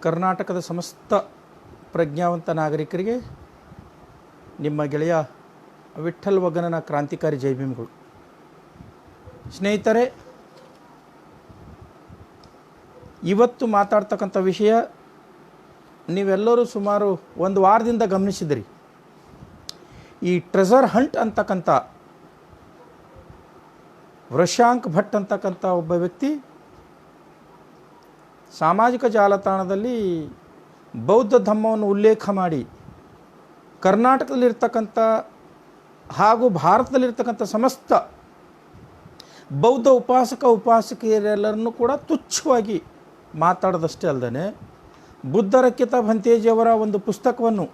ಕರ್ನಾಟಕದ ಸಮಸ್ತ ಪ್ರಜ್ಞಾವಂತ ನಾಗರಿಕರಿಗೆ ನಿಮ್ಮ ಗೆಳೆಯ ವಿಠ್ಠಲ್ ವಗ್ಗನನ ಕ್ರಾಂತಿಕಾರಿ ಜೈ ಭೀಮ್ಗಳು. ಸ್ನೇಹಿತರೆ, ಇವತ್ತು ಮಾತಾಡ್ತಕ್ಕಂಥ ವಿಷಯ ನೀವೆಲ್ಲರೂ ಸುಮಾರು ಒಂದು ವಾರದಿಂದ ಗಮನಿಸಿದಿರಿ. ಈ ಟ್ರೆಜರ್ ಹಂಟ್ ಅಂತಕ್ಕಂಥ ವೃಷಾಂಕ್ ಭಟ್ ಅಂತಕ್ಕಂಥ ಒಬ್ಬ ವ್ಯಕ್ತಿ ಸಾಮಾಜಿಕ ಜಾಲತಾಣದಲ್ಲಿ ಬೌದ್ಧ ಧಮ್ಮವನ್ನು ಉಲ್ಲೇಖ ಮಾಡಿ ಕರ್ನಾಟಕದಲ್ಲಿರ್ತಕ್ಕಂಥ ಹಾಗೂ ಭಾರತದಲ್ಲಿರ್ತಕ್ಕಂಥ ಸಮಸ್ತ ಬೌದ್ಧ ಉಪಾಸಕಿಯರೆಲ್ಲರನ್ನು ಕೂಡ ತುಚ್ಛವಾಗಿ ಮಾತಾಡೋದಷ್ಟೇ ಅಲ್ಲದೆ ಬುದ್ಧರಕ್ಕಿತ ಭಂತೇಜಿಯವರ ಒಂದು ಪುಸ್ತಕವನ್ನು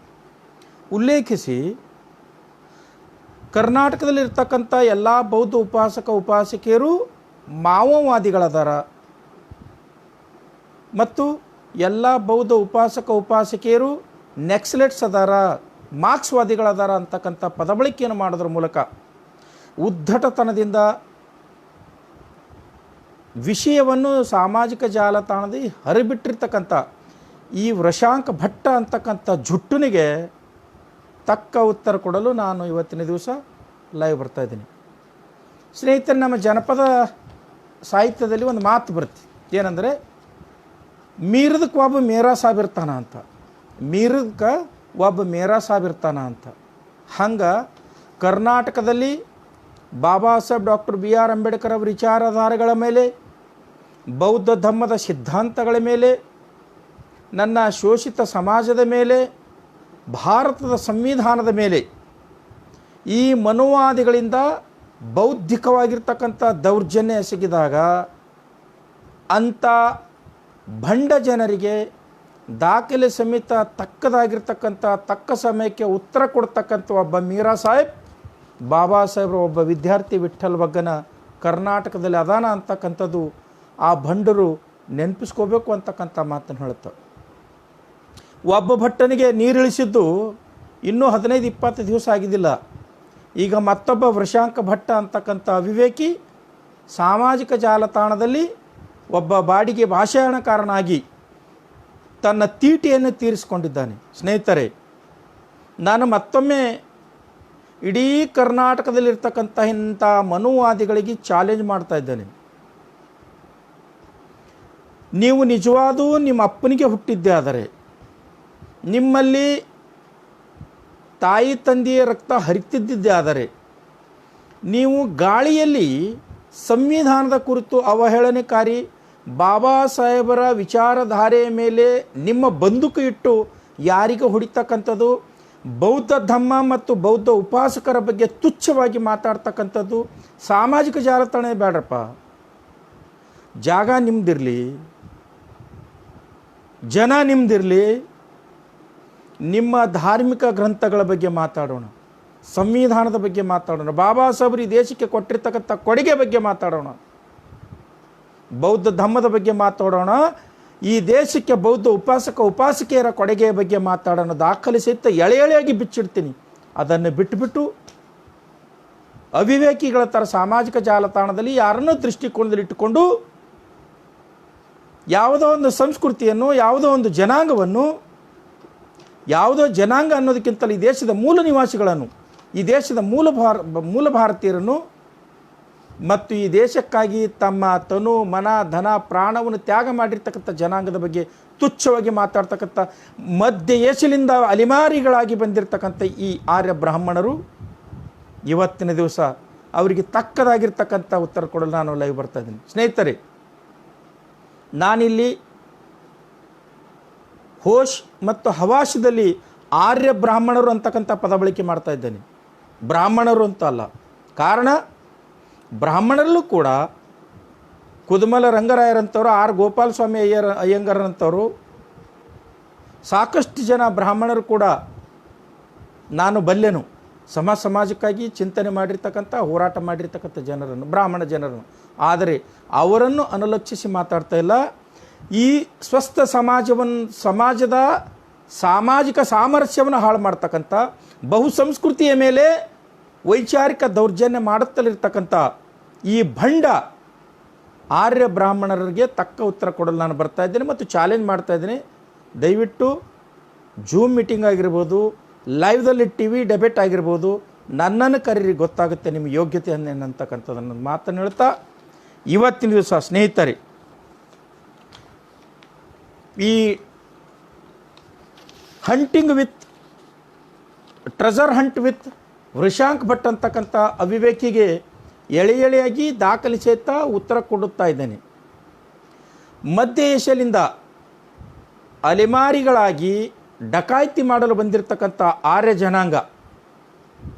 ಉಲ್ಲೇಖಿಸಿ ಕರ್ನಾಟಕದಲ್ಲಿರ್ತಕ್ಕಂಥ ಎಲ್ಲ ಬೌದ್ಧ ಉಪಾಸಕಿಯರು ಮಾವೋವಾದಿಗಳದಾರ ಮತ್ತು ಎಲ್ಲ ಬೌದ್ಧ ಉಪಾಸಕಿಯರು ನೆಕ್ಸಲೆಟ್ಸ್ ಅದಾರ, ಮಾರ್ಕ್ಸ್ವಾದಿಗಳದಾರ ಅಂತಕ್ಕಂಥ ಪದಬಳಕೆಯನ್ನು ಮಾಡೋದ್ರ ಮೂಲಕ ಉದ್ದಟತನದಿಂದ ವಿಷಯವನ್ನು ಸಾಮಾಜಿಕ ಜಾಲತಾಣದಲ್ಲಿ ಹರಿಬಿಟ್ಟಿರ್ತಕ್ಕಂಥ ಈ ವೃಷಾಂಕ್ ಭಟ್ಟ ಅಂತಕ್ಕಂಥ ಜುಟ್ಟನಿಗೆ ತಕ್ಕ ಉತ್ತರ ಕೊಡಲು ನಾನು ಇವತ್ತಿನ ದಿವಸ ಲೈವ್ ಬರ್ತಾಯಿದ್ದೀನಿ. ಸ್ನೇಹಿತರೆ, ನಮ್ಮ ಜನಪದ ಸಾಹಿತ್ಯದಲ್ಲಿ ಒಂದು ಮಾತು ಬರುತ್ತೆ, ಏನಂದರೆ ಮೀರದಕ್ಕೆ ಒಬ್ಬ ಮೇರಾ ಸಾಬ್ ಇರ್ತಾನ ಅಂತ, ಮೀರದಕ್ಕೆ ಒಬ್ಬ ಮೇರಾ ಸಾಬ್ ಇರ್ತಾನ ಅಂತ. ಹಂಗೆ ಕರ್ನಾಟಕದಲ್ಲಿ ಬಾಬಾ ಸಾಹೇಬ್ ಡಾಕ್ಟರ್ BR ಅಂಬೇಡ್ಕರ್ ಅವರ ವಿಚಾರಧಾರೆಗಳ ಮೇಲೆ, ಬೌದ್ಧ ಧಮ್ಮದ ಸಿದ್ಧಾಂತಗಳ ಮೇಲೆ, ನನ್ನ ಶೋಷಿತ ಸಮಾಜದ ಮೇಲೆ, ಭಾರತದ ಸಂವಿಧಾನದ ಮೇಲೆ ಈ ಮನುವಾದಿಗಳಿಂದ ಬೌದ್ಧಿಕವಾಗಿರ್ತಕ್ಕಂಥ ದೌರ್ಜನ್ಯ ಎಸಗಿದಾಗ ಅಂಥ ಭಂಡ ಜನರಿಗೆ ದಾಖಲೆ ಸಮೇತ ತಕ್ಕದಾಗಿರ್ತಕ್ಕಂಥ ತಕ್ಕ ಸಮಯಕ್ಕೆ ಉತ್ತರ ಕೊಡ್ತಕ್ಕಂಥ ಒಬ್ಬ ಮೀರಾ ಸಾಹೇಬ್ ಬಾಬಾ ಸಾಹೇಬ್ರ ಒಬ್ಬ ವಿದ್ಯಾರ್ಥಿ ವಿಠ್ಠಲ್ ವಗ್ಗನ ಕರ್ನಾಟಕದಲ್ಲಿ ಅದಾನ ಅಂತಕ್ಕಂಥದ್ದು ಆ ಭಂಡರು ನೆನಪಿಸ್ಕೋಬೇಕು ಅಂತಕ್ಕಂಥ ಮಾತನ್ನು ಹೇಳುತ್ತೆ. ಒಬ್ಬ ಭಟ್ಟನಿಗೆ ನೀರಿಳಿಸಿದ್ದು ಇನ್ನೂ 15-20 ದಿವಸ ಆಗಿದ್ದಿಲ್ಲ. ಈಗ ಮತ್ತೊಬ್ಬ ವೃಷಾಂಕ ಭಟ್ಟ ಅಂತಕ್ಕಂಥ ಅವಿವೇಕಿ ಸಾಮಾಜಿಕ ಜಾಲತಾಣದಲ್ಲಿ ಒಬ್ಬ ಬಾಡಿಗೆ ಭಾಷಣಕಾರನಾಗಿ ತನ್ನ ತೀಟಿಯನ್ನು ತೀರಿಸಿಕೊಂಡಿದ್ದಾನೆ. ಸ್ನೇಹಿತರೆ, ನಾನು ಮತ್ತೊಮ್ಮೆ ಇಡೀ ಕರ್ನಾಟಕದಲ್ಲಿರ್ತಕ್ಕಂಥ ಇಂಥ ಮನುವಾದಿಗಳಿಗೆ ಚಾಲೆಂಜ್ ಮಾಡ್ತಾ ಇದ್ದೇನೆ. ನೀವು ನಿಜವಾದೂ ನಿಮ್ಮ ಅಪ್ಪನಿಗೆ ಹುಟ್ಟಿದ್ದೇ ಆದರೆ, ನಿಮ್ಮಲ್ಲಿ ತಾಯಿ ತಂದೆಯ ರಕ್ತ ಹರಿತಿದ್ದಿದ್ದೇ ಆದರೆ, ನೀವು ಗಾಳಿಯಲ್ಲಿ ಸಂವಿಧಾನದ ಕುರಿತು ಅವಹೇಳನಕಾರಿ ಬಾಬಾ ಸಾಹೇಬರ ವಿಚಾರಧಾರೆಯ ಮೇಲೆ ನಿಮ್ಮ ಬಂದೂಕು ಇಟ್ಟು ಯಾರಿಗೆ ಹೊಡಿತಕ್ಕಂಥದ್ದು, ಬೌದ್ಧ ಧಮ್ಮ ಮತ್ತು ಬೌದ್ಧ ಉಪಾಸಕರ ಬಗ್ಗೆ ತುಚ್ಛವಾಗಿ ಮಾತಾಡ್ತಕ್ಕಂಥದ್ದು ಸಾಮಾಜಿಕ ಜಾಲತಾಣ ಬೇಡ್ರಪ್ಪ. ಜಾಗ ನಿಮ್ಮದಿರಲಿ, ಜನ ನಿಮ್ಮದಿರಲಿ, ನಿಮ್ಮ ಧಾರ್ಮಿಕ ಗ್ರಂಥಗಳ ಬಗ್ಗೆ ಮಾತಾಡೋಣ, ಸಂವಿಧಾನದ ಬಗ್ಗೆ ಮಾತಾಡೋಣ, ಬಾಬಾ ಸಾಹೇಬರು ಈ ದೇಶಕ್ಕೆ ಕೊಟ್ಟಿರ್ತಕ್ಕಂಥ ಕೊಡುಗೆ ಬಗ್ಗೆ ಮಾತಾಡೋಣ, ಬೌದ್ಧ ಧಮ್ಮದ ಬಗ್ಗೆ ಮಾತಾಡೋಣ, ಈ ದೇಶಕ್ಕೆ ಬೌದ್ಧ ಉಪಾಸಕಿಯರ ಕೊಡುಗೆಯ ಬಗ್ಗೆ ಮಾತಾಡೋಣ. ದಾಖಲೆ ಸಹಿತ ಎಳೆಯಾಗಿ ಬಿಚ್ಚಿಡ್ತೀನಿ. ಅದನ್ನು ಬಿಟ್ಟುಬಿಟ್ಟು ಅವಿವೇಕಿಗಳ ಥರ ಸಾಮಾಜಿಕ ಜಾಲತಾಣದಲ್ಲಿ ಯಾರನ್ನೂ ದೃಷ್ಟಿಕೋನದಲ್ಲಿ ಇಟ್ಟುಕೊಂಡು ಯಾವುದೋ ಒಂದು ಸಂಸ್ಕೃತಿಯನ್ನು, ಯಾವುದೋ ಒಂದು ಜನಾಂಗವನ್ನು, ಯಾವುದೋ ಜನಾಂಗ ಅನ್ನೋದಕ್ಕಿಂತಲೂ ಈ ದೇಶದ ಮೂಲ ನಿವಾಸಿಗಳನ್ನು, ಈ ದೇಶದ ಮೂಲ ಭಾರತೀಯರನ್ನು ಮತ್ತು ಈ ದೇಶಕ್ಕಾಗಿ ತಮ್ಮ ತನು ಮನ ಧನ ಪ್ರಾಣವನ್ನು ತ್ಯಾಗ ಮಾಡಿರ್ತಕ್ಕಂಥ ಜನಾಂಗದ ಬಗ್ಗೆ ತುಚ್ಛವಾಗಿ ಮಾತಾಡ್ತಕ್ಕಂಥ ಮಧ್ಯ ಏಷ್ಯಲಿಂದ ಅಲಿಮಾರಿಗಳಾಗಿ ಬಂದಿರತಕ್ಕಂಥ ಈ ಆರ್ಯ ಬ್ರಾಹ್ಮಣರು ಇವತ್ತಿನ ದಿವಸ ಅವರಿಗೆ ತಕ್ಕದಾಗಿರ್ತಕ್ಕಂಥ ಉತ್ತರ ಕೊಡಲು ನಾನು ಲೈವ್ ಬರ್ತಾ ಇದ್ದೀನಿ. ಸ್ನೇಹಿತರೆ, ನಾನಿಲ್ಲಿ ಹೋಶ್ ಮತ್ತು ಹವಾಶದಲ್ಲಿ ಆರ್ಯ ಬ್ರಾಹ್ಮಣರು ಅಂತಕ್ಕಂಥ ಪದ ಬಳಕೆ ಮಾಡ್ತಾ ಇದ್ದೇನೆ. ಬ್ರಾಹ್ಮಣರು ಅಂತ ಅಲ್ಲ. ಕಾರಣ, ಬ್ರಾಹ್ಮಣರಲ್ಲೂ ಕೂಡ ಕುದುಮಲ ರಂಗರಾಯರಂಥವ್ರು, ಆರ್ ಗೋಪಾಲಸ್ವಾಮಿ ಅಯ್ಯಂಗಾರರಂಥವರು, ಸಾಕಷ್ಟು ಜನ ಬ್ರಾಹ್ಮಣರು ಕೂಡ ನಾನು ಬಲ್ಲೆನು. ಸಮಾಜಕ್ಕಾಗಿ ಚಿಂತನೆ ಮಾಡಿರ್ತಕ್ಕಂಥ, ಹೋರಾಟ ಮಾಡಿರ್ತಕ್ಕಂಥ ಜನರನ್ನು, ಬ್ರಾಹ್ಮಣ ಜನರನ್ನು. ಆದರೆ ಅವರನ್ನು ಅನುಲಕ್ಷಿಸಿ ಮಾತಾಡ್ತಾ ಇಲ್ಲ. ಈ ಸ್ವಸ್ಥ ಸಮಾಜದ ಸಾಮಾಜಿಕ ಸಾಮರಸ್ಯವನ್ನು ಹಾಳು ಮಾಡ್ತಕ್ಕಂಥ, ಬಹುಸಂಸ್ಕೃತಿಯ ಮೇಲೆ ವೈಚಾರಿಕ ದೌರ್ಜನ್ಯ ಮಾಡುತ್ತಲಿರ್ತಕ್ಕಂಥ ಈ ಭಂಡ ಆರ್ಯ ಬ್ರಾಹ್ಮಣರಿಗೆ ತಕ್ಕ ಉತ್ತರ ಕೊಡಲು ನಾನು ಬರ್ತಾ ಇದ್ದೇನೆ ಮತ್ತು ಚಾಲೆಂಜ್ ಮಾಡ್ತಾ ಇದ್ದೀನಿ. ದಯವಿಟ್ಟು ಜೂಮ್ ಮೀಟಿಂಗ್ ಆಗಿರ್ಬೋದು, ಲೈವ್ದಲ್ಲಿ ಟಿ ವಿ ಡೆಬೇಟ್ ಆಗಿರ್ಬೋದು, ನನ್ನನ್ನು ಕರೀರಿ, ಗೊತ್ತಾಗುತ್ತೆ ನಿಮ್ಮ ಯೋಗ್ಯತೆ ಅನ್ನತಕ್ಕಂಥದ್ದನ್ನು ಮಾತನ್ನು ಹೇಳ್ತಾ, ಇವತ್ತಿನ ದಿವಸ ಸ್ನೇಹಿತರೆ, ಈ hunting with treasure Hunt with Vrishank Bhat ಅಂತಕ್ಕಂಥ ಅವಿವೇಕಿಗೆ ಎಳೆಯಾಗಿ ದಾಖಲಿಸೇತ ಉತ್ತರ ಕೊಡುತ್ತಾ ಇದ್ದೇನೆ. ಮಧ್ಯ ಏಷ್ಯಾದಿಂದ ಅಲೆಮಾರಿಗಳಾಗಿ ಡಕಾಯಿತಿ ಮಾಡಲು ಬಂದಿರತಕ್ಕಂಥ ಆರ್ಯ ಜನಾಂಗ,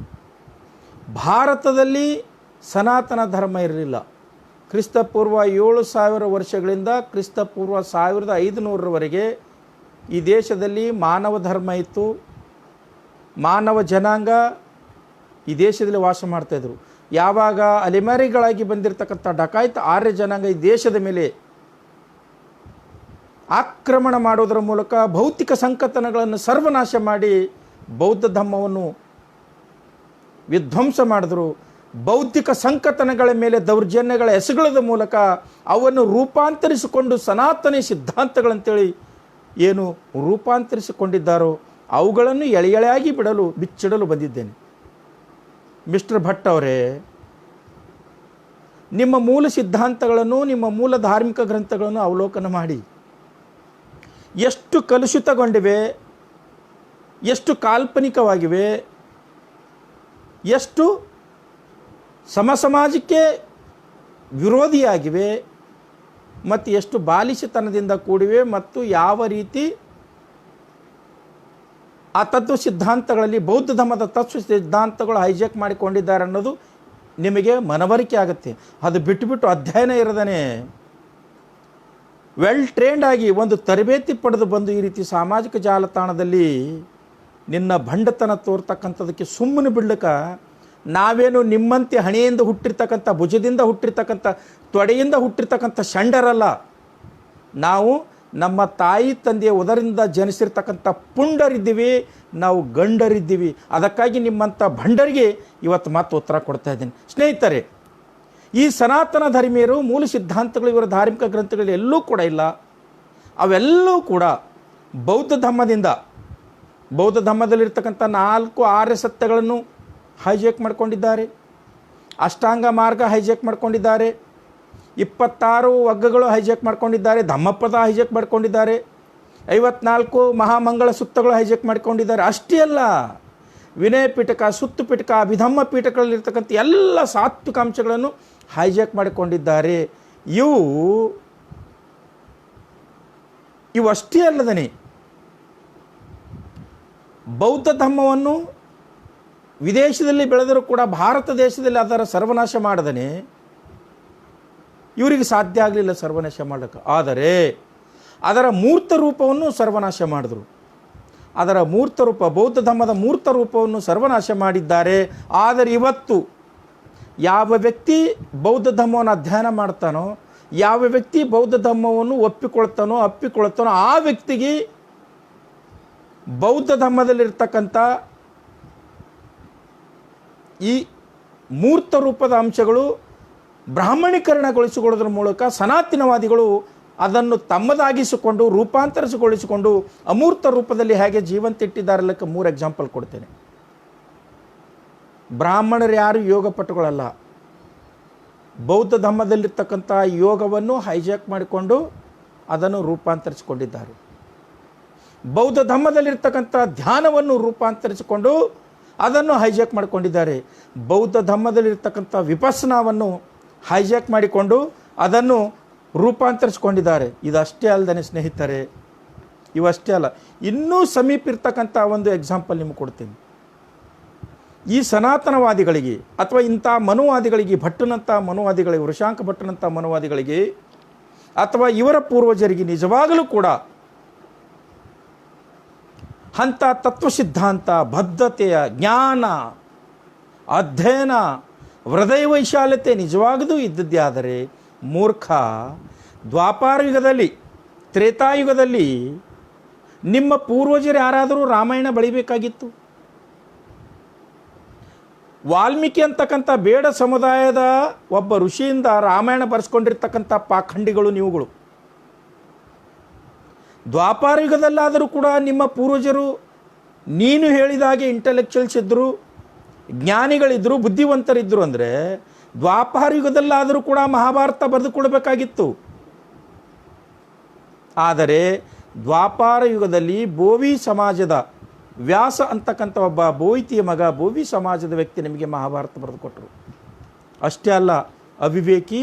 ಭಾರತದಲ್ಲಿ ಸನಾತನ ಧರ್ಮ ಇರಲಿಲ್ಲ. ಕ್ರಿಸ್ತಪೂರ್ವ 7000 ವರ್ಷಗಳಿಂದ ಕ್ರಿಸ್ತಪೂರ್ವ 1500ರವರೆಗೆ ಈ ದೇಶದಲ್ಲಿ ಮಾನವ ಧರ್ಮ ಇತ್ತು. ಮಾನವ ಜನಾಂಗ ಈ ದೇಶದಲ್ಲಿ ವಾಸ ಮಾಡ್ತಾಯಿದ್ರು. ಯಾವಾಗ ಅಲೆಮಾರಿಗಳಾಗಿ ಬಂದಿರತಕ್ಕಂಥ ಡಕಾಯಿತ ಆರ್ಯ ಜನಾಂಗ ಈ ದೇಶದ ಮೇಲೆ ಆಕ್ರಮಣ ಮಾಡೋದರ ಮೂಲಕ ಭೌತಿಕ ಸಂಕತನಗಳನ್ನು ಸರ್ವನಾಶ ಮಾಡಿ ಬೌದ್ಧ ಧರ್ಮವನ್ನು ವಿಧ್ವಂಸ ಮಾಡಿದ್ರು. ಬೌದ್ಧಿಕ ಸಂಕತನಗಳ ಮೇಲೆ ದೌರ್ಜನ್ಯಗಳ ಎಸಗುಳದ ಮೂಲಕ ಅವನ್ನು ರೂಪಾಂತರಿಸಿಕೊಂಡು ಸನಾತನಿ ಸಿದ್ಧಾಂತಗಳಂತೇಳಿ ಏನು ರೂಪಾಂತರಿಸಿಕೊಂಡಿದ್ದಾರೋ ಅವುಗಳನ್ನು ಎಳೆಯಾಗಿ ಬಿಚ್ಚಿಡಲು ಬಂದಿದ್ದೇನೆ. ಮಿಸ್ಟರ್ ಭಟ್ ಅವರೇ, ನಿಮ್ಮ ಮೂಲ ಸಿದ್ಧಾಂತಗಳನ್ನು, ನಿಮ್ಮ ಮೂಲ ಧಾರ್ಮಿಕ ಗ್ರಂಥಗಳನ್ನು ಅವಲೋಕನ ಮಾಡಿ. ಎಷ್ಟು ಕಲುಷಿತಗೊಂಡಿವೆ, ಎಷ್ಟು ಕಾಲ್ಪನಿಕವಾಗಿವೆ, ಎಷ್ಟು ಸಮಾಜಕ್ಕೆ ವಿರೋಧಿಯಾಗಿವೆ, ಮತ್ತು ಎಷ್ಟು ಬಾಲಿಶತನದಿಂದ ಕೂಡಿವೆ, ಮತ್ತು ಯಾವ ರೀತಿ ಆ ತತ್ವ ಸಿದ್ಧಾಂತಗಳಲ್ಲಿ ಬೌದ್ಧ ಧರ್ಮದ ತತ್ವ ಸಿದ್ಧಾಂತಗಳು ಹೈಜಾಕ್ ಮಾಡಿಕೊಂಡಿದ್ದಾರೆ ಅನ್ನೋದು ನಿಮಗೆ ಮನವರಿಕೆ ಆಗುತ್ತೆ. ಅದು ಬಿಟ್ಟುಬಿಟ್ಟು ಅಧ್ಯಯನ ಇರದೇ ವೆಲ್ ಟ್ರೈನ್ಡ್ ಆಗಿ ಒಂದು ತರಬೇತಿ ಪಡೆದು ಬಂದು ಈ ರೀತಿ ಸಾಮಾಜಿಕ ಜಾಲತಾಣದಲ್ಲಿ ನಿನ್ನ ಭಂಡತನ ತೋರ್ತಕ್ಕಂಥದಕ್ಕೆ ಸುಮ್ಮನೆ ಬಿಡ್ಲಿಕ್ಕೆ ನಾವೇನು ನಿಮ್ಮಂತೆ ಹಣೆಯಿಂದ ಹುಟ್ಟಿರ್ತಕ್ಕಂಥ, ಭುಜದಿಂದ ಹುಟ್ಟಿರ್ತಕ್ಕಂಥ, ತೊಡೆಯಿಂದ ಹುಟ್ಟಿರ್ತಕ್ಕಂಥ ಷಂಡರಲ್ಲ. ನಾವು ನಮ್ಮ ತಾಯಿ ತಂದೆಯ ಉದರಿಂದ ಜನಿಸಿರ್ತಕ್ಕಂಥ ಪುಂಡರಿದ್ದೀವಿ, ನಾವು ಗಂಡರಿದ್ದೀವಿ. ಅದಕ್ಕಾಗಿ ನಿಮ್ಮಂಥ ಭಂಡರಿಗೆ ಇವತ್ತು ಮಾತು ಉತ್ತರ ಕೊಡ್ತಾ ಇದ್ದೀನಿ. ಸ್ನೇಹಿತರೆ, ಈ ಸನಾತನ ಧರ್ಮೀಯರು ಮೂಲ ಸಿದ್ಧಾಂತಗಳು ಇವರ ಧಾರ್ಮಿಕ ಗ್ರಂಥಗಳಲ್ಲಿ ಎಲ್ಲೂ ಕೂಡ ಇಲ್ಲ. ಅವೆಲ್ಲೂ ಕೂಡ ಬೌದ್ಧ ಧರ್ಮದಲ್ಲಿರ್ತಕ್ಕಂಥ 4 ಆರ್ಯ ಸತ್ಯಗಳನ್ನು ಹೈಜಾಕ್ ಮಾಡಿಕೊಂಡಿದ್ದಾರೆ. ಅಷ್ಟಾಂಗ ಮಾರ್ಗ ಹೈಜಾಕ್ ಮಾಡಿಕೊಂಡಿದ್ದಾರೆ. 26 ವಗ್ಗಗಳು ಹೈಜಾಕ್ ಮಾಡ್ಕೊಂಡಿದ್ದಾರೆ. ಧಮ್ಮಪದ ಹೈಜಾಕ್ ಮಾಡ್ಕೊಂಡಿದ್ದಾರೆ. 54 ಮಹಾಮಂಗಳ ಸುತ್ತಗಳು ಹೈಜಾಕ್ ಮಾಡ್ಕೊಂಡಿದ್ದಾರೆ. ಅಷ್ಟೇ ಅಲ್ಲ, ವಿನಯ ಪೀಠಕ, ಸುತ್ತು ಪೀಠಕ, ಅಭಿಧಮ್ಮ ಪೀಠಗಳಲ್ಲಿರ್ತಕ್ಕಂಥ ಎಲ್ಲ ಸಾತ್ವಿಕ ಅಂಶಗಳನ್ನು ಹೈಜಾಕ್ ಮಾಡಿಕೊಂಡಿದ್ದಾರೆ. ಇವು ಅಷ್ಟೇ ಅಲ್ಲದೇ ಬೌದ್ಧ ಧರ್ಮವನ್ನು ವಿದೇಶದಲ್ಲಿ ಬೆಳೆದರೂ ಕೂಡ ಭಾರತ ದೇಶದಲ್ಲಿ ಅದರ ಸರ್ವನಾಶ ಮಾಡದೇ ಇವರಿಗೆ ಸಾಧ್ಯ ಆಗಲಿಲ್ಲ ಸರ್ವನಾಶ ಮಾಡೋಕ್ಕೆ. ಆದರೆ ಅದರ ಮೂರ್ತ ರೂಪವನ್ನು ಸರ್ವನಾಶ ಮಾಡಿದ್ರು. ಅದರ ಮೂರ್ತ ರೂಪ, ಬೌದ್ಧ ಧರ್ಮದ ಮೂರ್ತ ರೂಪವನ್ನು ಸರ್ವನಾಶ ಮಾಡಿದ್ದಾರೆ. ಆದರೆ ಇವತ್ತು ಯಾವ ವ್ಯಕ್ತಿ ಬೌದ್ಧ ಧರ್ಮವನ್ನು ಅಧ್ಯಯನ ಮಾಡ್ತಾನೋ, ಯಾವ ವ್ಯಕ್ತಿ ಬೌದ್ಧ ಧರ್ಮವನ್ನು ಅಪ್ಪಿಕೊಳ್ತಾನೋ ಆ ವ್ಯಕ್ತಿಗೆ ಬೌದ್ಧ ಧರ್ಮದಲ್ಲಿರ್ತಕ್ಕಂಥ ಈ ಮೂರ್ತ ರೂಪದ ಅಂಶಗಳು ಬ್ರಾಹ್ಮಣೀಕರಣಗೊಳಿಸಿಕೊಳ್ಳೋದ್ರ ಮೂಲಕ ಸನಾತನವಾದಿಗಳು ಅದನ್ನು ತಮ್ಮದಾಗಿಸಿಕೊಂಡು ರೂಪಾಂತರಿಸಿಗೊಳಿಸಿಕೊಂಡು ಅಮೂರ್ತ ರೂಪದಲ್ಲಿ ಹೇಗೆ ಜೀವಂತಿಟ್ಟಿದ್ದಾರಲ್ಲಕ್ಕೆ 3 ಎಕ್ಸಾಂಪಲ್ ಕೊಡ್ತೇನೆ. ಬ್ರಾಹ್ಮಣರು ಯಾರು ಯೋಗಪಟುಗಳಲ್ಲ. ಬೌದ್ಧ ಧರ್ಮದಲ್ಲಿರ್ತಕ್ಕಂಥ ಯೋಗವನ್ನು ಹೈಜಾಕ್ ಮಾಡಿಕೊಂಡು ಅದನ್ನು ರೂಪಾಂತರಿಸಿಕೊಂಡಿದ್ದಾರೆ. ಬೌದ್ಧ ಧರ್ಮದಲ್ಲಿರ್ತಕ್ಕಂಥ ಧ್ಯಾನವನ್ನು ರೂಪಾಂತರಿಸಿಕೊಂಡು ಅದನ್ನು ಹೈಜಾಕ್ ಮಾಡಿಕೊಂಡಿದ್ದಾರೆ. ಬೌದ್ಧ ಧರ್ಮದಲ್ಲಿರ್ತಕ್ಕಂಥ ವಿಪಸ್ಸನಾವನ್ನು ಹೈಜಾಕ್ ಮಾಡಿಕೊಂಡು ಅದನ್ನು ರೂಪಾಂತರಿಸಿಕೊಂಡಿದ್ದಾರೆ. ಇದಷ್ಟೇ ಅಲ್ಲದೇ ಸ್ನೇಹಿತರೆ, ಇವಷ್ಟೇ ಅಲ್ಲ, ಇನ್ನೂ ಸಮೀಪ ಇರ್ತಕ್ಕಂಥ ಒಂದು ಎಕ್ಸಾಂಪಲ್ ನಿಮಗೆ ಕೊಡ್ತೀನಿ. ಈ ಸನಾತನವಾದಿಗಳಿಗೆ ಅಥವಾ ಇಂಥ ಮನುವಾದಿಗಳಿಗೆ, ಭಟ್ಟನಂಥ ಮನುವಾದಿಗಳಿಗೆ, ವೃಷಾಂಕ ಭಟ್ಟನಂಥ ಮನುವಾದಿಗಳಿಗೆ ಅಥವಾ ಇವರ ಪೂರ್ವಜರಿಗೆ ನಿಜವಾಗಲೂ ಕೂಡ ಅಂಥ ತತ್ವಸಿದ್ಧಾಂತ, ಬದ್ಧತೆಯ ಜ್ಞಾನ, ಅಧ್ಯಯನ, ಹೃದಯ ವೈಶಾಲ್ಯತೆ ನಿಜವಾಗದೂ ಇದ್ದದ್ದೇ ಆದರೆ ಮೂರ್ಖ. ದ್ವಾಪಾರ ಯುಗದಲ್ಲಿ, ತ್ರೇತಾಯುಗದಲ್ಲಿ ನಿಮ್ಮ ಪೂರ್ವಜರು ಯಾರಾದರೂ ರಾಮಾಯಣ ಬಳಿಬೇಕಾಗಿತ್ತು? ವಾಲ್ಮೀಕಿ ಅಂತಕ್ಕಂಥ ಬೇಡ ಸಮುದಾಯದ ಒಬ್ಬ ಋಷಿಯಿಂದ ರಾಮಾಯಣ ಬರೆಸ್ಕೊಂಡಿರ್ತಕ್ಕಂಥ ಪಾಖಂಡಿಗಳು ನೀವುಗಳು. ದ್ವಾಪಾರ ಯುಗದಲ್ಲಾದರೂ ಕೂಡ ನಿಮ್ಮ ಪೂರ್ವಜರು ನೀನು ಹೇಳಿದ ಹಾಗೆ ಇಂಟೆಲೆಕ್ಚುಯಲ್ಸ್ ಇದ್ದರು, ಜ್ಞಾನಿಗಳಿದ್ದರು, ಬುದ್ಧಿವಂತರಿದ್ದರು ಅಂದರೆ ದ್ವಾಪಾರ ಯುಗದಲ್ಲಾದರೂ ಕೂಡ ಮಹಾಭಾರತ ಬರೆದುಕೊಳ್ಬೇಕಾಗಿತ್ತು. ಆದರೆ ದ್ವಾಪಾರ ಯುಗದಲ್ಲಿ ಬೋವಿ ಸಮಾಜದ ವ್ಯಾಸ ಅಂತಕ್ಕಂಥ ಒಬ್ಬ ಬೋಯಿತಿಯ ಮಗ ಬೋವಿ ಸಮಾಜದ ವ್ಯಕ್ತಿ ನಿಮಗೆ ಮಹಾಭಾರತ ಬರೆದುಕೊಟ್ಟರು. ಅಷ್ಟೇ ಅಲ್ಲ, ಅವಿವೇಕಿ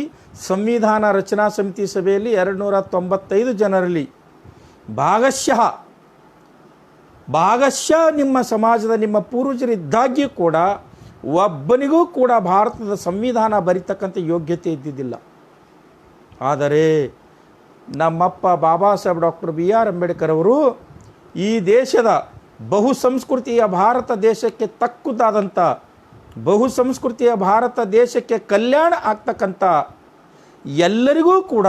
ಸಂವಿಧಾನ ರಚನಾ ಸಮಿತಿ ಸಭೆಯಲ್ಲಿ 295 ಜನರಲ್ಲಿ ಭಾಗಶಃ ನಿಮ್ಮ ಸಮಾಜದ ನಿಮ್ಮ ಪೂರ್ವಜರಿದ್ದಾಗ್ಯೂ ಕೂಡ ಒಬ್ಬನಿಗೂ ಕೂಡ ಭಾರತದ ಸಂವಿಧಾನ ಬರೀತಕ್ಕಂಥ ಯೋಗ್ಯತೆ ಇದ್ದಿದ್ದಿಲ್ಲ. ಆದರೆ ನಮ್ಮಪ್ಪ ಬಾಬಾ ಸಾಹೇಬ್ ಡಾಕ್ಟರ್ BR ಅಂಬೇಡ್ಕರ್ ಅವರು ಈ ದೇಶದ ಬಹುಸಂಸ್ಕೃತಿಯ ಭಾರತ ದೇಶಕ್ಕೆ ತಕ್ಕುದಾದಂಥ, ಬಹುಸಂಸ್ಕೃತಿಯ ಭಾರತ ದೇಶಕ್ಕೆ ಕಲ್ಯಾಣ ಆಗ್ತಕ್ಕಂಥ, ಎಲ್ಲರಿಗೂ ಕೂಡ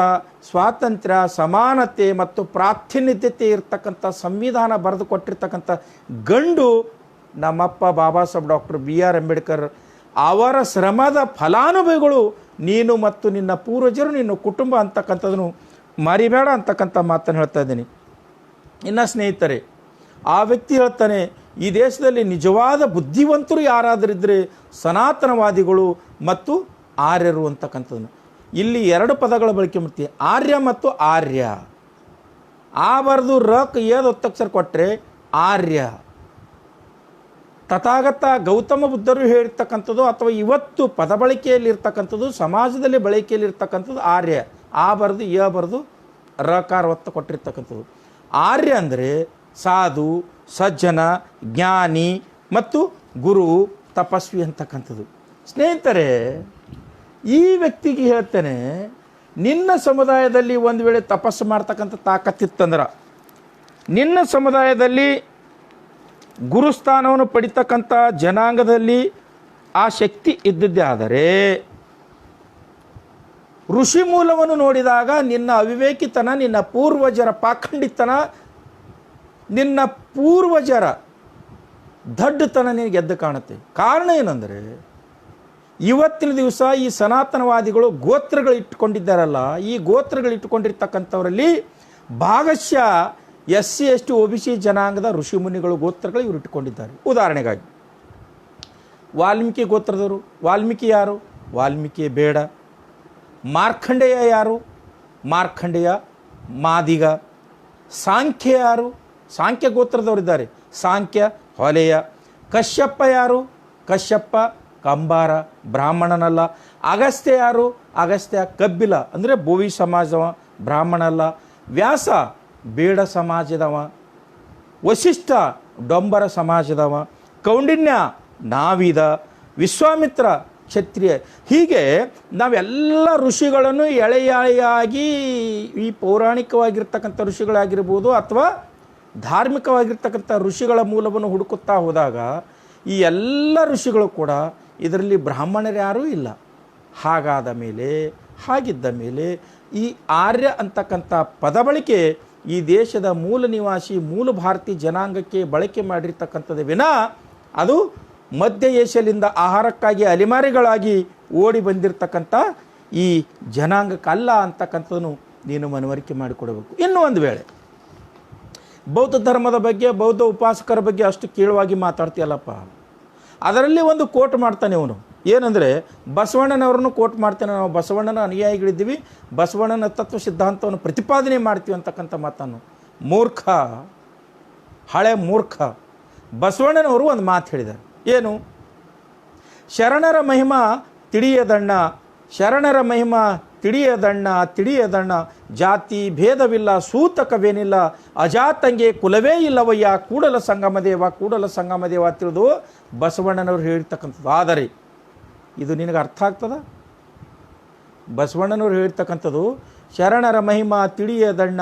ಸ್ವಾತಂತ್ರ್ಯ, ಸಮಾನತೆ ಮತ್ತು ಪ್ರಾತಿನಿಧ್ಯತೆ ಇರತಕ್ಕಂಥ ಸಂವಿಧಾನ ಬರೆದು ಕೊಟ್ಟಿರ್ತಕ್ಕಂಥ ಗಂಡು ನಮ್ಮಪ್ಪ ಬಾಬಾ ಸಾಹೇಬ್ ಡಾಕ್ಟರ್ BR ಅಂಬೇಡ್ಕರ್. ಅವರ ಶ್ರಮದ ಫಲಾನುಭವಿಗಳು ನೀನು ಮತ್ತು ನಿನ್ನ ಪೂರ್ವಜರು, ನಿನ್ನ ಕುಟುಂಬ ಅಂತಕ್ಕಂಥದನ್ನು ಮರಿಬೇಡ ಅಂತಕ್ಕಂಥ ಮಾತನ್ನು ಹೇಳ್ತಾ ಇದ್ದೀನಿ. ಇನ್ನು ಸ್ನೇಹಿತರೆ, ಆ ವ್ಯಕ್ತಿ ಹೇಳ್ತಾನೆ, ಈ ದೇಶದಲ್ಲಿ ನಿಜವಾದ ಬುದ್ಧಿವಂತರು ಯಾರಾದರಿದ್ದರೆ ಸನಾತನವಾದಿಗಳು ಮತ್ತು ಆರ್ಯರು ಅಂತಕ್ಕಂಥದ್ದು. ಇಲ್ಲಿ 2 ಪದಗಳ ಬಳಕೆ ಮಾಡ್ತೀವಿ, ಆರ್ಯ ಮತ್ತು ಆರ್ಯ. ಆ ಬರೆದು ರಕ್ ಏದು ಒತ್ತಕ್ಷರ ಕೊಟ್ಟರೆ ಆರ್ಯ. ತಥಾಗತ ಗೌತಮ ಬುದ್ಧರು ಹೇಳಿರ್ತಕ್ಕಂಥದ್ದು ಅಥವಾ ಇವತ್ತು ಪದ ಬಳಕೆಯಲ್ಲಿರ್ತಕ್ಕಂಥದ್ದು, ಸಮಾಜದಲ್ಲಿ ಬಳಕೆಯಲ್ಲಿರ್ತಕ್ಕಂಥದ್ದು ಆರ್ಯ. ಆ ಬರೆದು ಯ ಬರೆದು ರಕಾರ ಒತ್ತ ಕೊಟ್ಟಿರ್ತಕ್ಕಂಥದ್ದು. ಆರ್ಯ ಅಂದರೆ ಸಾಧು, ಸಜ್ಜನ, ಜ್ಞಾನಿ ಮತ್ತು ಗುರು, ತಪಸ್ವಿ ಅಂತಕ್ಕಂಥದ್ದು. ಸ್ನೇಹಿತರೆ, ಈ ವ್ಯಕ್ತಿಗೆ ಹೇಳ್ತೇನೆ, ನಿನ್ನ ಸಮುದಾಯದಲ್ಲಿ ಒಂದು ವೇಳೆ ತಪಸ್ಸು ಮಾಡ್ತಕ್ಕಂಥ ತಾಕತ್ತಿತ್ತಂದ್ರೆ, ನಿನ್ನ ಸಮುದಾಯದಲ್ಲಿ ಗುರುಸ್ಥಾನವನ್ನು ಪಡಿತಕ್ಕಂಥ ಜನಾಂಗದಲ್ಲಿ ಆ ಶಕ್ತಿ ಇದ್ದಿದ್ದೇ ಆದರೆ, ಋಷಿ ಮೂಲವನ್ನು ನೋಡಿದಾಗ ನಿನ್ನ ಅವಿವೇಕಿತನ, ನಿನ್ನ ಪೂರ್ವಜರ ಪಾಖಂಡಿತನ, ನಿನ್ನ ಪೂರ್ವಜರ ದಡ್ಡತನ ನಿನಗೆ ಎದ್ದು ಕಾಣುತ್ತೆ. ಕಾರಣ ಏನಂದರೆ, ಇವತ್ತಿನ ದಿವಸ ಈ ಸನಾತನವಾದಿಗಳು ಗೋತ್ರಗಳು ಇಟ್ಟುಕೊಂಡಿದ್ದಾರಲ್ಲ, ಈ ಗೋತ್ರಗಳು ಇಟ್ಟುಕೊಂಡಿರ್ತಕ್ಕಂಥವರಲ್ಲಿ ಭಾಗಶಃ SC ST OBC ಜನಾಂಗದ ಋಷಿಮುನಿಗಳು ಗೋತ್ರಗಳು ಇವರು ಇಟ್ಟುಕೊಂಡಿದ್ದಾರೆ. ಉದಾಹರಣೆಗಾಗಿ ವಾಲ್ಮೀಕಿ ಗೋತ್ರದವರು. ವಾಲ್ಮೀಕಿ ಯಾರು? ವಾಲ್ಮೀಕಿ ಬೇಡ. ಮಾರ್ಕಂಡೇಯ ಯಾರು? ಮಾರ್ಕಂಡೇಯ ಮಾದಿಗ. ಸಾಂಖ್ಯ ಯಾರು? ಸಾಂಖ್ಯ ಗೋತ್ರದವರಿದ್ದಾರೆ, ಸಾಂಖ್ಯ ಹೊಲೆಯ. ಕಶ್ಯಪ ಯಾರು? ಕಶ್ಯಪ ಕಂಬಾರ, ಬ್ರಾಹ್ಮಣನಲ್ಲ. ಅಗಸ್ತ್ಯ ಯಾರು? ಅಗಸ್ತ್ಯ ಕಬ್ಬಿಲ, ಅಂದರೆ ಬೋವಿ ಸಮಾಜವ, ಬ್ರಾಹ್ಮಣಲ್ಲ. ವ್ಯಾಸ ಬೇಡ ಸಮಾಜದವ. ವಸಿಷ್ಠ ಡೊಂಬರ ಸಮಾಜದವ. ಕೌಂಡಿನ್ಯ ನಾವಿದ. ವಿಶ್ವಾಮಿತ್ರ ಕ್ಷತ್ರಿಯ. ಹೀಗೆ ನಾವೆಲ್ಲ ಋಷಿಗಳನ್ನು ಎಳೆಯಾಗಿ ಈ ಪೌರಾಣಿಕವಾಗಿರ್ತಕ್ಕಂಥ ಋಷಿಗಳಾಗಿರ್ಬೋದು ಅಥವಾ ಧಾರ್ಮಿಕವಾಗಿರ್ತಕ್ಕಂಥ ಋಷಿಗಳ ಮೂಲವನ್ನು ಹುಡುಕುತ್ತಾ ಹೋದಾಗ ಈ ಎಲ್ಲ ಋಷಿಗಳು ಕೂಡ ಇದರಲ್ಲಿ ಬ್ರಾಹ್ಮಣರು ಯಾರೂ ಇಲ್ಲ. ಹಾಗಿದ್ದ ಮೇಲೆ ಈ ಆರ್ಯ ಅಂತಕ್ಕಂಥ ಪದ ಬಳಕೆ ಈ ದೇಶದ ಮೂಲ ನಿವಾಸಿ, ಮೂಲ ಭಾರತೀಯ ಜನಾಂಗಕ್ಕೆ ಬಳಕೆ ಮಾಡಿರ್ತಕ್ಕಂಥದ್ದು ವಿನ ಅದು ಮಧ್ಯ ಏಷ್ಯಾದಿಂದ ಆಹಾರಕ್ಕಾಗಿ ಅಲೆಮಾರಿಗಳಾಗಿ ಓಡಿ ಬಂದಿರತಕ್ಕಂಥ ಈ ಜನಾಂಗಕ್ಕಲ್ಲ ಅಂತಕ್ಕಂಥದ್ದನ್ನು ನೀನು ಮನವರಿಕೆ ಮಾಡಿಕೊಡಬೇಕು. ಇನ್ನೂ ಒಂದು ವೇಳೆ ಬೌದ್ಧ ಧರ್ಮದ ಬಗ್ಗೆ, ಬೌದ್ಧ ಉಪಾಸಕರ ಬಗ್ಗೆ ಅಷ್ಟು ಕೀಳವಾಗಿ ಮಾತಾಡ್ತೀಯಲ್ಲಪ್ಪ, ಅದರಲ್ಲಿ ಒಂದು ಕೋಟ್ ಮಾಡ್ತಾನೆ ಅವನು. ಏನಂದರೆ, ಬಸವಣ್ಣನವ್ರನ್ನು ಕೋಟ್ ಮಾಡ್ತಾನೆ. ನಾವು ಬಸವಣ್ಣನ ಅನುಯಾಯಿಗಳಿದ್ದೀವಿ, ಬಸವಣ್ಣನ ತತ್ವ ಸಿದ್ಧಾಂತವನ್ನು ಪ್ರತಿಪಾದನೆ ಮಾಡ್ತೀವಿ ಅಂತಕ್ಕಂಥ ಮಾತನ್ನು. ಮೂರ್ಖ, ಹಳೆ ಮೂರ್ಖ. ಬಸವಣ್ಣನವರು ಒಂದು ಮಾತು ಹೇಳಿದ್ದಾರೆ. ಏನು? ಶರಣರ ಮಹಿಮಾ ತಿಳಿಯದಣ್ಣ, ಶರಣರ ಮಹಿಮಾ ತಿಳಿಯದಣ್ಣ, ಜಾತಿ ಭೇದವಿಲ್ಲ, ಸೂತಕವೇನಿಲ್ಲ, ಅಜಾತಂಗೆ ಕುಲವೇ ಇಲ್ಲವಯ್ಯ, ಕೂಡಲ ಸಂಗಮದೇವ ತಿಳಿದು ಬಸವಣ್ಣನವರು ಹೇಳಿರ್ತಕ್ಕಂಥದ್ದು. ಆದರೆ ಇದು ನಿನಗೆ ಅರ್ಥ ಆಗ್ತದ? ಬಸವಣ್ಣನವರು ಹೇಳಿರ್ತಕ್ಕಂಥದ್ದು ಶರಣರ ಮಹಿಮಾ ತಿಳಿಯದಣ್ಣ,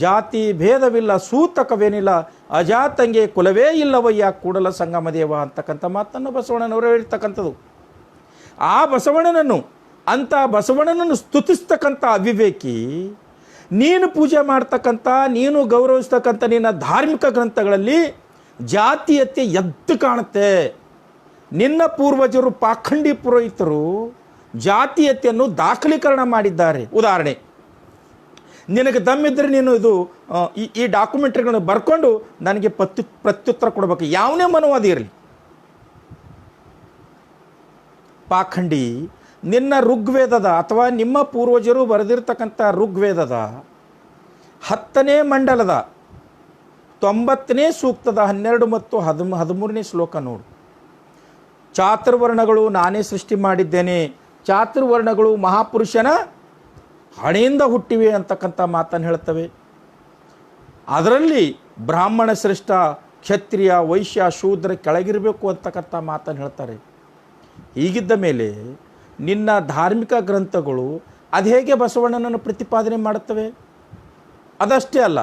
ಜಾತಿ ಭೇದವಿಲ್ಲ, ಸೂತಕವೇನಿಲ್ಲ, ಅಜಾತಂಗೆ ಕುಲವೇ ಇಲ್ಲವಯ್ಯ, ಕೂಡಲ ಸಂಗಮದೇವ ಅಂತಕ್ಕಂಥ ಮಾತನ್ನು ಬಸವಣ್ಣನವರು ಹೇಳಿರ್ತಕ್ಕಂಥದ್ದು. ಆ ಬಸವಣ್ಣನನ್ನು ಸ್ತುತಿಸ್ತಕ್ಕಂಥ ಅವಿವೇಕಿ, ನೀನು ಪೂಜೆ ಮಾಡ್ತಕ್ಕಂಥ, ನೀನು ಗೌರವಿಸ್ತಕ್ಕಂಥ ನಿನ್ನ ಧಾರ್ಮಿಕ ಗ್ರಂಥಗಳಲ್ಲಿ ಜಾತೀಯತೆ ಎದ್ದು ಕಾಣುತ್ತೆ. ನಿನ್ನ ಪೂರ್ವಜರು ಪಾಖಂಡಿ ಪುರೋಹಿತರು ಜಾತೀಯತೆಯನ್ನು ದಾಖಲೀಕರಣ ಮಾಡಿದ್ದಾರೆ. ಉದಾಹರಣೆ, ನಿನಗೆ ದಮ್ಮಿದ್ರೆ ನೀನು ಇದು ಈ ಡಾಕ್ಯುಮೆಂಟ್ರಿಗಳನ್ನು ಬರ್ಕೊಂಡು ನನಗೆ ಪ್ರತ್ಯುತ್ತರ ಕೊಡಬೇಕು, ಯಾವನೇ ಮನುವಾದಿ ಇರಲಿ. ಪಾಖಂಡಿ, ನಿನ್ನ ಋಗ್ವೇದದ ಅಥವಾ ನಿಮ್ಮ ಪೂರ್ವಜರು ಬರೆದಿರ್ತಕ್ಕಂಥ ಋಗ್ವೇದದ 10ನೇ ಮಂಡಲದ 90ನೇ ಸೂಕ್ತದ 12 ಮತ್ತು 13ನೇ ಶ್ಲೋಕ ನೋಡು. ಚಾತುರ್ವರ್ಣಗಳು ನಾನೇ ಸೃಷ್ಟಿ ಮಾಡಿದ್ದೇನೆ, ಚಾತುರ್ವರ್ಣಗಳು ಮಹಾಪುರುಷನ ಹಣೆಯಿಂದ ಹುಟ್ಟಿವೆ ಅಂತಕ್ಕಂಥ ಮಾತನ್ನು ಹೇಳ್ತವೆ. ಅದರಲ್ಲಿ ಬ್ರಾಹ್ಮಣ ಶ್ರೇಷ್ಠ, ಕ್ಷತ್ರಿಯ, ವೈಶ್ಯ, ಶೂದ್ರ ಕೆಳಗಿರಬೇಕು ಅಂತಕ್ಕಂಥ ಮಾತನ್ನು ಹೇಳ್ತಾರೆ. ಹೀಗಿದ್ದ ಮೇಲೆ ನಿನ್ನ ಧಾರ್ಮಿಕ ಗ್ರಂಥಗಳು ಅದು ಹೇಗೆ ಬಸವಣ್ಣನನ್ನು ಪ್ರತಿಪಾದನೆ ಮಾಡುತ್ತವೆ? ಅದಷ್ಟೇ ಅಲ್ಲ,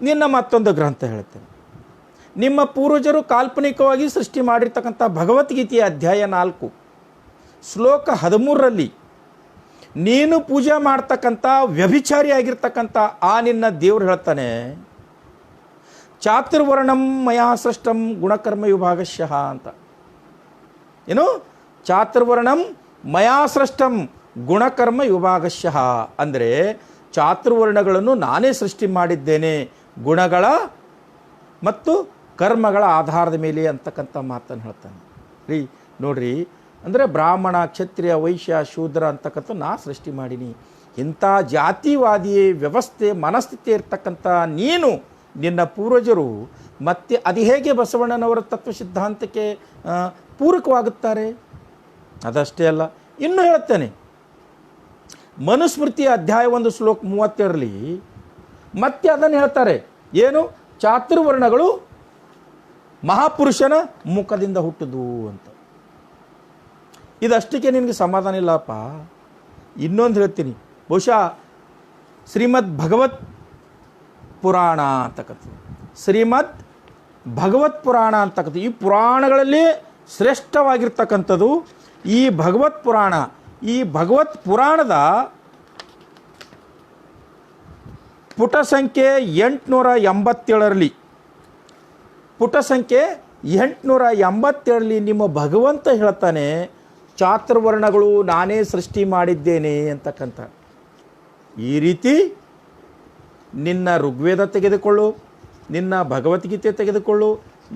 ನಿನ್ನ ಮತ್ತೊಂದು ಗ್ರಂಥ ಹೇಳ್ತೇನೆ. ನಿಮ್ಮ ಪೂರ್ವಜರು ಕಾಲ್ಪನಿಕವಾಗಿ ಸೃಷ್ಟಿ ಮಾಡಿರ್ತಕ್ಕಂಥ ಭಗವದ್ಗೀತೆಯ ಅಧ್ಯಾಯ 4 ಶ್ಲೋಕ 13ರಲ್ಲಿ ನೀನು ಪೂಜೆ ಮಾಡ್ತಕ್ಕಂಥ ವ್ಯಭಿಚಾರಿ ಆಗಿರ್ತಕ್ಕಂಥ ಆ ನಿನ್ನ ದೇವರು ಹೇಳ್ತಾನೆ, ಚಾತುರ್ವರ್ಣಂ ಮಯಾ ಸೃಷ್ಟಂ ಗುಣಕರ್ಮ ವಿಭಾಗಶಃ ಅಂತ. ಏನು? ಚಾತುರ್ವರ್ಣಂ ಮಯಾ ಸೃಷ್ಟಂ ಗುಣಕರ್ಮ ವಿಭಾಗಶಃ ಅಂದರೆ ಚಾತುರ್ವರ್ಣಗಳನ್ನು ನಾನೇ ಸೃಷ್ಟಿ ಮಾಡಿದ್ದೇನೆ, ಗುಣಗಳ ಮತ್ತು ಕರ್ಮಗಳ ಆಧಾರದ ಮೇಲೆ ಅಂತಕ್ಕಂಥ ಮಾತನ್ನು ಹೇಳ್ತಾನೆ ರೀ. ನೋಡ್ರಿ, ಅಂದರೆ ಬ್ರಾಹ್ಮಣ, ಕ್ಷತ್ರಿಯ, ವೈಶ್ಯ, ಶೂದ್ರ ಅಂತಕ್ಕಂಥ ನಾ ಸೃಷ್ಟಿ ಮಾಡೀನಿ. ಇಂಥ ಜಾತಿವಾದಿಯೇ ವ್ಯವಸ್ಥೆ ಮನಸ್ಥಿತಿ ಇರ್ತಕ್ಕಂಥ ನೀನು, ನಿನ್ನ ಪೂರ್ವಜರು ಮತ್ತೆ ಅದು ಹೇಗೆ ಬಸವಣ್ಣನವರ ತತ್ವ ಸಿದ್ಧಾಂತಕ್ಕೆ ಪೂರಕವಾಗುತ್ತಾರೆ? ಅದಷ್ಟೇ ಅಲ್ಲ, ಇನ್ನೂ ಹೇಳ್ತೇನೆ. ಮನುಸ್ಮೃತಿ ಅಧ್ಯಾಯ 1 ಶ್ಲೋಕ 32ರಲ್ಲಿ ಮತ್ತೆ ಅದನ್ನು ಹೇಳ್ತಾರೆ. ಏನು? ಚಾತುರ್ವರ್ಣಗಳು ಮಹಾಪುರುಷನ ಮುಖದಿಂದ ಹುಟ್ಟುದು ಅಂತ. ಇದಷ್ಟಕ್ಕೆ ನಿನಗೆ ಸಮಾಧಾನ ಇಲ್ಲಪ್ಪ. ಇನ್ನೊಂದು ಹೇಳ್ತೀನಿ. ಬಹುಶಃ ಶ್ರೀಮದ್ ಭಗವತ್ ಪುರಾಣ ಅಂತಕ್ಕಂಥದ್ದು, ಶ್ರೀಮದ್ ಭಗವತ್ ಪುರಾಣ ಅಂತಕ್ಕಂಥದ್ದು ಈ ಪುರಾಣಗಳಲ್ಲಿ ಶ್ರೇಷ್ಠವಾಗಿರ್ತಕ್ಕಂಥದ್ದು ಈ ಭಗವತ್ ಪುರಾಣ. ಈ ಭಗವತ್ ಪುರಾಣದ ಪುಟ ಸಂಖ್ಯೆ 887ರಲ್ಲಿ ಪುಟ ಸಂಖ್ಯೆ 887ರಲ್ಲಿ ನಿಮ್ಮ ಭಗವಂತ ಹೇಳ್ತಾನೆ, ಚಾತುರ್ವರ್ಣಗಳು ನಾನೇ ಸೃಷ್ಟಿ ಮಾಡಿದ್ದೇನೆ ಅಂತಕ್ಕಂಥ. ಈ ರೀತಿ ನಿನ್ನ ಋಗ್ವೇದ ತೆಗೆದುಕೊಳ್ಳು, ನಿನ್ನ ಭಗವದ್ಗೀತೆ ತೆಗೆದುಕೊಳ್ಳು,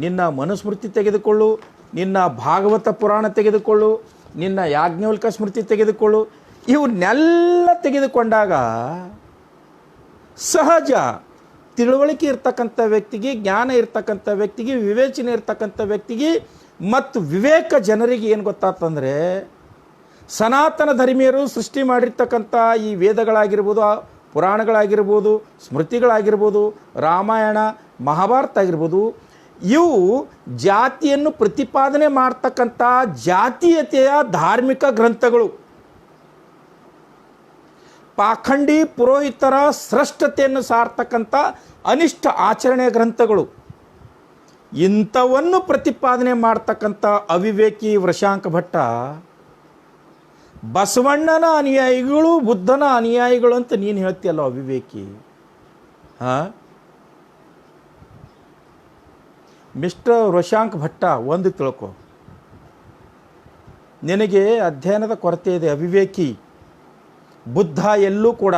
ನಿನ್ನ ಮನುಸ್ಮೃತಿ ತೆಗೆದುಕೊಳ್ಳು, ನಿನ್ನ ಭಾಗವತ ಪುರಾಣ ತೆಗೆದುಕೊಳ್ಳು, ನಿನ್ನ ಯಾಜ್ಞವಲ್ಕ ಸ್ಮೃತಿ ತೆಗೆದುಕೊಳ್ಳು. ಇವನ್ನೆಲ್ಲ ತೆಗೆದುಕೊಂಡಾಗ ಸಹಜ ತಿಳುವಳಿಕೆ ಇರ್ತಕ್ಕಂಥ ವ್ಯಕ್ತಿಗೆ, ಜ್ಞಾನ ಇರ್ತಕ್ಕಂಥ ವ್ಯಕ್ತಿಗೆ, ವಿವೇಚನೆ ಇರ್ತಕ್ಕಂಥ ವ್ಯಕ್ತಿಗೆ ಮತ್ತು ವಿವೇಕ ಜನರಿಗೆ ಏನು ಗೊತ್ತಾಗ್ತಂದರೆ, ಸನಾತನ ಧರ್ಮೀಯರು ಸೃಷ್ಟಿ ಮಾಡಿರ್ತಕ್ಕಂಥ ಈ ವೇದಗಳಾಗಿರ್ಬೋದು, ಪುರಾಣಗಳಾಗಿರ್ಬೋದು, ಸ್ಮೃತಿಗಳಾಗಿರ್ಬೋದು, ರಾಮಾಯಣ ಮಹಾಭಾರತ ಆಗಿರ್ಬೋದು, ಇವು ಜಾತಿಯನ್ನು ಪ್ರತಿಪಾದನೆ ಮಾಡ್ತಕ್ಕಂಥ ಜಾತೀಯತೆಯ ಧಾರ್ಮಿಕ ಗ್ರಂಥಗಳು. ಪಾಖಂಡಿ ಪುರೋಹಿತರ ಸ್ರಷ್ಟತೆಯನ್ನು ಸಾರ್ತಕ್ಕಂಥ ಅನಿಷ್ಟ ಆಚರಣೆಯ ಗ್ರಂಥಗಳು. ಇಂಥವನ್ನು ಪ್ರತಿಪಾದನೆ ಮಾಡ್ತಕ್ಕಂಥ ಅವಿವೇಕಿ ವೃಷಾಂಕ ಭಟ್ಟ ಬಸವಣ್ಣನ ಅನುಯಾಯಿಗಳು, ಬುದ್ಧನ ಅನುಯಾಯಿಗಳು ಅಂತ ನೀನು ಹೇಳ್ತೀಯಲ್ಲ ಅವಿವೇಕಿ. ಮಿಸ್ಟರ್ ವೃಷಾಂಕ್ ಭಟ್ಟ, ಒಂದು ತಿಳ್ಕೊ, ನಿನಗೆ ಅಧ್ಯಯನದ ಕೊರತೆ ಇದೆ. ಅವಿವೇಕಿ. ಬುದ್ಧ ಎಲ್ಲೂ ಕೂಡ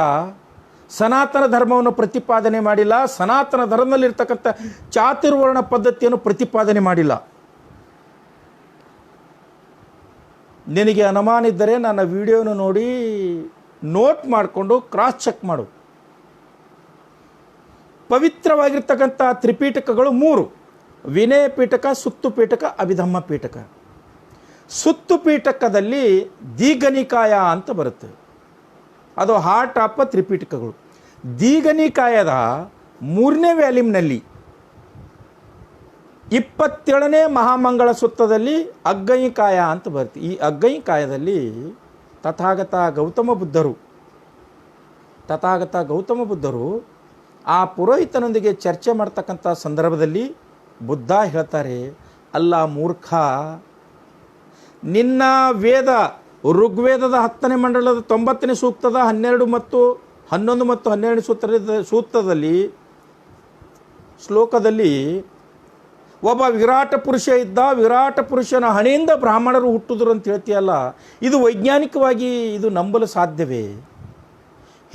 ಸನಾತನ ಧರ್ಮವನ್ನು ಪ್ರತಿಪಾದನೆ ಮಾಡಿಲ್ಲ, ಸನಾತನ ಧರ್ಮದಲ್ಲಿರ್ತಕ್ಕಂಥ ಚಾತುರ್ವರ್ಣ ಪದ್ಧತಿಯನ್ನು ಪ್ರತಿಪಾದನೆ ಮಾಡಿಲ್ಲ. ನಿನಗೆ ಅನುಮಾನ ಇದ್ದರೆ ನನ್ನ ವಿಡಿಯೋನ ನೋಡಿ ನೋಟ್ ಮಾಡಿಕೊಂಡು ಕ್ರಾಸ್ ಚೆಕ್ ಮಾಡು. ಪವಿತ್ರವಾಗಿರ್ತಕ್ಕಂಥ ತ್ರಿಪೀಠಕಗಳು 3: ವಿನಯ ಪೀಠಕ, ಸುತ್ತು ಪೀಠಕ, ಅಭಿಧಮ್ಮ ಪೀಠಕ. ಸುತ್ತು ಪೀಠಕದಲ್ಲಿ ದೀಘನಿಕಾಯ ಅಂತ ಬರುತ್ತೆ, ಅದು ಹಾರ್ಟ್ ಆಫ್ ತ್ರಿಪೀಠಕಗಳು. ದೀಘನಿಕಾಯದ 3ನೇ ವ್ಯಾಲ್ಯೂಮ್ನಲ್ಲಿ 27ನೇ ಮಹಾಮಂಗಳ ಸುತ್ತದಲ್ಲಿ ಅಗ್ಗಯಿಕಾಯ ಅಂತ ಬರುತ್ತೆ. ಈ ಅಗ್ಗಯಿಕಾಯದಲ್ಲಿ ತಥಾಗತ ಗೌತಮ ಬುದ್ಧರು ಆ ಪುರೋಹಿತನೊಂದಿಗೆ ಚರ್ಚೆ ಮಾಡ್ತಕ್ಕಂಥ ಸಂದರ್ಭದಲ್ಲಿ ಬುದ್ಧ ಹೇಳ್ತಾರೆ, ಅಲ್ಲ ಮೂರ್ಖ, ನಿನ್ನ ವೇದ ಋಗ್ವೇದದ 10ನೇ ಮಂಡಲದ 90ನೇ ಸೂಕ್ತದ 11 ಮತ್ತು 12 ಸೂಕ್ತದಲ್ಲಿ ಶ್ಲೋಕದಲ್ಲಿ ಒಬ್ಬ ವಿರಾಟ ಪುರುಷ ಇದ್ದ, ವಿರಾಟ ಪುರುಷನ ಹಣೆಯಿಂದ ಬ್ರಾಹ್ಮಣರು ಹುಟ್ಟಿದ್ರು ಅಂತ ಹೇಳ್ತೀಯಲ್ಲ, ಇದು ವೈಜ್ಞಾನಿಕವಾಗಿ ಇದು ನಂಬಲು ಸಾಧ್ಯವೇ?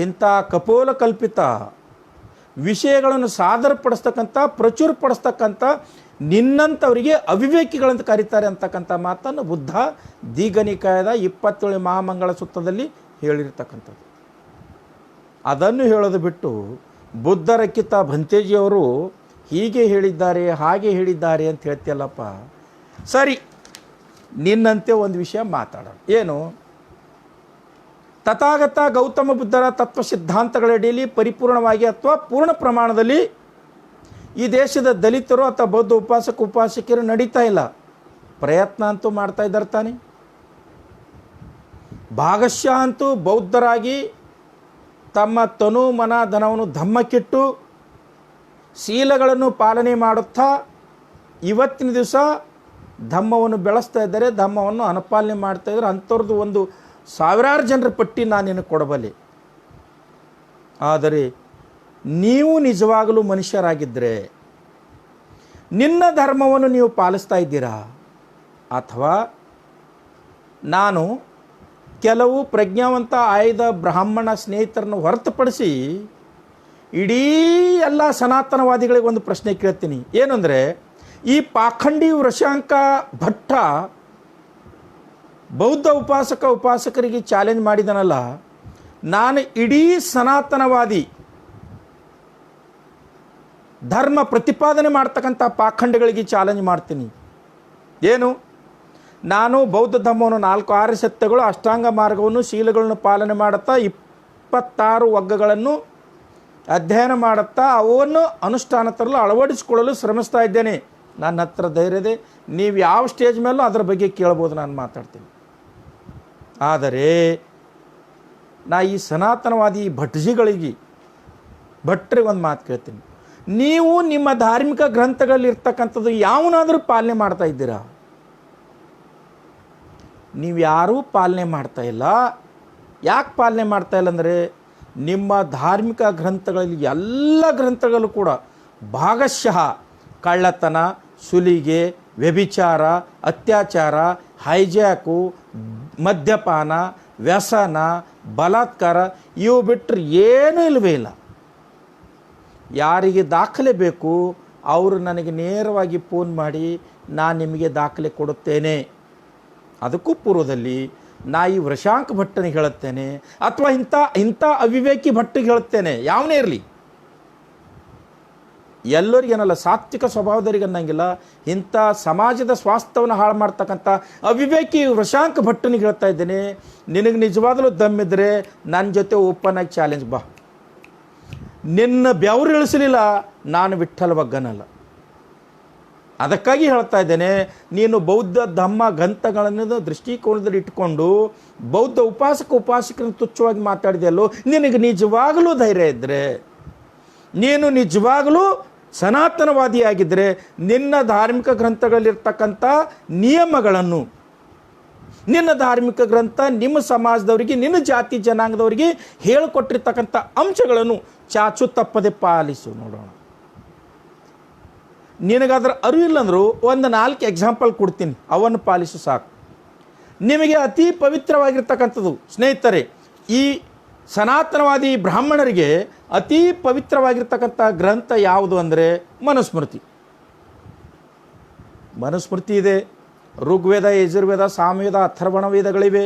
ಇಂಥ ಕಪೋಲ ಕಲ್ಪಿತ ವಿಷಯಗಳನ್ನು ಸಾದರಪಡಿಸ್ತಕ್ಕಂಥ ಪ್ರಚುರಪಡಿಸ್ತಕ್ಕಂಥ ನಿನ್ನಂಥವರಿಗೆ ಅವಿವೇಕಿಗಳಂತ ಕರೀತಾರೆ ಅಂತಕ್ಕಂಥ ಮಾತನ್ನು ಬುದ್ಧ ದೀಘನಿಕಾಯದ 27 ಮಹಾಮಂಗಳ ಸೂತ್ರದಲ್ಲಿ ಹೇಳಿರ್ತಕ್ಕಂಥದ್ದು. ಅದನ್ನು ಹೇಳೋದು ಬಿಟ್ಟು ಬುದ್ಧರಕ್ಕಿಂತ ಭಂತೇಜಿಯವರು ಹೀಗೆ ಹೇಳಿದ್ದಾರೆ ಹಾಗೆ ಹೇಳಿದ್ದಾರೆ ಅಂತ ಹೇಳ್ತಿಯಲ್ಲಪ್ಪ. ಸರಿ, ನಿನ್ನಂತೆ ಒಂದು ವಿಷಯ ಮಾತಾಡೋಣ. ಏನು? ತಥಾಗತ ಗೌತಮ ಬುದ್ಧರ ತತ್ವ ಸಿದ್ಧಾಂತಗಳಡಿಯಲ್ಲಿ ಪರಿಪೂರ್ಣವಾಗಿ ಅಥವಾ ಪೂರ್ಣ ಪ್ರಮಾಣದಲ್ಲಿ ಈ ದೇಶದ ದಲಿತರು ಅಥವಾ ಬೌದ್ಧ ಉಪಾಸಕರು ನಡೀತಾ ಇಲ್ಲ. ಪ್ರಯತ್ನ ಅಂತೂ ಮಾಡ್ತಾ ಇದ್ದಾರೆ ತಾನೆ. ಭಾಗಶಃ ಅಂತೂ ಬೌದ್ಧರಾಗಿ ತಮ್ಮ ತನು ಮನ ಧನವನ್ನು ಧಮ್ಮಕ್ಕಿಟ್ಟು ಶೀಲಗಳನ್ನು ಪಾಲನೆ ಮಾಡುತ್ತಾ ಇವತ್ತಿನ ದಿವಸ ಧಮ್ಮವನ್ನು ಬೆಳೆಸ್ತಾ ಇದ್ದಾರೆ, ಧಮ್ಮವನ್ನು ಅನುಪಾಲನೆ ಮಾಡ್ತಾ ಇದ್ದಾರೆ. ಅಂಥವ್ರದ್ದು ಒಂದು ಸಾವಿರಾರು ಜನರ ಪಟ್ಟಿ ನಾನು ನಿನಗೆ ಕೊಡಬಲ್ಲೆ. ಆದರೆ ನೀವು ನಿಜವಾಗಲೂ ಮನುಷ್ಯರಾಗಿದ್ದರೆ ನಿನ್ನ ಧರ್ಮವನ್ನು ನೀವು ಪಾಲಿಸ್ತಾ ಇದ್ದೀರಾ, ಅಥವಾ ನಾನು ಕೆಲವು ಪ್ರಜ್ಞಾವಂತ ಆಯ್ದ ಬ್ರಾಹ್ಮಣ ಸ್ನೇಹಿತರನ್ನು ಹೊರತುಪಡಿಸಿ ಇಡೀ ಎಲ್ಲ ಸನಾತನವಾದಿಗಳಿಗೆ ಒಂದು ಪ್ರಶ್ನೆ ಕೇಳ್ತೀನಿ. ಏನಂದರೆ, ಈ ಪಾಖಂಡಿ ವೃಷಾಂಕ ಭಟ್ಟ ಬೌದ್ಧ ಉಪಾಸಕರಿಗೆ ಚಾಲೆಂಜ್ ಮಾಡಿದನಲ್ಲ, ನಾನು ಇಡೀ ಸನಾತನವಾದಿ ಧರ್ಮ ಪ್ರತಿಪಾದನೆ ಮಾಡ್ತಕ್ಕಂಥ ಪಾಖಂಡಿಗಳಿಗೆ ಚಾಲೆಂಜ್ ಮಾಡ್ತೀನಿ. ಏನು? ನಾನು ಬೌದ್ಧ ಧರ್ಮವನ್ನು 4 ಸತ್ಯಗಳು, ಅಷ್ಟಾಂಗ ಮಾರ್ಗವನ್ನು, ಶೀಲಗಳನ್ನು ಪಾಲನೆ ಮಾಡುತ್ತಾ 26 ಒಗ್ಗಗಳನ್ನು ಅಧ್ಯಯನ ಮಾಡುತ್ತಾ ಅವನ್ನು ಅನುಷ್ಠಾನ ತರಲು ಅಳವಡಿಸಿಕೊಳ್ಳಲು ಶ್ರಮಿಸ್ತಾ ಇದ್ದೇನೆ. ನನ್ನ ಹತ್ರ ಧೈರ್ಯ ಇದೆ. ನೀವು ಯಾವ ಸ್ಟೇಜ್ ಮೇಲೂ ಅದರ ಬಗ್ಗೆ ಕೇಳ್ಬೋದು, ನಾನು ಮಾತಾಡ್ತೀನಿ. ಆದರೆ ನಾ ಈ ಸನಾತನವಾದಿ ಭಟ್ರಿಗೆ ಒಂದು ಮಾತು ಕೇಳ್ತೀನಿ. ನೀವು ನಿಮ್ಮ ಧಾರ್ಮಿಕ ಗ್ರಂಥಗಳಲ್ಲಿ ಇರ್ತಕ್ಕಂಥದ್ದು ಯಾವನಾದರೂ ಪಾಲನೆ ಮಾಡ್ತಾ ಇದ್ದೀರಾ? ನೀವು ಯಾರೂ ಪಾಲನೆ ಮಾಡ್ತಾ ಇಲ್ಲ. ಯಾಕೆ ಪಾಲನೆ ಮಾಡ್ತಾ ಇಲ್ಲ ಅಂದರೆ, ನಿಮ್ಮ ಧಾರ್ಮಿಕ ಗ್ರಂಥಗಳಲ್ಲಿ ಎಲ್ಲ ಗ್ರಂಥಗಳಲ್ಲೂ ಕೂಡ ಭಾಗಶಃ ಕಳ್ಳತನ, ಸುಲಿಗೆ, ವ್ಯಭಿಚಾರ, ಅತ್ಯಾಚಾರ, ಹೈಜಾಕು, ಮದ್ಯಪಾನ, ವ್ಯಸನ, ಬಲಾತ್ಕಾರ ಇವು ಬಿಟ್ಟರೆ ಏನೂ ಇಲ್ಲವೇ ಇಲ್ಲ. ಯಾರಿಗೆ ದಾಖಲೆ ಬೇಕು ಅವರು ನನಗೆ ನೇರವಾಗಿ ಫೋನ್ ಮಾಡಿ ನಾನು ನಿಮಗೆ ದಾಖಲೆ ಕೊಡುತ್ತೇನೆ. ಅದಕ್ಕೂ ಪೂರ್ವದಲ್ಲಿ ನಾ ಈ ವೃಷಾಂಕ ಭಟ್ಟನಿಗೆ ಹೇಳುತ್ತೇನೆ, ಅಥವಾ ಇಂಥ ಅವಿವೇಕಿ ಭಟ್ಟಿಗೆ ಹೇಳುತ್ತೇನೆ, ಯಾವನೇ ಇರಲಿ, ಎಲ್ಲರಿಗೇನಲ್ಲ, ಸಾತ್ವಿಕ ಸ್ವಭಾವದವರಿಗೆ ಅನ್ನಂಗಿಲ್ಲ, ಇಂಥ ಸಮಾಜದ ಸ್ವಾಸ್ಥ್ಯವನ್ನು ಹಾಳು ಮಾಡ್ತಕ್ಕಂಥ ಅವಿವೇಕಿ ವೃಷಾಂಕ ಭಟ್ಟನಿಗೆ ಹೇಳ್ತಾ ಇದ್ದೇನೆ, ನಿನಗೆ ನಿಜವಾಗಲೂ ದಮ್ಮಿದ್ರೆ ನನ್ನ ಜೊತೆ ಓಪನ್ ಆಗಿ ಚಾಲೆಂಜ್ ಬಾ. ನಿನ್ನ ಬೆವರು ಇಳಿಸಲಿಲ್ಲ, ನಾನು ವಿಠ್ಠಲ ಬಗ್ಗನಲ್ಲ. ಅದಕ್ಕಾಗಿ ಹೇಳ್ತಾ ಇದ್ದೇನೆ, ನೀನು ಬೌದ್ಧ ಧಮ್ಮ ಗ್ರಂಥಗಳನ್ನು ದೃಷ್ಟಿಕೋನದಲ್ಲಿ ಇಟ್ಕೊಂಡು ಬೌದ್ಧ ಉಪಾಸಕರನ್ನು ತುಚ್ಛವಾಗಿ ಮಾತಾಡಿದೆಯಲ್ಲೋ, ನಿನಗೆ ನಿಜವಾಗಲೂ ಧೈರ್ಯ ಇದ್ದರೆ, ನೀನು ನಿಜವಾಗಲೂ ಸನಾತನವಾದಿಯಾಗಿದ್ದರೆ ನಿನ್ನ ಧಾರ್ಮಿಕ ಗ್ರಂಥಗಳಲ್ಲಿರ್ತಕ್ಕಂಥ ನಿಯಮಗಳನ್ನು, ನಿನ್ನ ಧಾರ್ಮಿಕ ಗ್ರಂಥ ನಿಮ್ಮ ಸಮಾಜದವರಿಗೆ, ನಿನ್ನ ಜಾತಿ ಜನಾಂಗದವರಿಗೆ ಹೇಳಿಕೊಟ್ಟಿರ್ತಕ್ಕಂಥ ಅಂಶಗಳನ್ನು ಚಾಚು ತಪ್ಪದೆ ಪಾಲಿಸು. ನೋಡೋಣ, ನಿನಗಾದ್ರೆ ಅರಿವಿಲ್ಲಂದ್ರೂ ಒಂದು 4 ಎಕ್ಸಾಂಪಲ್ ಕೊಡ್ತೀನಿ, ಅವನ್ನು ಪಾಲಿಸು ಸಾಕು. ನಿಮಗೆ ಅತಿ ಪವಿತ್ರವಾಗಿರ್ತಕ್ಕಂಥದ್ದು ಸ್ನೇಹಿತರೆ, ಈ ಸನಾತನವಾದಿ ಬ್ರಾಹ್ಮಣರಿಗೆ ಅತಿ ಪವಿತ್ರವಾಗಿರ್ತಕ್ಕಂಥ ಗ್ರಂಥ ಯಾವುದು ಅಂದರೆ ಮನುಸ್ಮೃತಿ. ಮನುಸ್ಮೃತಿ ಇದೆ, ಋಗ್ವೇದ, ಯಜುರ್ವೇದ, ಸಾಮವೇದ, ಅಥರ್ವಣ ವೇದಗಳಿವೆ,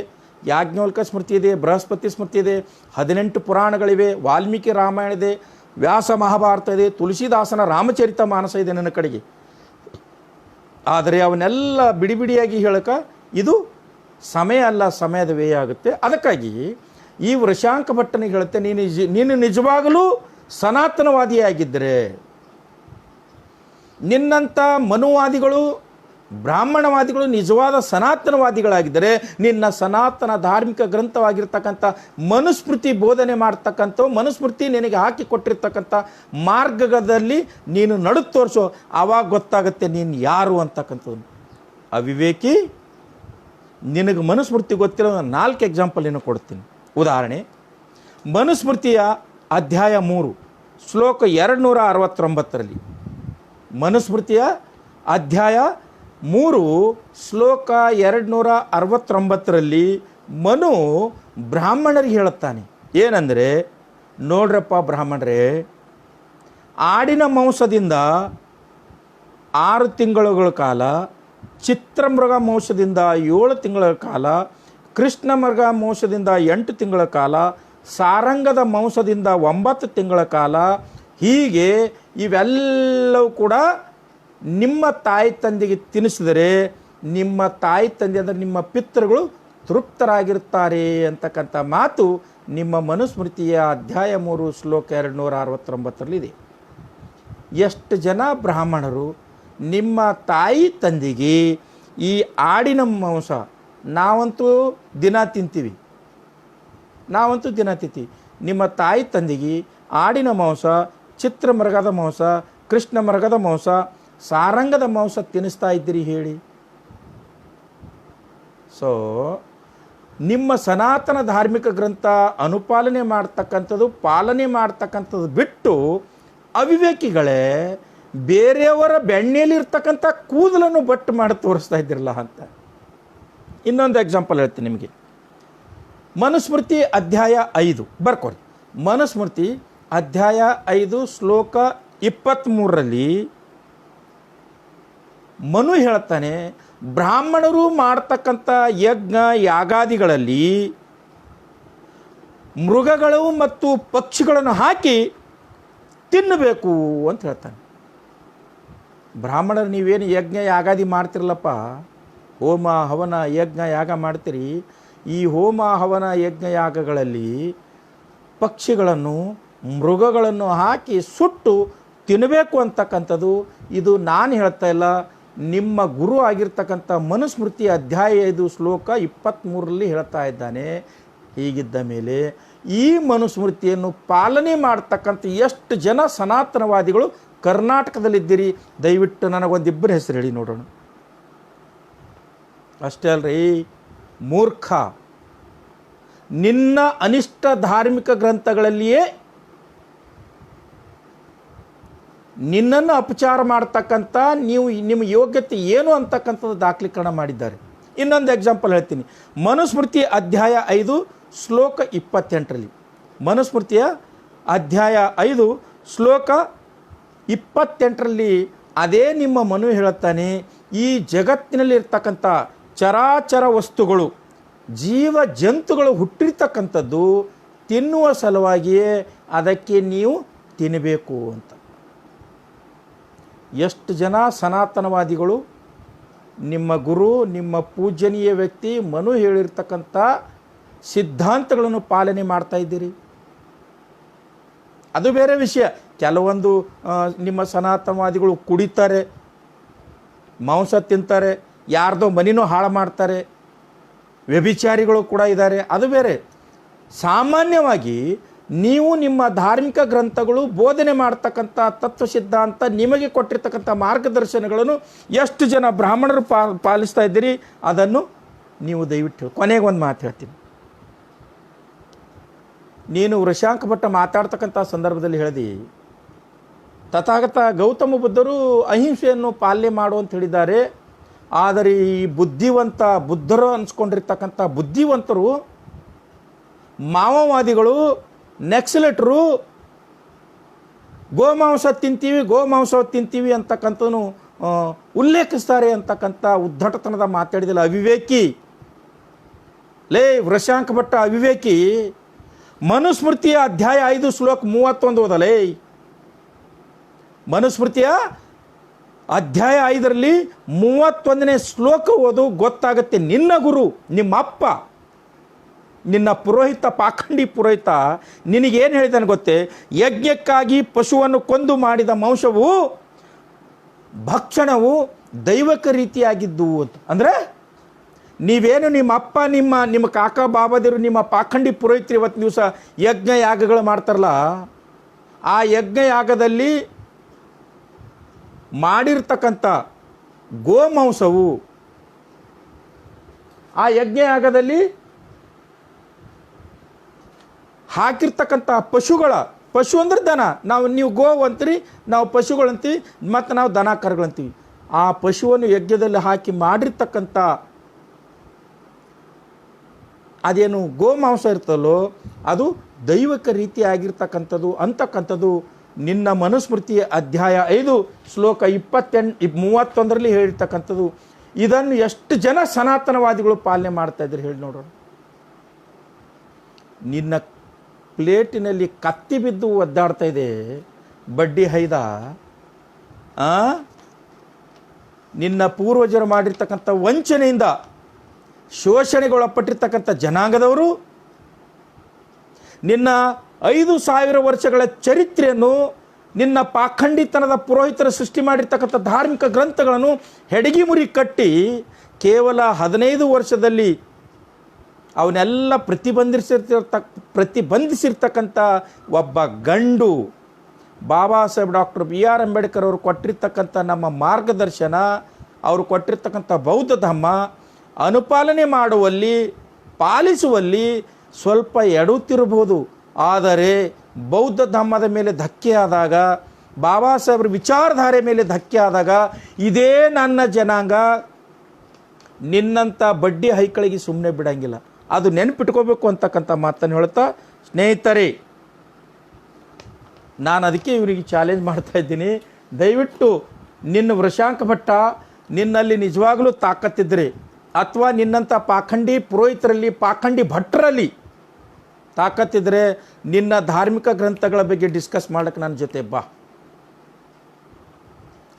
ಯಾಜ್ಞವಲ್ಕ ಸ್ಮೃತಿ ಇದೆ, ಬೃಹಸ್ಪತಿ ಸ್ಮೃತಿ ಇದೆ, 18 ಪುರಾಣಗಳಿವೆ, ವಾಲ್ಮೀಕಿ ರಾಮಾಯಣ ಇದೆ, ವ್ಯಾಸ ಮಹಾಭಾರತ ಇದೆ, ತುಳಸಿದಾಸನ ರಾಮಚರಿತ ಮಾನಸ ಇದೆ ನನ್ನ ಕಡೆಗೆ. ಆದರೆ ಅವನ್ನೆಲ್ಲ ಬಿಡಿಯಾಗಿ ಹೇಳಕ್ಕೆ ಇದು ಸಮಯ ಅಲ್ಲ, ಸಮಯದ ವ್ಯಯ ಆಗುತ್ತೆ. ಅದಕ್ಕಾಗಿ ಈ ವೃಷಾಂಕ ಭಟ್ಟನಿಗೆ ಹೇಳುತ್ತೆ, ನೀನು ನಿಜವಾಗಲೂ ಸನಾತನವಾದಿಯಾಗಿದ್ದರೆ, ನಿನ್ನಂಥ ಮನುವಾದಿಗಳು ಬ್ರಾಹ್ಮಣವಾದಿಗಳು ನಿಜವಾದ ಸನಾತನವಾದಿಗಳಾಗಿದ್ದರೆ, ನಿನ್ನ ಸನಾತನ ಧಾರ್ಮಿಕ ಗ್ರಂಥವಾಗಿರ್ತಕ್ಕಂಥ ಮನುಸ್ಮೃತಿ ಬೋಧನೆ ಮಾಡ್ತಕ್ಕಂಥ, ಮನುಸ್ಮೃತಿ ನಿನಗೆ ಹಾಕಿ ಕೊಟ್ಟಿರ್ತಕ್ಕಂಥ ಮಾರ್ಗದಲ್ಲಿ ನೀನು ನಡು ತೋರಿಸೋ, ಆವಾಗ ಗೊತ್ತಾಗುತ್ತೆ ನೀನು ಯಾರು ಅಂತಕ್ಕಂಥದ್ದು. ಅವಿವೇಕಿ, ನಿನಗೆ ಮನುಸ್ಮೃತಿ ಗೊತ್ತಿರೋ 4 ಎಕ್ಸಾಂಪಲ್ ನೀನು ಕೊಡ್ತೀನಿ. ಉದಾಹರಣೆ, ಮನುಸ್ಮೃತಿಯ ಅಧ್ಯಾಯ 3 ಶ್ಲೋಕ 269ರಲ್ಲಿ, ಮನುಸ್ಮೃತಿಯ ಅಧ್ಯಾಯ 3 ಶ್ಲೋಕ 269ರಲ್ಲಿ ಮನು ಬ್ರಾಹ್ಮಣರಿಗೆ ಹೇಳುತ್ತಾನೆ. ಏನಂದರೆ, ನೋಡ್ರಪ್ಪ ಬ್ರಾಹ್ಮಣರೇ, ಆಡಿನ ಮಾಂಸದಿಂದ 6 ತಿಂಗಳುಗಳ ಕಾಲ, ಚಿತ್ರಮೃಗ ಮಾಂಸದಿಂದ 7 ತಿಂಗಳ ಕಾಲ, ಕೃಷ್ಣ ಮೃಗ ಮಾಂಸದಿಂದ 8 ತಿಂಗಳ ಕಾಲ, ಸಾರಂಗದ ಮಾಂಸದಿಂದ 9 ತಿಂಗಳ ಕಾಲ, ಹೀಗೆ ಇವೆಲ್ಲವೂ ಕೂಡ ನಿಮ್ಮ ತಾಯಿ ತಂದೆಗೆ ತಿನ್ನಿಸಿದರೆ ನಿಮ್ಮ ತಾಯಿ ತಂದೆ ಅಂದರೆ ನಿಮ್ಮ ಪಿತೃಗಳು ತೃಪ್ತರಾಗಿರ್ತಾರೆ ಅಂತಕ್ಕಂಥ ಮಾತು ನಿಮ್ಮ ಮನುಸ್ಮೃತಿಯ ಅಧ್ಯಾಯ 3 ಶ್ಲೋಕ 269 ಎಷ್ಟು ಜನ ಬ್ರಾಹ್ಮಣರು ನಿಮ್ಮ ತಾಯಿ ತಂದೆಗೆ ಈ ಆಡಿನ ಮಾಂಸ ನಾವಂತೂ ದಿನ ತಿಂತೀವಿ, ನಿಮ್ಮ ತಾಯಿ ತಂದೆಗೆ ಆಡಿನ ಮಾಂಸ, ಚಿತ್ರಮೃಗದ ಮಾಂಸ, ಕೃಷ್ಣ ಮೃಗದ ಮಾಂಸ, ಸಾರಂಗದ ಮಾಂಸ ತಿನ್ನಿಸ್ತಾ ಇದ್ದೀರಿ ಹೇಳಿ. ಸೊ ನಿಮ್ಮ ಸನಾತನ ಧಾರ್ಮಿಕ ಗ್ರಂಥ ಅನುಪಾಲನೆ ಮಾಡ್ತಕ್ಕಂಥದ್ದು, ಪಾಲನೆ ಮಾಡ್ತಕ್ಕಂಥದ್ದು ಬಿಟ್ಟು ಅವಿವೇಕಿಗಳೇ ಬೇರೆಯವರ ಬೆಣ್ಣೆಯಲ್ಲಿರ್ತಕ್ಕಂಥ ಕೂದಲನ್ನು ಬಟ್ಟು ಮಾಡಿ ತೋರಿಸ್ತಾ ಇದ್ದಿರಲ್ಲ ಅಂತ. ಇನ್ನೊಂದು ಎಕ್ಸಾಂಪಲ್ ಹೇಳ್ತೀನಿ ನಿಮಗೆ. ಮನುಸ್ಮೃತಿ ಅಧ್ಯಾಯ 5 ಬರ್ಕೊರಿ. ಮನುಸ್ಮೃತಿ ಅಧ್ಯಾಯ 5 ಶ್ಲೋಕ 23 ಮನು ಹೇಳ್ತಾನೆ, ಬ್ರಾಹ್ಮಣರು ಮಾಡ್ತಕ್ಕಂಥ ಯಜ್ಞ ಯಾಗಾದಿಗಳಲ್ಲಿ ಮೃಗಗಳು ಮತ್ತು ಪಕ್ಷಿಗಳನ್ನು ಹಾಕಿ ತಿನ್ನಬೇಕು ಅಂತ ಹೇಳ್ತಾನೆ. ಬ್ರಾಹ್ಮಣರು ನೀವೇನು ಯಜ್ಞ ಯಾಗಾದಿ ಮಾಡ್ತಿರಲ್ಲಪ್ಪ, ಹೋಮ ಹವನ ಯಜ್ಞ ಯಾಗ ಮಾಡ್ತೀರಿ, ಈ ಹೋಮ ಹವನ ಯಜ್ಞ ಯಾಗಗಳಲ್ಲಿ ಪಕ್ಷಿಗಳನ್ನು ಮೃಗಗಳನ್ನು ಹಾಕಿ ಸುಟ್ಟು ತಿನ್ನಬೇಕು ಅಂತಕ್ಕಂಥದ್ದು ಇದು ನಾನು ಹೇಳ್ತಾ ಇಲ್ಲ, ನಿಮ್ಮ ಗುರು ಆಗಿರ್ತಕ್ಕಂಥ ಮನುಸ್ಮೃತಿ ಅಧ್ಯಾಯ 5 ಶ್ಲೋಕ 23 ಹೇಳ್ತಾ ಇದ್ದಾನೆ. ಹೀಗಿದ್ದ ಮೇಲೆ ಈ ಮನುಸ್ಮೃತಿಯನ್ನು ಪಾಲನೆ ಮಾಡ್ತಕ್ಕಂಥ ಎಷ್ಟು ಜನ ಸನಾತನವಾದಿಗಳು ಕರ್ನಾಟಕದಲ್ಲಿದ್ದೀರಿ? ದಯವಿಟ್ಟು ನನಗೊಂದಿಬ್ಬರು ಹೆಸರು ಹೇಳಿ ನೋಡೋಣ. ಅಷ್ಟೇ ಅಲ್ರಿ ಮೂರ್ಖ, ನಿನ್ನ ಅನಿಷ್ಟ ಧಾರ್ಮಿಕ ಗ್ರಂಥಗಳಲ್ಲಿಯೇ ನಿನ್ನನ್ನು ಅಪಚಾರ ಮಾಡ್ತಕ್ಕಂಥ ನಿಮ್ಮ ಯೋಗ್ಯತೆ ಏನು ಅಂತಕ್ಕಂಥದ್ದು ದಾಖಲೀಕರಣ ಮಾಡಿದ್ದಾರೆ. ಇನ್ನೊಂದು ಎಕ್ಸಾಂಪಲ್ ಹೇಳ್ತೀನಿ. ಮನುಸ್ಮೃತಿ ಅಧ್ಯಾಯ 5 ಶ್ಲೋಕ 28 ಮನುಸ್ಮೃತಿಯ ಅಧ್ಯಾಯ 5 ಶ್ಲೋಕ 28 ಅದೇ ನಿಮ್ಮ ಮನು ಹೇಳುತ್ತಾನೆ, ಈ ಜಗತ್ತಿನಲ್ಲಿರ್ತಕ್ಕಂಥ ಚರಾಚರ ವಸ್ತುಗಳು, ಜೀವ ಜಂತುಗಳು ಹುಟ್ಟಿರ್ತಕ್ಕಂಥದ್ದು ತಿನ್ನುವ ಸಲುವಾಗಿಯೇ ಅದಕ್ಕೆ ನೀವು ತಿನ್ನಬೇಕು ಅಂತ. ಎಷ್ಟು ಜನ ಸನಾತನವಾದಿಗಳು ನಿಮ್ಮ ಗುರು, ನಿಮ್ಮ ಪೂಜನೀಯ ವ್ಯಕ್ತಿ ಮನು ಹೇಳಿರ್ತಕ್ಕಂಥ ಸಿದ್ಧಾಂತಗಳನ್ನು ಪಾಲನೆ ಮಾಡ್ತಾ ಇದ್ದೀರಿ? ಅದು ಬೇರೆ ವಿಷಯ. ಕೆಲವೊಂದು ನಿಮ್ಮ ಸನಾತನವಾದಿಗಳು ಕುಡಿತಾರೆ, ಮಾಂಸ ತಿಂತಾರೆ, ಯಾರ್ದೋ ಮನಿನೂ ಹಾಳು ಮಾಡ್ತಾರೆ, ವ್ಯಭಿಚಾರಿಗಳು ಕೂಡ ಇದ್ದಾರೆ, ಅದು ಬೇರೆ. ಸಾಮಾನ್ಯವಾಗಿ ನೀವು ನಿಮ್ಮ ಧಾರ್ಮಿಕ ಗ್ರಂಥಗಳು ಬೋಧನೆ ಮಾಡ್ತಕ್ಕಂಥ ತತ್ವ ಸಿದ್ಧಾಂತ, ನಿಮಗೆ ಕೊಟ್ಟಿರ್ತಕ್ಕಂಥ ಮಾರ್ಗದರ್ಶನಗಳನ್ನು ಎಷ್ಟು ಜನ ಬ್ರಾಹ್ಮಣರು ಪಾಲಿಸ್ತಾ ಇದ್ದೀರಿ ಅದನ್ನು ನೀವು ದಯವಿಟ್ಟು. ಕೊನೆಗೆ ಒಂದು ಮಾತು ಹೇಳ್ತೀನಿ. ನೀನು ವೃಷಾಂಕ ಭಟ್ಟ ಮಾತಾಡ್ತಕ್ಕಂಥ ಸಂದರ್ಭದಲ್ಲಿ ಹೇಳಿದಿ, ತಥಾಗತ ಗೌತಮ ಬುದ್ಧರು ಅಹಿಂಸೆಯನ್ನು ಪಾಲನೆ ಮಾಡು ಅಂತ ಹೇಳಿದ್ದಾರೆ. ಆದರೆ ಈ ಬುದ್ಧರು ಅನ್ಸ್ಕೊಂಡಿರ್ತಕ್ಕಂಥ ಬುದ್ಧಿವಂತರು, ಮಾವೋವಾದಿಗಳು, ನೆಕ್ಸಲೆಟ್ರು ಗೋಮಾಂಸ ತಿಂತೀವಿ ಅಂತಕ್ಕಂಥನು ಉಲ್ಲೇಖಿಸ್ತಾರೆ ಅಂತಕ್ಕಂಥ ಉದ್ದಟತನದ ಮಾತಾಡಿದಲ್ಲ ಅವಿವೇಕಿ. ಲೇ ವೃಷಾಂಕ ಭಟ್ಟ ಅವಿವೇಕಿ, ಮನುಸ್ಮೃತಿಯ ಅಧ್ಯಾಯ 5 ಶ್ಲೋಕ 31 ಓದಲೇ. ಮನುಸ್ಮೃತಿಯ ಅಧ್ಯಾಯ 5ರಲ್ಲಿ 31ನೇ ಶ್ಲೋಕ ಓದು, ಗೊತ್ತಾಗುತ್ತೆ. ನಿನ್ನ ಗುರು, ನಿಮ್ಮ ಅಪ್ಪ, ನಿನ್ನ ಪುರೋಹಿತ, ಪಾಖಂಡಿ ಪುರೋಹಿತ ನಿನಗೇನು ಹೇಳಿದಾನೆ ಗೊತ್ತೇ? ಯಜ್ಞಕ್ಕಾಗಿ ಪಶುವನ್ನು ಕೊಂದು ಮಾಡಿದ ಮಾಂಸವು ಭಕ್ಷಣವು ದೈವಕ ರೀತಿಯಾಗಿದ್ದು ಅಂತ. ಅಂದರೆ ನೀವೇನು ನಿಮ್ಮ ಅಪ್ಪ, ನಿಮ್ಮ ಕಾಕ ಬಾಬದಿರು, ನಿಮ್ಮ ಪಾಖಂಡಿ ಪುರೋಹಿತರು ಇವತ್ತು ದಿವಸ ಯಜ್ಞ ಯಾಗಗಳು ಮಾಡ್ತಾರಲ್ಲ, ಆ ಯಜ್ಞ ಯಾಗದಲ್ಲಿ ಮಾಡಿರ್ತಕ್ಕಂಥ ಗೋಮಾಂಸವು, ಆ ಯಜ್ಞ ಯಾಗದಲ್ಲಿ ಹಾಕಿರ್ತಕ್ಕಂಥ ಪಶು ಅಂದ್ರೆ ದನ, ನೀವು ಗೋವು ಅಂತೀರಿ, ನಾವು ಪಶುಗಳಂತೀವಿ, ಮತ್ತು ನಾವು ದನ ಕರುಗಳಂತೀವಿ. ಆ ಪಶುವನ್ನು ಯಜ್ಞದಲ್ಲಿ ಹಾಕಿ ಮಾಡಿರ್ತಕ್ಕಂಥ ಅದೇನು ಗೋಮಾಂಸ ಇರ್ತಲ್ಲೋ ಅದು ದೈವಿಕ ರೀತಿ ಆಗಿರ್ತಕ್ಕಂಥದ್ದು ಅಂತಕ್ಕಂಥದ್ದು ನಿನ್ನ ಮನುಸ್ಮೃತಿ ಅಧ್ಯಾಯ 5 ಶ್ಲೋಕ 31ರಲ್ಲಿ ಹೇಳಿರ್ತಕ್ಕಂಥದ್ದು. ಇದನ್ನು ಎಷ್ಟು ಜನ ಸನಾತನವಾದಿಗಳು ಪಾಲನೆ ಮಾಡ್ತಾ ಇದ್ರು ಹೇಳಿ ನೋಡೋಣ. ನಿನ್ನ ಪ್ಲೇಟಿನಲ್ಲಿ ಕತ್ತಿ ಬಿದ್ದು ಒದ್ದಾಡ್ತಾ ಇದೆ ಬಡ್ಡಿ ಹೈದ. ನಿನ್ನ ಪೂರ್ವಜರು ಮಾಡಿರ್ತಕ್ಕಂಥ ವಂಚನೆಯಿಂದ ಶೋಷಣೆಗೊಳಪಟ್ಟಿರ್ತಕ್ಕಂಥ ಜನಾಂಗದವರು ನಿನ್ನ 5,000 ವರ್ಷಗಳ ಚರಿತ್ರೆಯನ್ನು, ನಿನ್ನ ಪಾಖಂಡಿತನದ ಪುರೋಹಿತರು ಸೃಷ್ಟಿ ಮಾಡಿರ್ತಕ್ಕಂಥ ಧಾರ್ಮಿಕ ಗ್ರಂಥಗಳನ್ನು ಹೆಡಗಿ ಮುರಿ ಕಟ್ಟಿ ಕೇವಲ 15 ವರ್ಷದಲ್ಲಿ ಅವನ್ನೆಲ್ಲ ಪ್ರತಿಬಂಧಿಸಿರ್ತಕ್ಕಂಥ ಒಬ್ಬ ಗಂಡು ಬಾಬಾ ಸಾಹೇಬ್ ಡಾಕ್ಟರ್ BR ಅಂಬೇಡ್ಕರ್ ಅವರು ಕೊಟ್ಟಿರ್ತಕ್ಕಂಥ ನಮ್ಮ ಮಾರ್ಗದರ್ಶನ, ಅವರು ಕೊಟ್ಟಿರ್ತಕ್ಕಂಥ ಬೌದ್ಧ ಧರ್ಮ ಅನುಪಾಲನೆ ಮಾಡುವಲ್ಲಿ, ಪಾಲಿಸುವಲ್ಲಿ ಸ್ವಲ್ಪ ಎಡುತ್ತಿರಬಹುದು. ಆದರೆ ಬೌದ್ಧ ಧರ್ಮದ ಮೇಲೆ ಧಕ್ಕೆ ಆದಾಗ, ಬಾಬಾ ಸಾಹೇಬ್ರ ವಿಚಾರಧಾರೆ ಮೇಲೆ ಧಕ್ಕೆ ಆದಾಗ ಇದೇ ನನ್ನ ಜನಾಂಗ ನಿನ್ನಂಥ ಬಡ್ಡಿ ಹೈಕಳಿಗೆ ಸುಮ್ಮನೆ ಬಿಡಂಗಿಲ್ಲ. ಅದು ನೆನಪಿಟ್ಕೋಬೇಕು ಅಂತಕ್ಕಂಥ ಮಾತನ್ನು ಹೇಳ್ತಾ, ಸ್ನೇಹಿತರೆ, ನಾನು ಅದಕ್ಕೆ ಇವರಿಗೆ ಚಾಲೆಂಜ್ ಮಾಡ್ತಾ ಇದ್ದೀನಿ. ದಯವಿಟ್ಟು ನಿನ್ನ ವೃಷಾಂಕ ಭಟ್ಟ ನಿನ್ನಲ್ಲಿ ನಿಜವಾಗಲೂ ತಾಕತ್ತಿದ್ರೆ, ಅಥವಾ ನಿನ್ನಂಥ ಪಾಖಂಡಿ ಪುರೋಹಿತರಲ್ಲಿ, ಪಾಖಂಡಿ ಭಟ್ಟರಲ್ಲಿ ತಾಕತ್ತಿದ್ರೆ ನಿನ್ನ ಧಾರ್ಮಿಕ ಗ್ರಂಥಗಳ ಬಗ್ಗೆ ಡಿಸ್ಕಸ್ ಮಾಡೋಕ್ಕೆ ನನ್ನ ಜೊತೆ ಬಾ.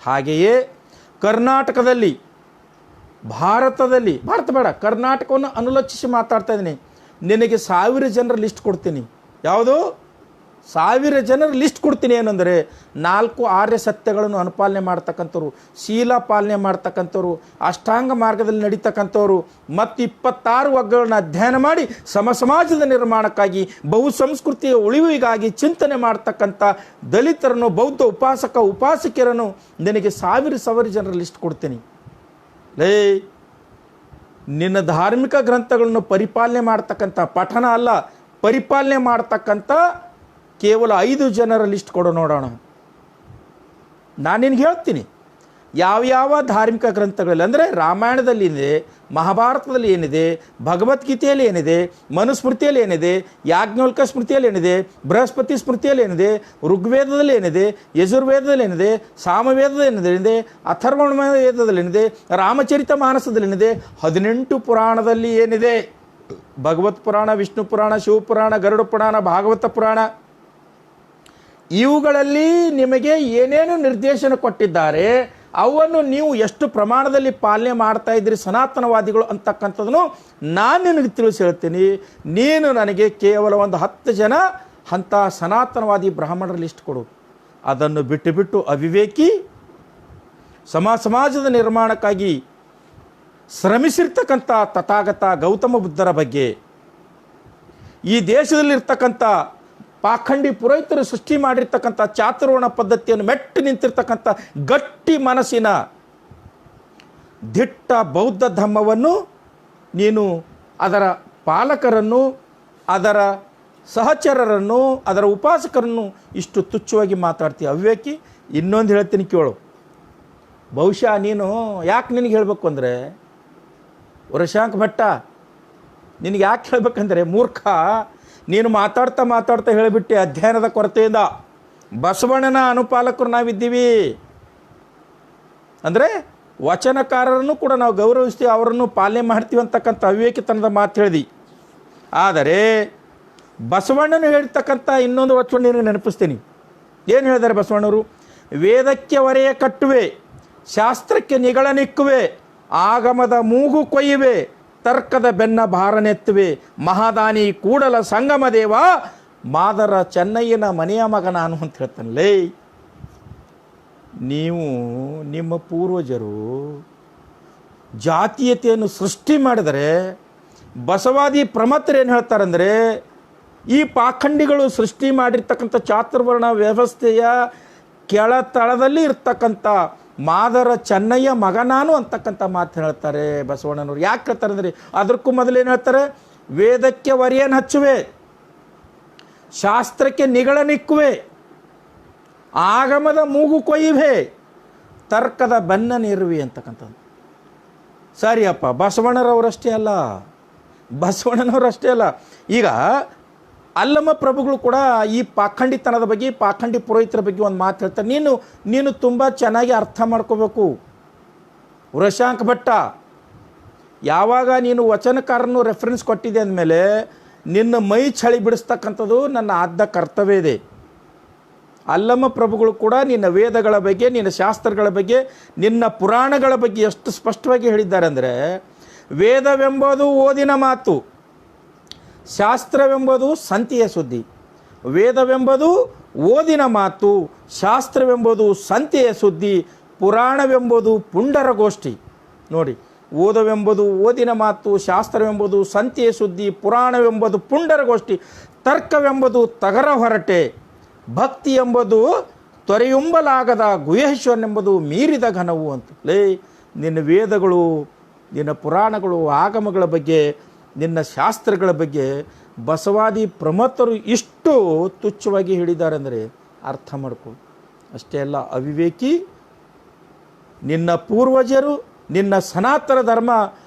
ಹಾಗೆಯೇ ಕರ್ನಾಟಕದಲ್ಲಿ, ಭಾರತದಲ್ಲಿ, ಭಾರತ ಬೇಡ ಕರ್ನಾಟಕವನ್ನು ಅನುಲಕ್ಷಿಸಿ ಮಾತಾಡ್ತಾ ಇದ್ದೀನಿ. ನಿನಗೆ 1000 ಜನರ ಲಿಸ್ಟ್ ಕೊಡ್ತೀನಿ. ಯಾವುದು? 1000 ಜನರ ಲಿಸ್ಟ್ ಕೊಡ್ತೀನಿ. ಏನಂದರೆ 4 ಆರ್ಯ ಸತ್ಯಗಳನ್ನು ಅನುಪಾಲನೆ ಮಾಡ್ತಕ್ಕಂಥವ್ರು, ಶೀಲ ಪಾಲನೆ ಮಾಡ್ತಕ್ಕಂಥವ್ರು, ಅಷ್ಟಾಂಗ ಮಾರ್ಗದಲ್ಲಿ ನಡೀತಕ್ಕಂಥವ್ರು, ಮತ್ತು 26 ವರ್ಗಗಳನ್ನ ಅಧ್ಯಯನ ಮಾಡಿ ಸಮಾಜದ ನಿರ್ಮಾಣಕ್ಕಾಗಿ, ಬಹುಸಂಸ್ಕೃತಿಯ ಉಳಿವಿಗಾಗಿ ಚಿಂತನೆ ಮಾಡ್ತಕ್ಕಂಥ ದಲಿತರನ್ನು, ಬೌದ್ಧ ಉಪಾಸಕಿಯರನ್ನು ನಿನಗೆ 1000 ಜನರ ಲಿಸ್ಟ್ ಕೊಡ್ತೀನಿ. ನಿನ್ನ ಧಾರ್ಮಿಕ ಗ್ರಂಥಗಳನ್ನು ಪರಿಪಾಲನೆ ಮಾಡ್ತಕ್ಕಂಥ, ಪಠನ ಅಲ್ಲ ಪರಿಪಾಲನೆ ಮಾಡ್ತಕ್ಕಂಥ ಕೇವಲ 5 ಜನರ ಲಿಸ್ಟ್ ಕೊಡೋ ನೋಡೋಣ. ನಾನು ನಿನಗೆ ಹೇಳ್ತೀನಿ ಯಾವ್ಯಾವ ಧಾರ್ಮಿಕ ಗ್ರಂಥಗಳಲ್ಲಿ, ಅಂದರೆ ರಾಮಾಯಣದಲ್ಲಿ ಏನಿದೆ, ಮಹಾಭಾರತದಲ್ಲಿ ಏನಿದೆ, ಭಗವದ್ಗೀತೆಯಲ್ಲಿ ಏನಿದೆ, ಮನುಸ್ಮೃತಿಯಲ್ಲಿ ಏನಿದೆ, ಯಾಜ್ಞವಲ್ಕ ಸ್ಮೃತಿಯಲ್ಲಿ ಏನಿದೆ, ಬೃಹಸ್ಪತಿ ಸ್ಮೃತಿಯಲ್ಲಿ ಏನಿದೆ, ಋಗ್ವೇದದಲ್ಲಿ ಏನಿದೆ, ಯಜುರ್ವೇದದಲ್ಲಿ ಏನಿದೆ, ಸಾಮವೇದದಲ್ಲಿ ಏನಿದೆ, ಅಥರ್ವಣ ವೇದದಲ್ಲಿ ಏನಿದೆ, ರಾಮಚರಿತ ಮಾನಸದಲ್ಲಿ ಏನಿದೆ, 18 ಪುರಾಣದಲ್ಲಿ ಏನಿದೆ, ಭಗವತ್ ಪುರಾಣ, ವಿಷ್ಣು ಪುರಾಣ, ಶಿವಪುರಾಣ, ಗರುಡ ಪುರಾಣ, ಭಾಗವತ ಪುರಾಣ, ಇವುಗಳಲ್ಲಿ ನಿಮಗೆ ಏನೇನು ನಿರ್ದೇಶನ ಕೊಟ್ಟಿದ್ದಾರೆ ಅವನ್ನು ನೀವು ಎಷ್ಟು ಪ್ರಮಾಣದಲ್ಲಿ ಪಾಲನೆ ಮಾಡ್ತಾ ಇದ್ದೀರಿ ಸನಾತನವಾದಿಗಳು ಅಂತಕ್ಕಂಥದ್ದನ್ನು ನಾನು ನಿನಗೆ ತಿಳಿಸಿ ಹೇಳ್ತೀನಿ. ನೀನು ನನಗೆ ಕೇವಲ ಒಂದು 10 ಜನ ಅಂಥ ಸನಾತನವಾದಿ ಬ್ರಾಹ್ಮಣರ ಲಿಸ್ಟ್ ಕೊಡು. ಅದನ್ನು ಬಿಟ್ಟು ಅವಿವೇಕಿ, ಸಮಾಜದ ನಿರ್ಮಾಣಕ್ಕಾಗಿ ಶ್ರಮಿಸಿರ್ತಕ್ಕಂಥ ತಥಾಗತ ಗೌತಮ ಬುದ್ಧರ ಬಗ್ಗೆ, ಈ ದೇಶದಲ್ಲಿರ್ತಕ್ಕಂಥ ಪಾಖಂಡಿ ಪುರೋಹಿತರು ಸೃಷ್ಟಿ ಮಾಡಿರ್ತಕ್ಕಂಥ ಚಾತುರ್ವರ್ಣ ಪದ್ಧತಿಯನ್ನು ಮೆಟ್ಟಿ ನಿಂತಿರ್ತಕ್ಕಂಥ ಗಟ್ಟಿ ಮನಸ್ಸಿನ ದಿಟ್ಟ ಬೌದ್ಧ ಧರ್ಮವನ್ನು ನೀನು ಅದರ ಪಾಲಕರನ್ನು, ಅದರ ಸಹಚರರನ್ನು, ಅದರ ಉಪಾಸಕರನ್ನು ಇಷ್ಟು ತುಚ್ಛವಾಗಿ ಮಾತಾಡ್ತೀವಿ. ಅವಿವೇಕಿ. ಇನ್ನೊಂದು ಹೇಳ್ತೀನಿ ಕೇಳು. ಬಹುಶಃ ನೀನು ಯಾಕೆ ನಿನಗೆ ಹೇಳಬೇಕು ಅಂದರೆ, ವೃಷಾಂಕ ಭಟ್ಟ ನಿನಗೆ ಯಾಕೆ ಹೇಳಬೇಕಂದ್ರೆ, ಮೂರ್ಖ, ನೀನು ಮಾತಾಡ್ತಾ ಹೇಳಿಬಿಟ್ಟೆ ಅಧ್ಯಯನದ ಕೊರತೆಯಿಂದ. ಬಸವಣ್ಣನ ಅನುಪಾಲಕರು ನಾವಿದ್ದೀವಿ ಅಂದರೆ ವಚನಕಾರರನ್ನು ಕೂಡ ನಾವು ಗೌರವಿಸ್ತೀವಿ, ಅವರನ್ನು ಪಾಲನೆ ಮಾಡ್ತೀವಿ ಅಂತಕ್ಕಂಥ ಅವಿವೇಕಿತನದ ಮಾತು ಹೇಳಿದಿ. ಆದರೆ ಬಸವಣ್ಣನು ಹೇಳ್ತಕ್ಕಂಥ ಇನ್ನೊಂದು ವಚನ ನೀನು ನೆನಪಿಸ್ತೀನಿ. ಏನು ಹೇಳಿದ್ದಾರೆ ಬಸವಣ್ಣವರು? ವೇದಕ್ಕೆ ಒರೆಯ ಕಟ್ಟುವೆ, ಶಾಸ್ತ್ರಕ್ಕೆ ನಿಗಳ ನಿಕ್ಕುವೆ, ಆಗಮದ ಮೂಗು ಕೊಯ್ಯುವೆ, ತರ್ಕದ ಬೆನ್ನ ಭಾರನೆತ್ತುವೆ, ಮಹಾದಾನಿ ಕೂಡಲ ಸಂಗಮ ದೇವ, ಮಾದರ ಚೆನ್ನಯ್ಯನ ಮನೆಯ ಮಗ ನಾನು ಅಂತ ಹೇಳ್ತಾನಲ್ಲೇ. ನೀವು ನಿಮ್ಮ ಪೂರ್ವಜರು ಜಾತೀಯತೆಯನ್ನು ಸೃಷ್ಟಿ ಮಾಡಿದರೆ, ಬಸವಾದಿ ಪ್ರಮತರು ಏನು ಹೇಳ್ತಾರಂದರೆ, ಈ ಪಾಖಂಡಿಗಳು ಸೃಷ್ಟಿ ಮಾಡಿರ್ತಕ್ಕಂಥ ಚಾತುರ್ವರ್ಣ ವ್ಯವಸ್ಥೆಯ ಕೆಳತಳದಲ್ಲಿ ಇರ್ತಕ್ಕಂಥ ಮಾದರ ಚೆನ್ನಯ್ಯ ಮಗ ನಾನು ಅಂತಕ್ಕಂಥ ಮಾತು ಹೇಳ್ತಾರೆ ಬಸವಣ್ಣನವರು. ಯಾಕೆ ಹೇಳ್ತಾರೆ ಅಂದರೆ, ಅದಕ್ಕೂ ಮೊದಲೇನು ಹೇಳ್ತಾರೆ? ವೇದಕ್ಕೆ ಒರೆಯನ್ನು ಹಚ್ಚುವೆ, ಶಾಸ್ತ್ರಕ್ಕೆ ನಿಗಳ ನಿಕ್ಕುವೆ, ಆಗಮದ ಮೂಗು ಕೊಯ್ಯುವೆ, ತರ್ಕದ ಬೆನ್ನನಿರುವೆ ಅಂತಕ್ಕಂಥದ್ದು. ಸರಿಯಪ್ಪ, ಬಸವಣ್ಣನವರಷ್ಟೇ ಅಲ್ಲ. ಈಗ ಅಲ್ಲಮ ಪ್ರಭುಗಳು ಕೂಡ ಈ ಪಾಖಂಡಿತನದ ಬಗ್ಗೆ, ಪಾಖಂಡಿ ಪುರೋಹಿತರ ಬಗ್ಗೆ ಒಂದು ಮಾತು ಹೇಳ್ತಾರೆ. ನೀನು ತುಂಬ ಚೆನ್ನಾಗಿ ಅರ್ಥ ಮಾಡ್ಕೋಬೇಕು. ವೃಷಾಂಕ ಭಟ್ಟ, ಯಾವಾಗ ನೀನು ವಚನಕಾರನು ರೆಫರೆನ್ಸ್ ಕೊಟ್ಟಿದೆ ಅಂದಮೇಲೆ ನಿನ್ನ ಮೈ ಚಳಿ ಬಿಡಿಸ್ತಕ್ಕಂಥದ್ದು ನನ್ನ ಆದ್ಯ ಕರ್ತವ್ಯ ಇದೆ. ಅಲ್ಲಮ ಪ್ರಭುಗಳು ಕೂಡ ನಿನ್ನ ವೇದಗಳ ಬಗ್ಗೆ, ನಿನ್ನ ಶಾಸ್ತ್ರಗಳ ಬಗ್ಗೆ, ನಿನ್ನ ಪುರಾಣಗಳ ಬಗ್ಗೆ ಎಷ್ಟು ಸ್ಪಷ್ಟವಾಗಿ ಹೇಳಿದ್ದಾರೆ ಅಂದರೆ, ವೇದವೆಂಬುದು ಓದಿನ ಮಾತು, ಶಾಸ್ತ್ರವೆಂಬುದು ಸಂತಿಯ ಸುದ್ದಿ. ವೇದವೆಂಬುದು ಓದಿನ ಮಾತು, ಶಾಸ್ತ್ರವೆಂಬುದು ಸಂತೆಯ ಸುದ್ದಿ, ಪುರಾಣವೆಂಬುದು ಪುಂಡರಗೋಷ್ಠಿ. ನೋಡಿ, ಓದವೆಂಬುದು ಓದಿನ ಮಾತು, ಶಾಸ್ತ್ರವೆಂಬುದು ಸಂತೆಯ ಸುದ್ದಿ, ಪುರಾಣವೆಂಬುದು ಪುಂಡರಗೋಷ್ಠಿ, ತರ್ಕವೆಂಬುದು ತಗರ ಹೊರಟೆ, ಭಕ್ತಿ ಎಂಬುದು ತೊರೆಯುಂಬಲಾಗದ ಗುಹೇಶ್ವರನೆಂಬುದು ಮೀರಿದ ಘನವು ಅಂತ. ನಿನ್ನ ವೇದಗಳು, ನಿನ್ನ ಪುರಾಣಗಳು, ಆಗಮಗಳ ಬಗ್ಗೆ, ನಿನ್ನ ಶಾಸ್ತ್ರಗಳ ಬಗ್ಗೆ ಬಸವಾದಿ ಪ್ರಮಥರು ಇಷ್ಟು ತುಚ್ಛವಾಗಿ ಹೇಳಿದ್ದಾರೆ ಅಂದರೆ ಅರ್ಥ ಮಾಡ್ಕೊ. ಅಷ್ಟೇ ಅಲ್ಲ, ಅವಿವೇಕಿ, ನಿನ್ನ ಪೂರ್ವಜರು, ನಿನ್ನ ಸನಾತನ ಧರ್ಮ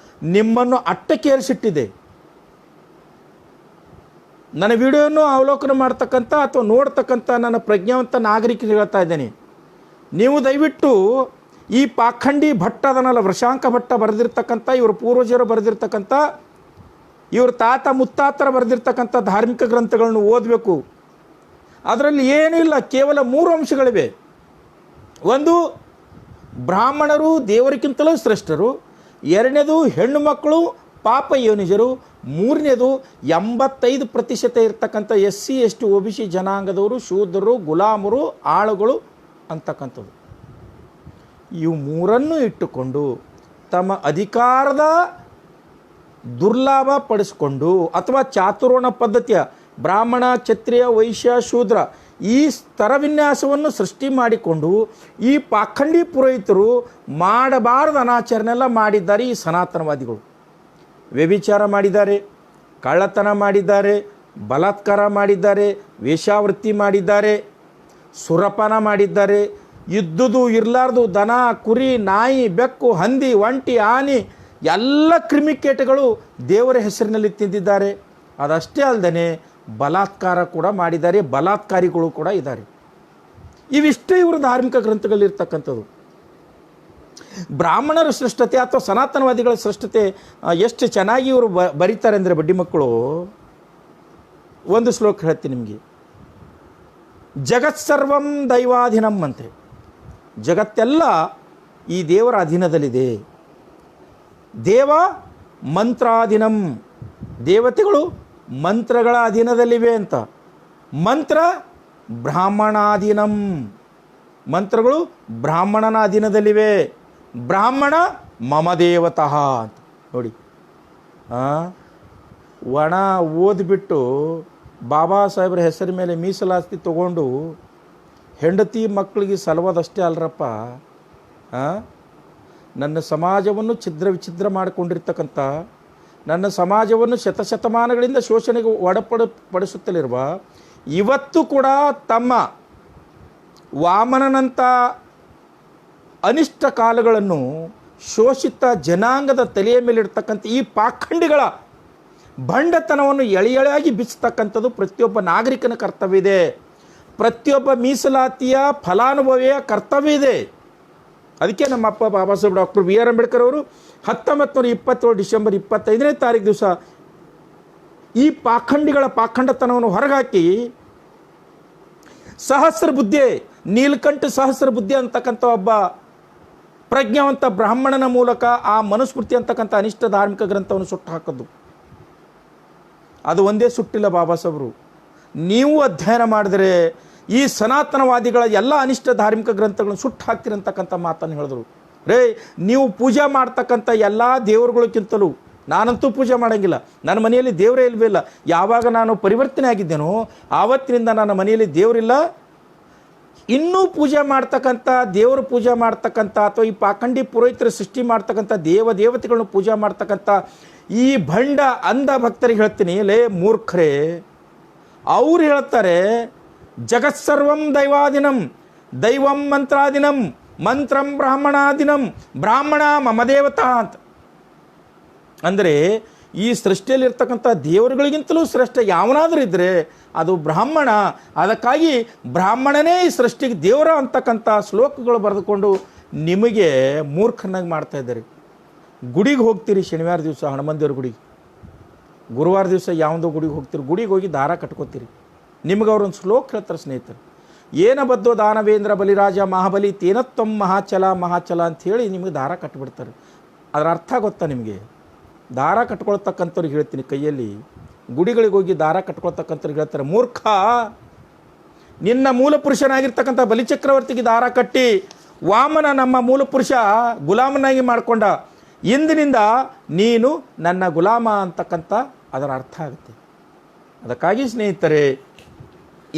ನಿಮ್ಮನ್ನು ಅಟ್ಟಕ್ಕೇರಿಸಿಟ್ಟಿದೆ. ನನ್ನ ವಿಡಿಯೋನು ಅವಲೋಕನ ಮಾಡ್ತಕ್ಕಂಥ ಅಥವಾ ನೋಡ್ತಕ್ಕಂಥ ನನ್ನ ಪ್ರಜ್ಞಾವಂತ ನಾಗರಿಕರು ಹೇಳ್ತಾ ಇದ್ದೇನೆ, ನೀವು ದಯವಿಟ್ಟು ಈ ಪಾಖಂಡಿ ಭಟ್ಟ ಅದನ್ನಲ್ಲ, ವೃಷಾಂಕ ಭಟ್ಟ ಬರೆದಿರ್ತಕ್ಕಂಥ, ಇವ್ರ ಪೂರ್ವಜರು ಬರೆದಿರ್ತಕ್ಕಂಥ, ಇವ್ರ ತಾತ ಮುತ್ತಾತರ ಬರೆದಿರ್ತಕ್ಕಂಥ ಧಾರ್ಮಿಕ ಗ್ರಂಥಗಳನ್ನು ಓದಬೇಕು. ಅದರಲ್ಲಿ ಏನೂ ಇಲ್ಲ, ಕೇವಲ 3 ಅಂಶಗಳಿವೆ. ಒಂದು, ಬ್ರಾಹ್ಮಣರು ದೇವರಿಗಿಂತಲೂ ಶ್ರೇಷ್ಠರು. 2ನೇದು, ಹೆಣ್ಣು ಮಕ್ಕಳು ಪಾಪ ಯೋನಿಜರು. 3ನೇದು, 85% ಇರ್ತಕ್ಕಂಥ SC ST OBC ಜನಾಂಗದವರು ಶೂದ್ರರು, ಗುಲಾಮರು, ಆಳುಗಳು ಅಂತಕ್ಕಂಥದ್ದು. ಇವು 3ನ್ನು ಇಟ್ಟುಕೊಂಡು ತಮ್ಮ ಅಧಿಕಾರದ ದುರ್ಲಾಭ ಪಡಿಸ್ಕೊಂಡು ಅಥವಾ ಚಾತುರ್ವರ್ಣ ಪದ್ಧತಿಯ ಬ್ರಾಹ್ಮಣ, ಕ್ಷತ್ರಿಯ, ವೈಶ್ಯ, ಶೂದ್ರ ಈ ಸ್ತರವಿನ್ಯಾಸವನ್ನು ಸೃಷ್ಟಿ ಮಾಡಿಕೊಂಡು ಈ ಪಾಖಂಡಿ ಪುರೋಹಿತರು ಮಾಡಬಾರದ ಅನಾಚರಣೆಲ್ಲ ಮಾಡಿದ್ದಾರೆ. ಈ ಸನಾತನವಾದಿಗಳು ವ್ಯಭಿಚಾರ ಮಾಡಿದ್ದಾರೆ, ಕಳ್ಳತನ ಮಾಡಿದ್ದಾರೆ, ಬಲಾತ್ಕಾರ ಮಾಡಿದ್ದಾರೆ, ವೇಶ್ಯಾವೃತ್ತಿ ಮಾಡಿದ್ದಾರೆ, ಸುರಪಾನ ಮಾಡಿದ್ದಾರೆ, ಇದ್ದುದು ಇರಲಾರ್ದು ದನ, ಕುರಿ, ನಾಯಿ, ಬೆಕ್ಕು, ಹಂದಿ, ಒಂಟಿ, ಆನೆ ಎಲ್ಲ ಕ್ರಿಮಿಕೇಟಗಳು ದೇವರ ಹೆಸರಿನಲ್ಲಿ ತಿಂದಿದ್ದಾರೆ. ಅದಷ್ಟೇ ಅಲ್ಲದೆ ಬಲಾತ್ಕಾರ ಕೂಡ ಮಾಡಿದ್ದಾರೆ, ಬಲಾತ್ಕಾರಿಗಳು ಕೂಡ ಇದ್ದಾರೆ. ಇವಿಷ್ಟೇ ಇವರು ಧಾರ್ಮಿಕ ಗ್ರಂಥಗಳಿರ್ತಕ್ಕಂಥದ್ದು. ಬ್ರಾಹ್ಮಣರ ಶ್ರೇಷ್ಠತೆ ಅಥವಾ ಸನಾತನವಾದಿಗಳ ಶ್ರೇಷ್ಠತೆ ಎಷ್ಟು ಚೆನ್ನಾಗಿ ಇವರು ಬರೀತಾರೆ ಅಂದರೆ, ಬಡ್ಡಿ ಮಕ್ಕಳು, ಒಂದು ಶ್ಲೋಕ ಹೇಳ್ತೀನಿ ನಿಮಗೆ. ಜಗತ್ಸರ್ವಂ ದೈವಾಧೀನಂ ಅಂತೆ. ಜಗತ್ತೆಲ್ಲ ಈ ದೇವರ ಅಧೀನದಲ್ಲಿದೆ. ದೇವ ಮಂತ್ರಾಧೀನಂ, ದೇವತೆಗಳು ಮಂತ್ರಗಳ ಅಧೀನದಲ್ಲಿವೆ ಅಂತ. ಮಂತ್ರ ಬ್ರಾಹ್ಮಣಾಧೀನಂ, ಮಂತ್ರಗಳು ಬ್ರಾಹ್ಮಣನ ಅಧೀನದಲ್ಲಿವೆ. ಬ್ರಾಹ್ಮಣ ಮಮ ದೇವತಃ ಅಂತ. ನೋಡಿ, ಒಣ ಓದ್ಬಿಟ್ಟು ಬಾಬಾ ಸಾಹೇಬ್ರ ಹೆಸರ ಮೇಲೆ ಮೀಸಲಾತಿ ತಗೊಂಡು ಹೆಂಡತಿ ಮಕ್ಕಳಿಗೆ ಸಲವಾದಷ್ಟೇ ಅಲ್ರಪ್ಪ, ನನ್ನ ಸಮಾಜವನ್ನು ಛಿದ್ರ ವಿಚ್ಛಿದ್ರ ಮಾಡಿಕೊಂಡಿರ್ತಕ್ಕಂಥ, ನನ್ನ ಸಮಾಜವನ್ನು ಶತಶತಮಾನಗಳಿಂದ ಶೋಷಣೆಗೆ ಒಳಪಡಿಸುತ್ತಲಿರುವ, ಇವತ್ತು ಕೂಡ ತಮ್ಮ ವಾಮನನಂಥ ಅನಿಷ್ಟ ಕಾಲಗಳನ್ನು ಶೋಷಿತ ಜನಾಂಗದ ತಲೆಯ ಮೇಲಿರ್ತಕ್ಕಂಥ ಈ ಪಾಖಂಡಿಗಳ ಬಂಡತನವನ್ನು ಎಳೆಯಾಗಿ ಬಿಚ್ಚತಕ್ಕಂಥದ್ದು ಪ್ರತಿಯೊಬ್ಬ ನಾಗರಿಕನ ಕರ್ತವ್ಯ ಇದೆ. ಪ್ರತಿಯೊಬ್ಬ ಮೀಸಲಾತಿಯ ಫಲಾನುಭವಿಯ ಕರ್ತವ್ಯ ಇದೆ. ಅದಕ್ಕೆ ನಮ್ಮ ಅಪ್ಪ ಬಾಬಾ ಸಾಹೇಬ್ ಡಾಕ್ಟರ್ BR ಅಂಬೇಡ್ಕರ್ ಅವರು 1927 ಡಿಸೆಂಬರ್ 25ನೇ ತಾರೀಕು ದಿವಸ ಈ ಪಾಖಂಡಿಗಳ ಪಾಖಂಡತನವನ್ನು ಹೊರಗಾಕಿ ಸಹಸ್ರ ಬುದ್ಧಿ, ನೀಲಕಂಠ ಸಹಸ್ರ ಬುದ್ಧಿ ಅಂತಕ್ಕಂಥ ಒಬ್ಬ ಪ್ರಜ್ಞಾವಂತ ಬ್ರಾಹ್ಮಣನ ಮೂಲಕ ಆ ಮನುಸ್ಮೃತಿ ಅಂತಕ್ಕಂಥ ಅನಿಷ್ಟ ಧಾರ್ಮಿಕ ಗ್ರಂಥವನ್ನು ಸುಟ್ಟು ಹಾಕೋದು. ಅದು ಒಂದೇ ಸುಟ್ಟಿಲ್ಲ ಬಾಬಾ ಸಾಹೇಬರು. ನೀವು ಅಧ್ಯಯನ ಮಾಡಿದರೆ ಈ ಸನಾತನವಾದಿಗಳ ಎಲ್ಲ ಅನಿಷ್ಟ ಧಾರ್ಮಿಕ ಗ್ರಂಥಗಳನ್ನು ಸುಟ್ಟು ಹಾಕ್ತಿರಂತಕ್ಕಂಥ ಮಾತನ್ನು ಹೇಳಿದ್ರು. ನೀವು ಪೂಜೆ ಮಾಡ್ತಕ್ಕಂಥ ಎಲ್ಲ ದೇವರುಗಳಿಗಿಂತಲೂ ನಾನಂತೂ ಪೂಜೆ ಮಾಡೋಂಗಿಲ್ಲ. ನನ್ನ ಮನೆಯಲ್ಲಿ ದೇವರೇ ಇಲ್ವೇ ಇಲ್ಲ. ಯಾವಾಗ ನಾನು ಪರಿವರ್ತನೆ ಆಗಿದ್ದೇನೋ ಆವತ್ತಿನಿಂದ ನನ್ನ ಮನೆಯಲ್ಲಿ ದೇವರಿಲ್ಲ. ಇನ್ನೂ ಪೂಜೆ ಮಾಡ್ತಕ್ಕಂಥ, ದೇವರು ಪೂಜೆ ಮಾಡ್ತಕ್ಕಂಥ ಅಥವಾ ಈ ಪಾಖಂಡಿ ಪುರೋಹಿತರ ಸೃಷ್ಟಿ ಮಾಡ್ತಕ್ಕಂಥ ದೇವತೆಗಳನ್ನು ಪೂಜೆ ಮಾಡ್ತಕ್ಕಂಥ ಈ ಭಂಡ ಅಂಧ ಭಕ್ತರಿಗೆ ಹೇಳ್ತೀನಿ, ಮೂರ್ಖರೇ, ಅವ್ರು ಹೇಳ್ತಾರೆ ಜಗತ್ಸರ್ವಂ ದೈವಾಧೀನಂ, ದೈವಂ ಮಂತ್ರಾಧೀನಂ, ಮಂತ್ರಂ ಬ್ರಾಹ್ಮಣಾಧೀನಂ, ಬ್ರಾಹ್ಮಣ ಮಮ ದೇವತಾ ಅಂತ. ಅಂದರೆ ಈ ಸೃಷ್ಟಿಯಲ್ಲಿರ್ತಕ್ಕಂಥ ದೇವರುಗಳಿಗಿಂತಲೂ ಶ್ರೇಷ್ಠ ಯಾವನಾದರೂ ಇದ್ದರೆ ಅದು ಬ್ರಾಹ್ಮಣ. ಅದಕ್ಕಾಗಿ ಬ್ರಾಹ್ಮಣನೇ ಈ ಸೃಷ್ಟಿಗೆ ದೇವರ ಅಂತಕ್ಕಂಥ ಶ್ಲೋಕಗಳು ಬರೆದುಕೊಂಡು ನಿಮಗೆ ಮೂರ್ಖನಾಗಿ ಮಾಡ್ತಾ ಇದ್ದಾರೆ. ಗುಡಿಗೆ ಹೋಗ್ತೀರಿ ಶನಿವಾರ ದಿವಸ ಹನುಮಂತ ದೇವ್ರ ಗುಡಿಗೆ, ಗುರುವಾರ ದಿವಸ ಯಾವುದೋ ಗುಡಿಗೆ ಹೋಗ್ತೀರಿ, ಗುಡಿಗೆ ಹೋಗಿ ದಾರ ಕಟ್ಕೋತೀರಿ. ನಿಮಗೆ ಅವ್ರೊಂದು ಶ್ಲೋಕ ಹೇಳ್ತಾರೆ ಸ್ನೇಹಿತರು, ಏನ ಬದ್ದೋ ದಾನವೇಂದ್ರ ಬಲಿರಾಜ ಮಹಾಬಲಿ ತೇನತ್ವಂ ಮಹಾಚಲ ಮಹಾಚಲ ಅಂಥೇಳಿ ನಿಮಗೆ ದಾರ ಕಟ್ಟಿಬಿಡ್ತಾರೆ. ಅದರ ಅರ್ಥ ಗೊತ್ತಾ ನಿಮಗೆ? ದಾರ ಕಟ್ಕೊಳ್ತಕ್ಕಂಥವ್ರಿಗೆ ಹೇಳ್ತೀನಿ, ಕೈಯಲ್ಲಿ ಗುಡಿಗಳಿಗೆ ಹೋಗಿ ದಾರ ಕಟ್ಕೊಳ್ತಕ್ಕಂಥವ್ರಿಗೆ ಹೇಳ್ತಾರೆ, ಮೂರ್ಖ, ನಿನ್ನ ಮೂಲ ಪುರುಷನಾಗಿರ್ತಕ್ಕಂಥ ಬಲಿಚಕ್ರವರ್ತಿಗೆ ದಾರ ಕಟ್ಟಿ ವಾಮನ ನಮ್ಮ ಮೂಲ ಪುರುಷ ಗುಲಾಮನಾಗಿ ಮಾಡಿಕೊಂಡ, ಇಂದಿನಿಂದ ನೀನು ನನ್ನ ಗುಲಾಮ ಅಂತಕ್ಕಂಥ ಅದರ ಅರ್ಥ ಆಗುತ್ತೆ. ಅದಕ್ಕಾಗಿ ಸ್ನೇಹಿತರೆ,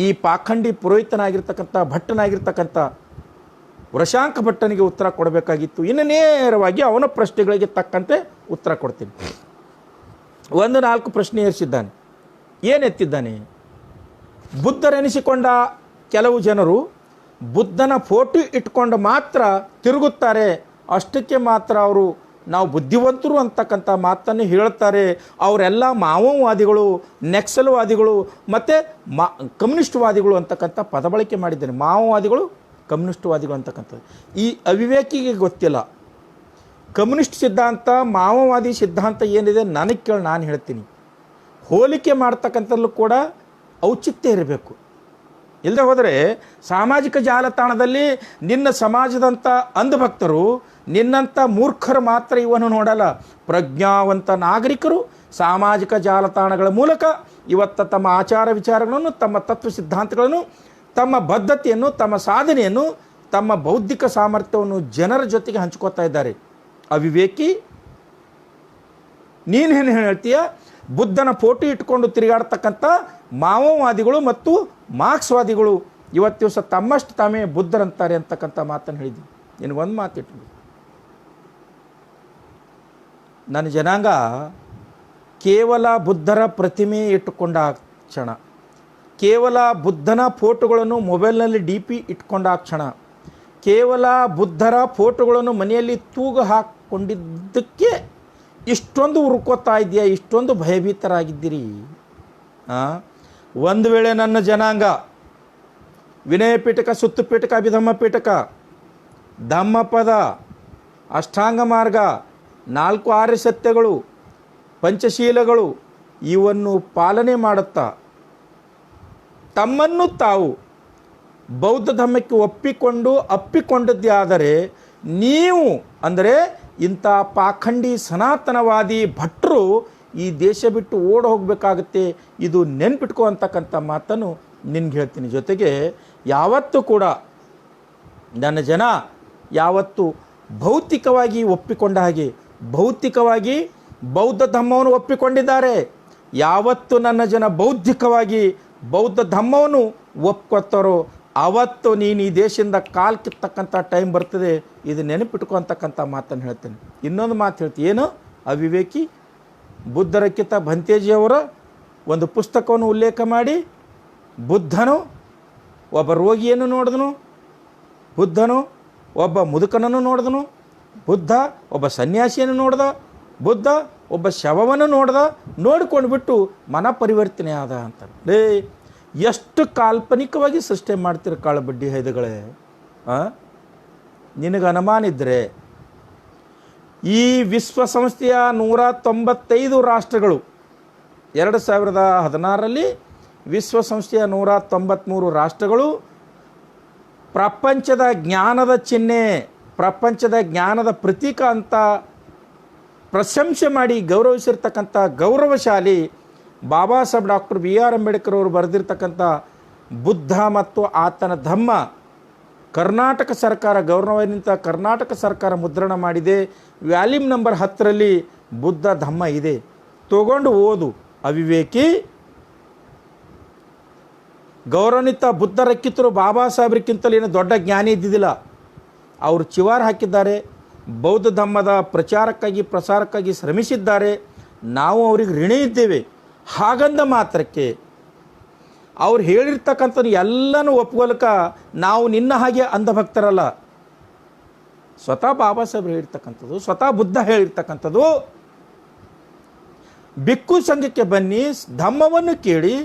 ಈ ಪಾಖಂಡಿ ಪುರೋಹಿತನಾಗಿರ್ತಕ್ಕಂಥ ಭಟ್ಟನಾಗಿರ್ತಕ್ಕಂಥ ವೃಷಾಂಕ ಭಟ್ಟನಿಗೆ ಉತ್ತರ ಕೊಡಬೇಕಾಗಿತ್ತು. ಇನ್ನು ನೇರವಾಗಿ ಅವನ ಪ್ರಶ್ನೆಗಳಿಗೆ ತಕ್ಕಂತೆ ಉತ್ತರ ಕೊಡ್ತೀನಿ. 4 ಪ್ರಶ್ನೆ ಏರಿಸಿದ್ದಾನೆ. ಏನು ಎತ್ತಿದ್ದಾನೆ? ಬುದ್ಧರೆನಿಸಿಕೊಂಡ ಕೆಲವು ಜನರು ಬುದ್ಧನ ಫೋಟೋ ಇಟ್ಕೊಂಡು ಮಾತ್ರ ತಿರುಗುತ್ತಾರೆ, ಅಷ್ಟಕ್ಕೆ ಮಾತ್ರ ಅವರು ನಾವು ಬುದ್ಧಿವಂತರು ಅಂತಕ್ಕಂಥ ಮಾತನ್ನು ಹೇಳ್ತಾರೆ. ಅವರೆಲ್ಲ ಮಾವೋವಾದಿಗಳು, ನೆಕ್ಸಲ್ವಾದಿಗಳು ಮತ್ತು ಕಮ್ಯುನಿಸ್ಟ್ವಾದಿಗಳು ಅಂತಕ್ಕಂಥ ಪದ ಬಳಕೆ ಮಾಡಿದ್ದಾನೆ. ಮಾವೋವಾದಿಗಳು, ಕಮ್ಯುನಿಸ್ಟ್ವಾದಿಗಳು ಅಂತಕ್ಕಂಥದ್ದು ಈ ಅವಿವೇಕಿಗೆ ಗೊತ್ತಿಲ್ಲ. ಕಮ್ಯುನಿಸ್ಟ್ ಸಿದ್ಧಾಂತ, ಮಾವೋವಾದಿ ಸಿದ್ಧಾಂತ ಏನಿದೆ ನನಗೆ ಕೇಳಿ ನಾನು ಹೇಳ್ತೀನಿ. ಹೋಲಿಕೆ ಮಾಡ್ತಕ್ಕಂಥಲ್ಲೂ ಕೂಡ ಔಚಿತ್ಯ ಇರಬೇಕು. ಇಲ್ಲದೆ ಹೋದರೆ ಸಾಮಾಜಿಕ ಜಾಲತಾಣದಲ್ಲಿ ನಿನ್ನ ಸಮಾಜದಂಥ ಅಂಧಭಕ್ತರು, ನಿನ್ನಂಥ ಮೂರ್ಖರು ಮಾತ್ರ ಇವನ್ನು ನೋಡಲ್ಲ. ಪ್ರಜ್ಞಾವಂತ ನಾಗರಿಕರು ಸಾಮಾಜಿಕ ಜಾಲತಾಣಗಳ ಮೂಲಕ ಇವತ್ತು ತಮ್ಮ ಆಚಾರ ವಿಚಾರಗಳನ್ನು, ತಮ್ಮ ತತ್ವ ಸಿದ್ಧಾಂತಗಳನ್ನು, ತಮ್ಮ ಬದ್ಧತೆಯನ್ನು, ತಮ್ಮ ಸಾಧನೆಯನ್ನು, ತಮ್ಮ ಬೌದ್ಧಿಕ ಸಾಮರ್ಥ್ಯವನ್ನು ಜನರ ಜೊತೆಗೆ ಹಂಚ್ಕೋತಾ ಇದ್ದಾರೆ. ಅವಿವೇಕಿ, ನೀನೇನು ಹೇಳ್ತೀಯ? ಬುದ್ಧನ ಫೋಟೋ ಇಟ್ಕೊಂಡು ತಿರುಗಾಡ್ತಕ್ಕಂಥ ಮಾವೋವಾದಿಗಳು ಮತ್ತು ಮಾರ್ಕ್ಸ್ವಾದಿಗಳು ಇವತ್ತು ದಿವಸ ತಮ್ಮಷ್ಟು ತಾವೇ ಬುದ್ಧರಂತಾರೆ ಅಂತಕ್ಕಂಥ ಮಾತನ್ನು ಹೇಳಿದ್ದೀನಿ. ನಿನಗೊಂದು ಮಾತಿಟ್ಟು, ನನ್ನ ಜನಾಂಗ ಕೇವಲ ಬುದ್ಧರ ಪ್ರತಿಮೆ ಇಟ್ಟುಕೊಂಡ ಕ್ಷಣ, ಕೇವಲ ಬುದ್ಧನ ಫೋಟೋಗಳನ್ನು ಮೊಬೈಲ್ನಲ್ಲಿ DP ಇಟ್ಕೊಂಡ ಕ್ಷಣ, ಕೇವಲ ಬುದ್ಧರ ಫೋಟೋಗಳನ್ನು ಮನೆಯಲ್ಲಿ ತೂಗು ಹಾಕ್ಕೊಂಡಿದ್ದಕ್ಕೆ ಇಷ್ಟೊಂದು ಉರ್ಕೋತಾ ಇದೆಯಾ, ಇಷ್ಟೊಂದು ಭಯಭೀತರಾಗಿದ್ದೀರಿ. ಒಂದು ವೇಳೆ ನನ್ನ ಜನಾಂಗ ವಿನಯ ಪೀಠಕ, ಸುತ್ತು ಪೀಠಕ, ಅಭಿಧಮ್ಮ ಪೀಠಕ, ಧಮ್ಮಪದ, ಅಷ್ಟಾಂಗ ಮಾರ್ಗ, 4 ಆರ್ಯ ಸತ್ಯಗಳು, ಪಂಚಶೀಲಗಳು ಇವನ್ನು ಪಾಲನೆ ಮಾಡುತ್ತಾ ತಮ್ಮನ್ನು ತಾವು ಬೌದ್ಧ ಧರ್ಮಕ್ಕೆ ಅಪ್ಪಿಕೊಂಡದ್ದೇ ಆದರೆ ನೀವು ಅಂದರೆ ಇಂಥ ಪಾಖಂಡಿ ಸನಾತನವಾದಿ ಭಟ್ರು ಈ ದೇಶ ಬಿಟ್ಟು ಓಡಿ ಹೋಗಬೇಕಾಗುತ್ತೆ. ಇದು ನೆನ್ಪಿಟ್ಕೋ ಅಂತಕ್ಕಂಥ ಮಾತನ್ನು ನಿನ್ಗೆ ಹೇಳ್ತೀನಿ. ಜೊತೆಗೆ ಯಾವತ್ತೂ ಕೂಡ ನನ್ನ ಜನ ಯಾವತ್ತು ಭೌತಿಕವಾಗಿ ಒಪ್ಪಿಕೊಂಡ ಹಾಗೆ ಭೌತಿಕವಾಗಿ ಬೌದ್ಧ ಧರ್ಮವನ್ನು ಒಪ್ಪಿಕೊಂಡಿದ್ದಾರೆ. ಯಾವತ್ತು ನನ್ನ ಜನ ಬೌದ್ಧಿಕವಾಗಿ ಬೌದ್ಧ ಧರ್ಮವನ್ನು ಒಪ್ಕೊತಾರೋ ಅವತ್ತು ನೀನು ಈ ದೇಶದಿಂದ ಕಾಲು ಕಿತ್ತಕ್ಕಂಥ ಟೈಮ್ ಬರ್ತದೆ. ಇದು ನೆನಪಿಟ್ಕೊ ಅಂತಕ್ಕಂಥ ಮಾತನ್ನು ಹೇಳ್ತೇನೆ. ಇನ್ನೊಂದು ಮಾತು ಹೇಳ್ತೀನಿ, ಏನು? ಅವಿವೇಕಿ ಬುದ್ಧರಕ್ಕಿಂತ ಭಂತೇಜಿಯವರ ಒಂದು ಪುಸ್ತಕವನ್ನು ಉಲ್ಲೇಖ ಮಾಡಿ, ಬುದ್ಧನು ಒಬ್ಬ ರೋಗಿಯನ್ನು ನೋಡಿದನು, ಬುದ್ಧನು ಒಬ್ಬ ಮುದುಕನನ್ನು ನೋಡಿದನು, ಬುದ್ಧ ಒಬ್ಬ ಸನ್ಯಾಸಿಯನ್ನು ನೋಡ್ದ, ಬುದ್ಧ ಒಬ್ಬ ಶವವನ್ನು ನೋಡ್ದ, ನೋಡ್ಕೊಂಡು ಬಿಟ್ಟು ಮನ ಪರಿವರ್ತನೆ ಆದ ಅಂತಾರೆ. ಎಷ್ಟು ಕಾಲ್ಪನಿಕವಾಗಿ ಸೃಷ್ಟಿ ಮಾಡ್ತೀರ ಕಾಳುಬಡ್ಡಿ ಹೈದಗಳೇ. ನಿನಗೆ ಅನುಮಾನ ಇದ್ದರೆ ಈ ವಿಶ್ವಸಂಸ್ಥೆಯ 195 ರಾಷ್ಟ್ರಗಳು 2016ರಲ್ಲಿ ವಿಶ್ವಸಂಸ್ಥೆಯ 193 ರಾಷ್ಟ್ರಗಳು ಪ್ರಪಂಚದ ಜ್ಞಾನದ ಚಿಹ್ನೆ, ಪ್ರಪಂಚದ ಜ್ಞಾನದ ಪ್ರತೀಕ ಅಂತ ಪ್ರಶಂಸೆ ಮಾಡಿ ಗೌರವಿಸಿರ್ತಕ್ಕಂಥ ಗೌರವಶಾಲಿ ಬಾಬಾ ಸಾಹೇಬ್ ಡಾಕ್ಟರ್ BR ಅಂಬೇಡ್ಕರ್ ಅವರು ಬರೆದಿರ್ತಕ್ಕಂಥ ಬುದ್ಧ ಮತ್ತು ಆತನ ಧಮ್ಮ ಕರ್ನಾಟಕ ಸರ್ಕಾರ ಗೌರವನಿಂದ ಕರ್ನಾಟಕ ಸರ್ಕಾರ ಮುದ್ರಣ ಮಾಡಿದೆ. ವ್ಯಾಲ್ಯೂಮ್ ನಂಬರ್ 10ರಲ್ಲಿ ಬುದ್ಧ ಧಮ್ಮ ಇದೆ, ತಗೊಂಡು ಓದು. ಅವಿವೇಕಿ, ಗೌರವಾನ್ವಿತ ಬುದ್ಧರಕ್ಕಿಂತಲೂ ಬಾಬಾ ಸಾಹೇಬ್ರಿಗಿಂತಲೂ ಏನು ದೊಡ್ಡ ಜ್ಞಾನಿ ಇದ್ದಿದ್ದಿಲ್ಲ. ಅವರು ಚಿವಾರ ಹಾಕಿದ್ದಾರೆ, ಬೌದ್ಧ ಧಮ್ಮದ ಪ್ರಚಾರಕ್ಕಾಗಿ ಪ್ರಸಾರಕ್ಕಾಗಿ ಶ್ರಮಿಸಿದ್ದಾರೆ. ನಾವು ಅವ್ರಿಗೆ ಋಣಿ ಇದ್ದೇವೆ. ಹಾಗಂದ ಮಾತ್ರಕ್ಕೆ ಅವ್ರು ಹೇಳಿರ್ತಕ್ಕಂಥದ್ದು ಎಲ್ಲನೂ ಒಪ್ಕೊಳಕ ನಾವು ನಿನ್ನ ಹಾಗೆ ಅಂಧಭಕ್ತರಲ್ಲ. ಸ್ವತಃ ಬಾಬಾ ಸಾಹೇಬ್ ಹೇಳಿರ್ತಕ್ಕಂಥದ್ದು, ಸ್ವತಃ ಬುದ್ಧ ಹೇಳಿರ್ತಕ್ಕಂಥದ್ದು, ಭಿಕ್ಷು ಸಂಘಕ್ಕೆ ಬನ್ನಿ, ಧಮ್ಮವನ್ನು ಕೇಳಿ,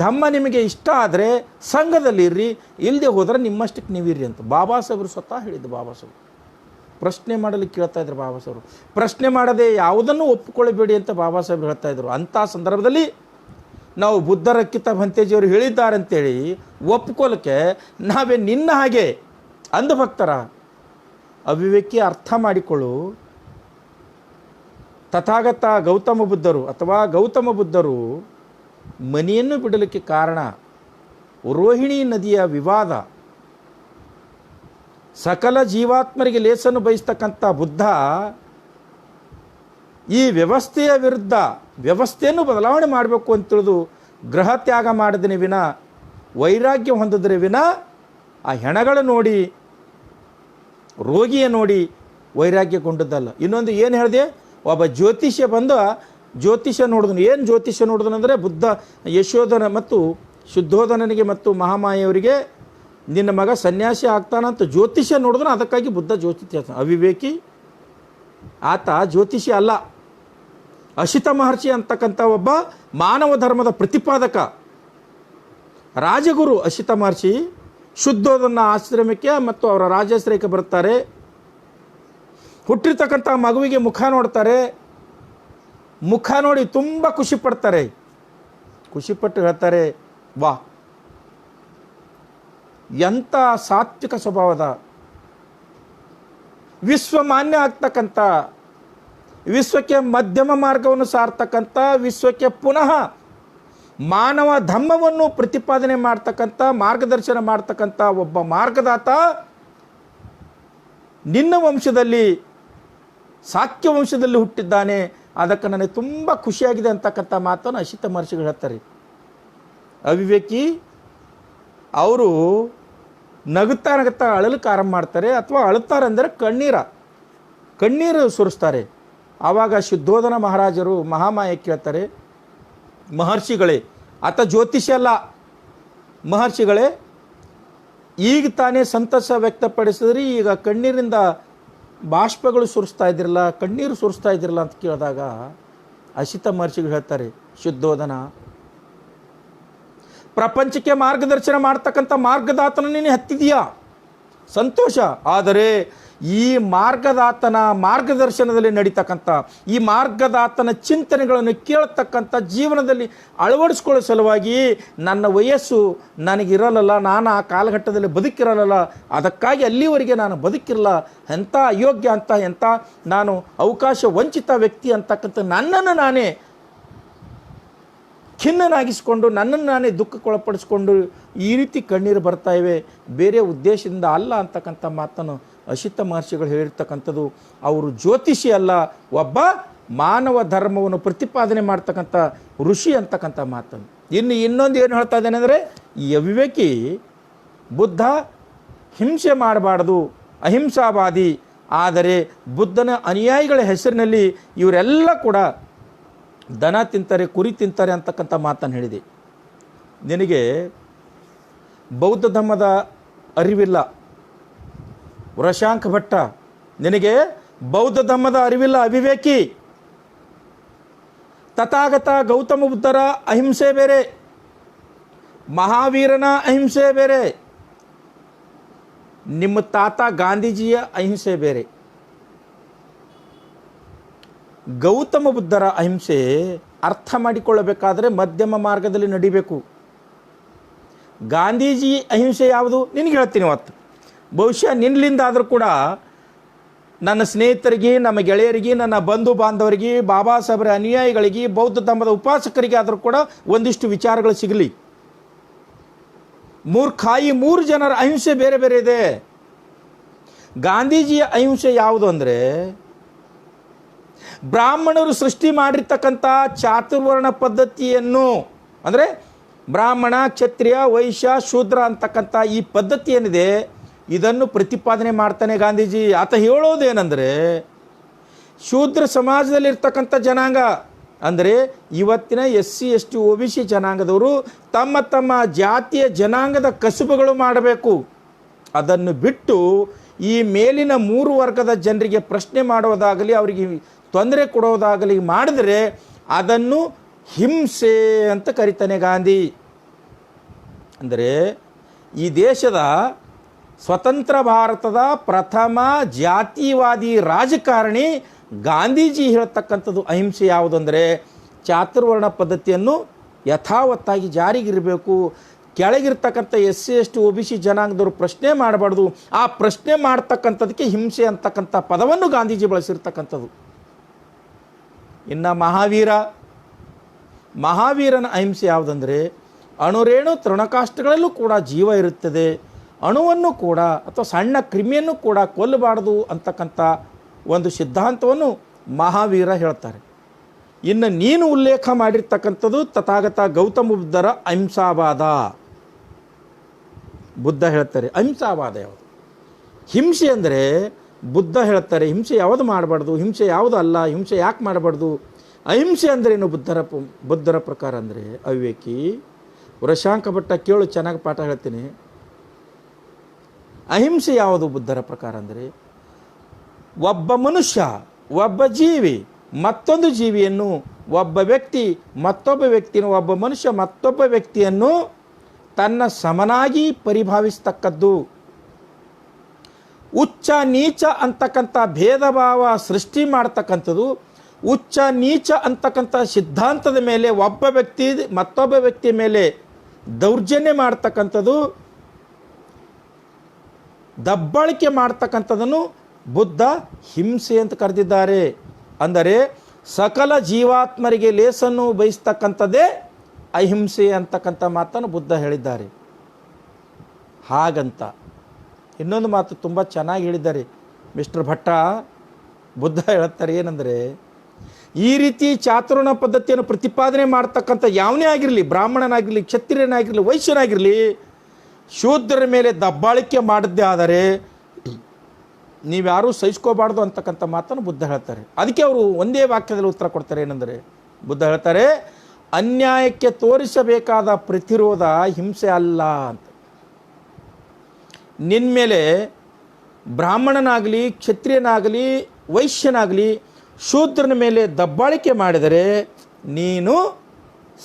ಧಮ್ಮ ನಿಮಗೆ ಇಷ್ಟ ಆದರೆ ಸಂಘದಲ್ಲಿರ್ರಿ, ಇಲ್ಲದೆ ಹೋದರೆ ನಿಮ್ಮಷ್ಟಕ್ಕೆ ನೀವಿರ್ರಿ ಅಂತ ಬಾಬಾ ಸಾಹೇಬರು ಸ್ವತಃ ಹೇಳಿದ್ದು. ಬಾಬಾ ಸಾಹೇಬರು ಪ್ರಶ್ನೆ ಮಾಡಲು ಕೇಳ್ತಾ ಇದ್ರು. ಬಾಬಾ ಸಾಹೇಬರು ಪ್ರಶ್ನೆ ಮಾಡದೆ ಯಾವುದನ್ನು ಒಪ್ಪಿಕೊಳ್ಳಬೇಡಿ ಅಂತ ಬಾಬಾ ಸಾಹೇಬರು ಹೇಳ್ತಾ ಇದ್ರು. ಅಂಥ ಸಂದರ್ಭದಲ್ಲಿ ನಾವು ಬುದ್ಧರ ಕಿತ್ತ ಭಂತೇಜಿಯವರು ಹೇಳಿದ್ದಾರೆ ಅಂತೇಳಿ ಒಪ್ಕೊಳ್ಳೋಕ್ಕೆ ನಾವೇ ನಿನ್ನ ಹಾಗೆ ಅಂಧಭಕ್ತರ? ಅವಿವೇಕಿ, ಅರ್ಥ ಮಾಡಿಕೊಳ್ಳು. ತಥಾಗತ ಗೌತಮ ಬುದ್ಧರು ಅಥವಾ ಗೌತಮ ಬುದ್ಧರು ಮನೆಯನ್ನು ಬಿಡಲಿಕ್ಕೆ ಕಾರಣ ರೋಹಿಣಿ ನದಿಯ ವಿವಾದ. ಸಕಲ ಜೀವಾತ್ಮರಿಗೆ ಲೇಸನ್ನು ಬಯಸ್ತಕ್ಕಂಥ ಬುದ್ಧ ಈ ವ್ಯವಸ್ಥೆಯ ವಿರುದ್ಧ ವ್ಯವಸ್ಥೆಯನ್ನು ಬದಲಾವಣೆ ಮಾಡಬೇಕು ಅಂತ ತಿಳಿದು ಗೃಹ ತ್ಯಾಗ ಮಾಡಿದ್ರೆ ವಿನ, ವೈರಾಗ್ಯ ಹೊಂದಿದ್ರೆ ವಿನ, ಆ ಹೆಣಗಳ ನೋಡಿ, ರೋಗಿಯ ನೋಡಿ ವೈರಾಗ್ಯಗೊಂಡದ್ದಲ್ಲ. ಇನ್ನೊಂದು ಏನು ಹೇಳಿದೆ, ಒಬ್ಬ ಜ್ಯೋತಿಷ್ಯ ಬಂದು ಜ್ಯೋತಿಷ್ಯ ನೋಡಿದನು. ಏನು ಜ್ಯೋತಿಷ್ಯ ನೋಡಿದನು ಅಂದರೆ, ಬುದ್ಧ ಯಶೋಧನ ಮತ್ತು ಶುದ್ಧೋಧನನಿಗೆ ಮತ್ತು ಮಹಾಮಾಯವರಿಗೆ ನಿನ್ನ ಮಗ ಸನ್ಯಾಸಿ ಆಗ್ತಾನಂತ ಜ್ಯೋತಿಷ್ಯ ನೋಡಿದನು. ಅದಕ್ಕಾಗಿ ಬುದ್ಧ ಜ್ಯೋತಿಷ್ಯ. ಅವಿವೇಕಿ ಆತ ಜ್ಯೋತಿಷ್ಯ ಅಲ್ಲ, ಅಶಿತ ಮಹರ್ಷಿ ಅಂತಕ್ಕಂಥ ಒಬ್ಬ ಮಾನವ ಧರ್ಮದ ಪ್ರತಿಪಾದಕ ರಾಜಗುರು ಅಶಿತ ಮಹರ್ಷಿ. ಶುದ್ಧೋಧನ ಆಶ್ರಮಕ್ಕೆ ಮತ್ತು ಅವರ ರಾಜಾಶ್ರಯಕ್ಕೆ ಬರ್ತಾರೆ. ಹುಟ್ಟಿರ್ತಕ್ಕಂಥ ಮಗುವಿಗೆ ಮುಖ ನೋಡ್ತಾರೆ. ಮುಖ ನೋಡಿ ತುಂಬ ಖುಷಿ ಪಡ್ತಾರೆ. ಖುಷಿಪಟ್ಟು ಹೇಳ್ತಾರೆ, ವಾ ಎಂಥ ಸಾತ್ವಿಕ ಸ್ವಭಾವದ, ವಿಶ್ವಮಾನ್ಯ ಆಗ್ತಕ್ಕಂಥ, ವಿಶ್ವಕ್ಕೆ ಮಧ್ಯಮ ಮಾರ್ಗವನ್ನು ಸಾರ್ತಕ್ಕಂಥ, ವಿಶ್ವಕ್ಕೆ ಪುನಃ ಮಾನವ ಧಮ್ಮವನ್ನು ಪ್ರತಿಪಾದನೆ ಮಾಡ್ತಕ್ಕಂಥ, ಮಾರ್ಗದರ್ಶನ ಮಾಡ್ತಕ್ಕಂಥ ಒಬ್ಬ ಮಾರ್ಗದಾತ ನಿನ್ನ ವಂಶದಲ್ಲಿ, ಸಾಕ್ಯ ವಂಶದಲ್ಲಿ ಹುಟ್ಟಿದ್ದಾನೆ. ಅದಕ್ಕೆ ನನಗೆ ತುಂಬ ಖುಷಿಯಾಗಿದೆ ಅಂತಕ್ಕಂಥ ಮಾತನ್ನು ಅಶಿತ ಮಹರ್ಷಿಗಳು ಹೇಳ್ತಾರೆ. ಅವಿವೇಕಿ ಅವರು ನಗುತ್ತಾ ನಗುತ್ತಾ ಅಳಲಿಕ್ಕೆ ಆರಂಭ ಮಾಡ್ತಾರೆ, ಅಥವಾ ಅಳುತ್ತಾರೆ ಅಂದರೆ ಕಣ್ಣೀರು ಸುರಿಸ್ತಾರೆ. ಆವಾಗ ಶುದ್ಧೋಧನ ಮಹಾರಾಜರು ಮಹಾಮಾಯ ಕೇಳ್ತಾರೆ, ಮಹರ್ಷಿಗಳೇ, ಆತ ಜ್ಯೋತಿಷ್ಯ ಅಲ್ಲ, ಮಹರ್ಷಿಗಳೇ, ಈಗ ತಾನೇ ಸಂತಸ ವ್ಯಕ್ತಪಡಿಸಿದ್ರಿ, ಈಗ ಕಣ್ಣೀರಿಂದ ಬಾಷ್ಪಗಳು ಸುರಿಸ್ತಾ ಇದ್ದಿರಲ್ಲ, ಕಣ್ಣೀರು ಸುರಿಸ್ತಾ ಇದ್ದಿರಲ್ಲ ಅಂತ ಕೇಳಿದಾಗ ಅಶಿತ ಮಹರ್ಷಿಗಳು ಹೇಳ್ತಾರೆ, ಶುದ್ಧೋಧನ, ಪ್ರಪಂಚಕ್ಕೆ ಮಾರ್ಗದರ್ಶನ ಮಾಡ್ತಕ್ಕಂಥ ಮಾರ್ಗದಾತನ ನೀನು ಹತ್ತಿದೀಯಾ, ಸಂತೋಷ. ಆದರೆ ಈ ಮಾರ್ಗದಾತನ ಮಾರ್ಗದರ್ಶನದಲ್ಲಿ ನಡೀತಕ್ಕಂಥ, ಈ ಮಾರ್ಗದಾತನ ಚಿಂತನೆಗಳನ್ನು ಕೇಳತಕ್ಕಂಥ ಜೀವನದಲ್ಲಿ ಅಳವಡಿಸ್ಕೊಳ್ಳೋ ಸಲುವಾಗಿ ನನ್ನ ವಯಸ್ಸು ನನಗಿರಲ್ಲ, ನಾನು ಆ ಕಾಲಘಟ್ಟದಲ್ಲಿ ಬದುಕಿರಲ್ಲ, ಅದಕ್ಕಾಗಿ ಅಲ್ಲಿವರೆಗೆ ನಾನು ಬದುಕಿರಲ್ಲ, ಎಂಥ ಅಯೋಗ್ಯ ಅಂತ, ಎಂಥ ನಾನು ಅವಕಾಶ ವಂಚಿತ ವ್ಯಕ್ತಿ ಅಂತಕ್ಕಂಥ ನನ್ನನ್ನು ನಾನೇ ಖಿನ್ನನಾಗಿಸಿಕೊಂಡು, ನನ್ನನ್ನು ನಾನೇ ದುಃಖಕ್ಕೊಳಪಡಿಸ್ಕೊಂಡು ಈ ರೀತಿ ಕಣ್ಣೀರು ಬರ್ತಾ ಇವೆ, ಬೇರೆ ಉದ್ದೇಶದಿಂದ ಅಲ್ಲ ಅಂತಕ್ಕಂಥ ಮಾತನ್ನು ಅಶಿತ ಮಹರ್ಷಿಗಳು ಹೇಳಿರ್ತಕ್ಕಂಥದ್ದು. ಅವರು ಜ್ಯೋತಿಷಿ ಅಲ್ಲ, ಒಬ್ಬ ಮಾನವ ಧರ್ಮವನ್ನು ಪ್ರತಿಪಾದನೆ ಮಾಡ್ತಕ್ಕಂಥ ಋಷಿ ಅಂತಕ್ಕಂಥ ಮಾತನ್ನು. ಇನ್ನೊಂದು ಏನು ಹೇಳ್ತಾ ಇದ್ದೇನೆ ಅಂದರೆ, ಈ ಅವಿವೇಕಿ ಬುದ್ಧ ಹಿಂಸೆ ಮಾಡಬಾರ್ದು, ಅಹಿಂಸಾವಾದಿ. ಆದರೆ ಬುದ್ಧನ ಅನುಯಾಯಿಗಳ ಹೆಸರಿನಲ್ಲಿ ಇವರೆಲ್ಲ ಕೂಡ ದನ ತಿಂತಾರೆ, ಕುರಿ ತಿಂತಾರೆ ಅಂತಕ್ಕಂಥ ಮಾತನ್ನು ಹೇಳಿದೆ. ನಿನಗೆ ಬೌದ್ಧ ಧರ್ಮದ ಅರಿವಿಲ್ಲ ವೃಷಾಂಕ ಭಟ್ಟ, ನಿನಗೆ ಬೌದ್ಧ ಧರ್ಮದ ಅರಿವಿಲ್ಲ, ಅವಿವೇಕಿ. ತಥಾಗತ ಗೌತಮ ಬುದ್ಧರ ಅಹಿಂಸೆ ಬೇರೆ, ಮಹಾವೀರನ ಅಹಿಂಸೆ ಬೇರೆ, ನಿಮ್ಮ ತಾತ ಗಾಂಧೀಜಿಯ ಅಹಿಂಸೆ ಬೇರೆ. ಗೌತಮ ಬುದ್ಧರ ಅಹಿಂಸೆ ಅರ್ಥ ಮಾಡಿಕೊಳ್ಳಬೇಕಾದ್ರೆ ಮಧ್ಯಮ ಮಾರ್ಗದಲ್ಲಿ ನಡಿಬೇಕು. ಗಾಂಧೀಜಿ ಅಹಿಂಸೆ ಯಾವುದು ನಿನಗೆ ಹೇಳ್ತೀನಿ ಇವತ್ತು. ಬಹುಶಃ ನಿನ್ನಿಂದಾದರೂ ಕೂಡ ನನ್ನ ಸ್ನೇಹಿತರಿಗೆ, ನಮ್ಮ ಗೆಳೆಯರಿಗೆ, ನನ್ನ ಬಂಧು ಬಾಂಧವರಿಗೆ, ಬಾಬಾ ಸಾಹೇಬರ ಅನುಯಾಯಿಗಳಿಗೆ, ಬೌದ್ಧ ಧರ್ಮದ ಉಪಾಸಕರಿಗೆ ಆದರೂ ಕೂಡ ಒಂದಿಷ್ಟು ವಿಚಾರಗಳು ಸಿಗಲಿ. ಈ 3 ಜನರ ಅಹಿಂಸೆ ಬೇರೆ ಬೇರೆ ಇದೆ. ಗಾಂಧೀಜಿಯ ಅಹಿಂಸೆ ಯಾವುದು ಅಂದರೆ, ಬ್ರಾಹ್ಮಣರು ಸೃಷ್ಟಿ ಮಾಡಿರ್ತಕ್ಕಂಥ ಚಾತುರ್ವರ್ಣ ಪದ್ಧತಿಯನ್ನು, ಅಂದರೆ ಬ್ರಾಹ್ಮಣ, ಕ್ಷತ್ರಿಯ, ವೈಶ್ಯ, ಶೂದ್ರ ಅಂತಕ್ಕಂಥ ಈ ಪದ್ಧತಿ ಏನಿದೆ ಇದನ್ನು ಪ್ರತಿಪಾದನೆ ಮಾಡ್ತಾನೆ ಗಾಂಧೀಜಿ. ಆತ ಹೇಳೋದೇನೆಂದರೆ, ಶೂದ್ರ ಸಮಾಜದಲ್ಲಿರ್ತಕ್ಕಂಥ ಜನಾಂಗ ಅಂದರೆ ಇವತ್ತಿನ SC ST OBC ಜನಾಂಗದವರು ತಮ್ಮ ತಮ್ಮ ಜಾತಿಯ ಜನಾಂಗದ ಕಸುಬುಗಳು ಮಾಡಬೇಕು. ಅದನ್ನು ಬಿಟ್ಟು ಈ ಮೇಲಿನ 3 ವರ್ಗದ ಜನರಿಗೆ ಪ್ರಶ್ನೆ ಮಾಡುವುದಾಗಲಿ, ಅವರಿಗೆ ತೊಂದರೆ ಕೊಡೋದಾಗಲಿ ಮಾಡಿದರೆ ಅದನ್ನು ಹಿಂಸೆ ಅಂತ ಕರೀತಾನೆ ಗಾಂಧಿ. ಅಂದರೆ ಈ ದೇಶದ ಸ್ವತಂತ್ರ ಭಾರತದ ಪ್ರಥಮ ಜಾತಿವಾದಿ ರಾಜಕಾರಣಿ ಗಾಂಧೀಜಿ ಹೇಳ್ತಕ್ಕಂಥದ್ದು ಅಹಿಂಸೆ ಯಾವುದಂದರೆ ಚಾತುರ್ವರ್ಣ ಪದ್ಧತಿಯನ್ನು ಯಥಾವತ್ತಾಗಿ ಜಾರಿಗಿರಬೇಕು. ಕೆಳಗಿರ್ತಕ್ಕಂಥ SC ST OBC ಜನಾಂಗದವರು ಪ್ರಶ್ನೆ ಮಾಡಬಾರ್ದು. ಆ ಪ್ರಶ್ನೆ ಮಾಡ್ತಕ್ಕಂಥದಕ್ಕೆ ಹಿಂಸೆ ಅಂತಕ್ಕಂಥ ಪದವನ್ನು ಗಾಂಧೀಜಿ ಬಳಸಿರ್ತಕ್ಕಂಥದ್ದು. ಇನ್ನು ಮಹಾವೀರನ ಅಹಿಂಸೆ ಯಾವುದಂದರೆ ಅಣುರೇಣು ತೃಣಕಾಷ್ಟಗಳಲ್ಲೂ ಕೂಡ ಜೀವ ಇರುತ್ತದೆ, ಅಣುವನ್ನು ಕೂಡ ಅಥವಾ ಸಣ್ಣ ಕ್ರಿಮಿಯನ್ನು ಕೂಡ ಕೊಲ್ಲಬಾರ್ದು ಅಂತಕ್ಕಂಥ ಒಂದು ಸಿದ್ಧಾಂತವನ್ನು ಮಹಾವೀರ ಹೇಳ್ತಾರೆ. ಇನ್ನು ನೀನು ಉಲ್ಲೇಖ ಮಾಡಿರ್ತಕ್ಕಂಥದ್ದು ತಥಾಗತ ಗೌತಮ ಬುದ್ಧರ ಅಹಿಂಸಾವಾದ. ಬುದ್ಧ ಹೇಳ್ತಾರೆ ಅಹಿಂಸಾವಾದ ಯಾವುದು? ಹಿಂಸೆ ಅಂದರೆ ಬುದ್ಧ ಹೇಳ್ತಾರೆ ಹಿಂಸೆ ಯಾವುದು ಮಾಡಬಾರ್ದು, ಹಿಂಸೆ ಯಾವುದು ಅಲ್ಲ, ಹಿಂಸೆ ಯಾಕೆ ಮಾಡಬಾರ್ದು. ಅಹಿಂಸೆ ಅಂದ್ರೇನು ಬುದ್ಧರ ಪ್ರಕಾರ ಅಂದರೆ ಅವಿವೇಕಿ ವೃಷಾಂಕ ಭಟ್ಟ ಕೇಳು, ಚೆನ್ನಾಗಿ ಪಾಠ ಹೇಳ್ತೀನಿ. ಅಹಿಂಸೆ ಯಾವುದು ಬುದ್ಧರ ಪ್ರಕಾರ ಅಂದರೆ ಒಬ್ಬ ಮನುಷ್ಯ, ಒಬ್ಬ ಜೀವಿ ಮತ್ತೊಂದು ಜೀವಿಯನ್ನು, ಒಬ್ಬ ವ್ಯಕ್ತಿ ಮತ್ತೊಬ್ಬ ವ್ಯಕ್ತಿಯನ್ನು, ಒಬ್ಬ ಮನುಷ್ಯ ಮತ್ತೊಬ್ಬ ವ್ಯಕ್ತಿಯನ್ನು ತನ್ನ ಸಮನಾಗಿ ಪರಿಭಾವಿಸ್ತಕ್ಕದ್ದು. ಉಚ್ಚ ನೀಚ ಅಂತಕ್ಕಂಥ ಭೇದ ಭಾವ ಸೃಷ್ಟಿ ಮಾಡ್ತಕ್ಕಂಥದ್ದು, ಉಚ್ಚ ನೀಚ ಅಂತಕ್ಕಂಥ ಸಿದ್ಧಾಂತದ ಮೇಲೆ ಒಬ್ಬ ವ್ಯಕ್ತಿ ಮತ್ತೊಬ್ಬ ವ್ಯಕ್ತಿಯ ಮೇಲೆ ದೌರ್ಜನ್ಯ ಮಾಡ್ತಕ್ಕಂಥದ್ದು, ದಬ್ಬಾಳಿಕೆ ಮಾಡ್ತಕ್ಕಂಥದ್ದನ್ನು ಬುದ್ಧ ಹಿಂಸೆ ಅಂತ ಕರೆದಿದ್ದಾರೆ. ಅಂದರೆ ಸಕಲ ಜೀವಾತ್ಮರಿಗೆ ಲೇಸನ್ನು ಬಯಸ್ತಕ್ಕಂಥದ್ದೇ ಅಹಿಂಸೆ ಅಂತಕ್ಕಂಥ ಮಾತನ್ನು ಬುದ್ಧ ಹೇಳಿದ್ದಾರೆ. ಹಾಗಂತ ಇನ್ನೊಂದು ಮಾತು ತುಂಬ ಚೆನ್ನಾಗಿ ಹೇಳಿದ್ದಾರೆ ಮಿಸ್ಟರ್ ಭಟ್ಟ. ಬುದ್ಧ ಹೇಳ್ತಾರೆ ಏನಂದರೆ ಈ ರೀತಿ ಚಾತುರ್ವರ್ಣ ಪದ್ಧತಿಯನ್ನು ಪ್ರತಿಪಾದನೆ ಮಾಡ್ತಕ್ಕಂಥ ಯಾವನೇ ಆಗಿರಲಿ, ಬ್ರಾಹ್ಮಣನಾಗಿರಲಿ, ಕ್ಷತ್ರಿಯನಾಗಿರಲಿ, ವೈಶ್ಯನಾಗಿರಲಿ, ಶೂದ್ರರ ಮೇಲೆ ದಬ್ಬಾಳಿಕೆ ಮಾಡಿದ್ದೇ ಆದರೆ ನೀವ್ಯಾರೂ ಸಹಿಸ್ಕೋಬಾರ್ದು ಅಂತಕ್ಕಂಥ ಮಾತನ್ನು ಬುದ್ಧ ಹೇಳ್ತಾರೆ. ಅದಕ್ಕೆ ಅವರು ಒಂದೇ ವಾಕ್ಯದಲ್ಲಿ ಉತ್ತರ ಕೊಡ್ತಾರೆ. ಏನಂದರೆ ಬುದ್ಧ ಹೇಳ್ತಾರೆ ಅನ್ಯಾಯಕ್ಕೆ ತೋರಿಸಬೇಕಾದ ಪ್ರತಿರೋಧ ಹಿಂಸೆ ಅಲ್ಲ ಅಂತ. ನಿನ್ನ ಮೇಲೆ ಬ್ರಾಹ್ಮಣನಾಗಲಿ, ಕ್ಷತ್ರಿಯನಾಗಲಿ, ವೈಶ್ಯನಾಗಲಿ, ಶೂದ್ರನ ಮೇಲೆ ದಬ್ಬಾಳಿಕೆ ಮಾಡಿದರೆ ನೀನು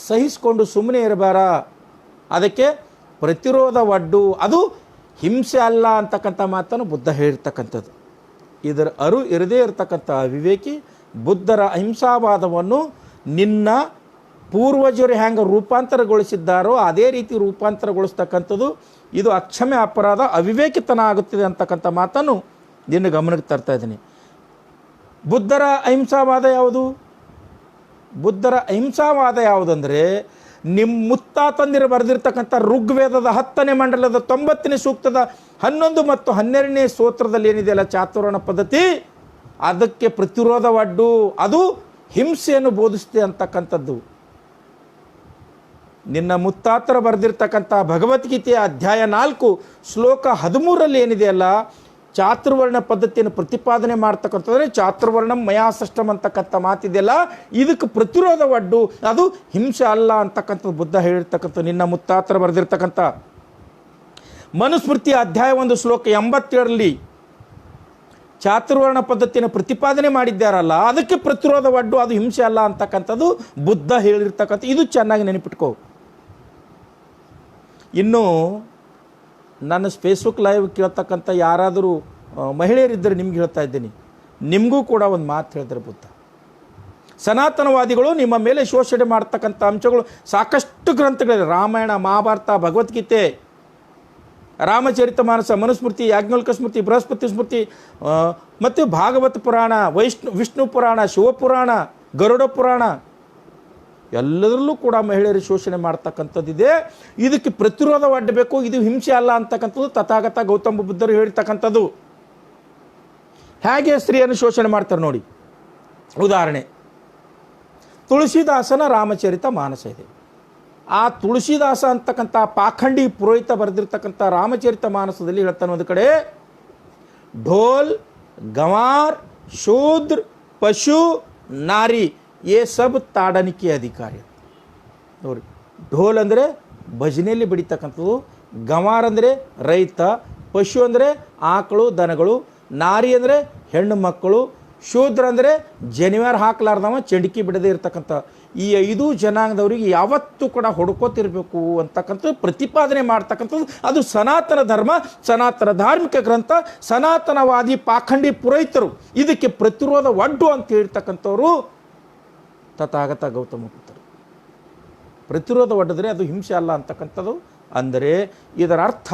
ಸಹಿಸಿಕೊಂಡು ಸುಮ್ಮನೆ ಇರಬಾರ, ಅದಕ್ಕೆ ಪ್ರತಿರೋಧ ಒಡ್ಡು, ಅದು ಹಿಂಸೆ ಅಲ್ಲ ಅಂತಕ್ಕಂಥ ಮಾತನ್ನು ಬುದ್ಧ ಹೇಳಿರ್ತಕ್ಕಂಥದ್ದು. ಇದರ ಇರದೇ ಇರತಕ್ಕಂಥ ವಿವೇಕಿ ಬುದ್ಧರ ಅಹಿಂಸಾವಾದವನ್ನು ನಿನ್ನ ಪೂರ್ವಜರು ಹೆಂಗೆ ರೂಪಾಂತರಗೊಳಿಸಿದ್ದಾರೋ ಅದೇ ರೀತಿ ರೂಪಾಂತರಗೊಳಿಸ್ತಕ್ಕಂಥದ್ದು ಇದು ಅಕ್ಷಮ್ಯ ಅಪರಾಧ, ಅವಿವೇಕಿತನ ಆಗುತ್ತಿದೆ ಅಂತಕ್ಕಂಥ ಮಾತನ್ನು ನಿನ್ನ ಗಮನಕ್ಕೆ ತರ್ತಾ ಇದ್ದೀನಿ. ಬುದ್ಧರ ಅಹಿಂಸಾವಾದ ಯಾವುದು? ಬುದ್ಧರ ಅಹಿಂಸಾವಾದ ಯಾವುದಂದರೆ ನಿಮ್ಮ ಮುತ್ತಾತಂದಿರು ಬರೆದಿರ್ತಕ್ಕಂಥ ಋಗ್ವೇದದ 10ನೇ ಮಂಡಲದ 90ನೇ ಸೂಕ್ತದ 11 ಮತ್ತು 12ನೇ ಸ್ತೋತ್ರದಲ್ಲಿ ಏನಿದೆಯಲ್ಲ ಚಾತುರ್ವರ್ಣ ಪದ್ಧತಿ, ಅದಕ್ಕೆ ಪ್ರತಿರೋಧ ಒಡ್ಡು, ಅದು ಹಿಂಸೆಯನ್ನು ಬೋಧಿಸುತ್ತೆ ಅಂತಕ್ಕಂಥದ್ದು. ನಿನ್ನ ಮುತ್ತಾತರು ಬರೆದಿರ್ತಕ್ಕಂಥ ಭಗವದ್ಗೀತೆಯ ಅಧ್ಯಾಯ 4 ಶ್ಲೋಕ 13ರಲ್ಲಿ ಏನಿದೆಯಲ್ಲ ಚಾತುರ್ವರ್ಣ ಪದ್ಧತಿಯನ್ನು ಪ್ರತಿಪಾದನೆ ಮಾಡ್ತಕ್ಕಂಥದ್ರೆ ಚಾತುರ್ವರ್ಣಂ ಮಯಾ ಸೃಷ್ಟಂ ಅಂತಕ್ಕಂಥ ಮಾತಿದೆಯಲ್ಲ, ಇದಕ್ಕೆ ಪ್ರತಿರೋಧ ಒಡ್ಡು, ಅದು ಹಿಂಸೆ ಅಲ್ಲ ಅಂತಕ್ಕಂಥದ್ದು ಬುದ್ಧ ಹೇಳಿರ್ತಕ್ಕಂಥ ನಿನ್ನ ಮುತ್ತಾತರು ಬರೆದಿರ್ತಕ್ಕಂಥ ಮನುಸ್ಮೃತಿಯ ಅಧ್ಯಾಯ 1 ಶ್ಲೋಕ 87ರಲ್ಲಿ ಚಾತುರ್ವರ್ಣ ಪದ್ಧತಿಯನ್ನು ಪ್ರತಿಪಾದನೆ ಮಾಡಿದ್ದಾರಲ್ಲ ಅದಕ್ಕೆ ಪ್ರತಿರೋಧ ಒಡ್ಡು, ಅದು ಹಿಂಸೆ ಅಲ್ಲ ಅಂತಕ್ಕಂಥದ್ದು ಬುದ್ಧ ಹೇಳಿರ್ತಕ್ಕಂಥ. ಇದು ಚೆನ್ನಾಗಿ ನೆನಪಿಟ್ಕೋ. ಇನ್ನು ನನ್ನ ಫೇಸ್ಬುಕ್ ಲೈವ್ ಕೇಳ್ತಕ್ಕಂಥ ಯಾರಾದರೂ ಮಹಿಳೆಯರಿದ್ದರೆ ನಿಮ್ಗೆ ಹೇಳ್ತಾ ಇದ್ದೀನಿ, ನಿಮಗೂ ಕೂಡ ಒಂದು ಮಾತು ಹೇಳಿದ್ರೆ ಬುದ್ಧ. ಸನಾತನವಾದಿಗಳು ನಿಮ್ಮ ಮೇಲೆ ಶೋಷಣೆ ಮಾಡ್ತಕ್ಕಂಥ ಅಂಶಗಳು ಸಾಕಷ್ಟು ಗ್ರಂಥಗಳಿವೆ. ರಾಮಾಯಣ, ಮಹಾಭಾರತ, ಭಗವದ್ಗೀತೆ, ರಾಮಚರಿತ ಮಾನಸ, ಮನುಸ್ಮೃತಿ, ಯಾಜ್ಞವಲ್ಕ್ಯ ಸ್ಮೃತಿ, ಬೃಹಸ್ಪತಿ ಸ್ಮೃತಿ ಮತ್ತು ಭಾಗವತ ಪುರಾಣ, ವಿಷ್ಣು ಪುರಾಣ, ಶಿವಪುರಾಣ, ಗರುಡ ಪುರಾಣ, ಎಲ್ಲದರಲ್ಲೂ ಕೂಡ ಮಹಿಳೆಯರು ಶೋಷಣೆ ಮಾಡ್ತಕ್ಕಂಥದ್ದಿದೆ. ಇದಕ್ಕೆ ಪ್ರತಿರೋಧ ಒಡ್ಡಬೇಕು, ಇದು ಹಿಂಸೆ ಅಲ್ಲ ಅಂತಕ್ಕಂಥದ್ದು ತಥಾಗತ ಗೌತಮ ಬುದ್ಧರು ಹೇಳ್ತಕ್ಕಂಥದ್ದು. ಹೇಗೆ ಸ್ತ್ರೀಯನ್ನು ಶೋಷಣೆ ಮಾಡ್ತಾರೆ ನೋಡಿ. ಉದಾಹರಣೆ, ತುಳಸಿದಾಸನ ರಾಮಚರಿತ ಮಾನಸ ಇದೆ. ಆ ತುಳಸಿದಾಸ ಅಂತಕ್ಕಂಥ ಪಾಖಂಡಿ ಪುರೋಹಿತ ಬರೆದಿರ್ತಕ್ಕಂಥ ರಾಮಚರಿತ ಮಾನಸದಲ್ಲಿ ಹೇಳ್ತಾನೆ, ಒಂದು ಕಡೆ ಢೋಲ್, ಗಂವಾರ್, ಶೂದ್ರ, ಪಶು, ನಾರಿ ये सब ताड़ने के अधिकारी ನೋಡಿ. ಢೋಲ್ ಅಂದರೆ ಭಜನೆಯಲ್ಲಿ ಬಿಡಿತಕ್ಕಂಥದ್ದು, ಗಂವಾರ್ ಅಂದರೆ ರೈತ, ಪಶು ಅಂದರೆ ಆಕಳು ದನಗಳು, ನಾರಿ ಅಂದರೆ ಹೆಣ್ಣು ಮಕ್ಕಳು, ಶೂದ್ರ ಅಂದರೆ ಜನಿವಾರ ಹಾಕ್ಲಾರ್ದವ ಚಂಡಿಕಿ ಬಿಡದೇ ಇರ್ತಕ್ಕಂಥ ಈ 5 ಜನಾಂಗದವರಿಗೆ ಯಾವತ್ತೂ ಕೂಡ ಹೊಡ್ಕೋತಿರ್ಬೇಕು ಅಂತಕ್ಕಂಥದ್ದು ಪ್ರತಿಪಾದನೆ ಮಾಡ್ತಕ್ಕಂಥದ್ದು. ಅದು ಸನಾತನ ಧರ್ಮ, ಸನಾತನ ಧಾರ್ಮಿಕ ಗ್ರಂಥ, ಸನಾತನವಾದಿ ಪಾಖಂಡಿ ಪುರೋಹಿತರು ಇದಕ್ಕೆ ಪ್ರತಿರೋಧ ಒಡ್ಡು ಅಂತ ಹೇಳ್ತಕ್ಕಂಥವ್ರು ತಥಾಗತ ಗೌತಮ ಬುದ್ಧರು. ಪ್ರತಿರೋಧ ಒಡ್ಡಿದ್ರೆ ಅದು ಹಿಂಸೆ ಅಲ್ಲ ಅಂತಕ್ಕಂಥದ್ದು. ಅಂದರೆ ಇದರ ಅರ್ಥ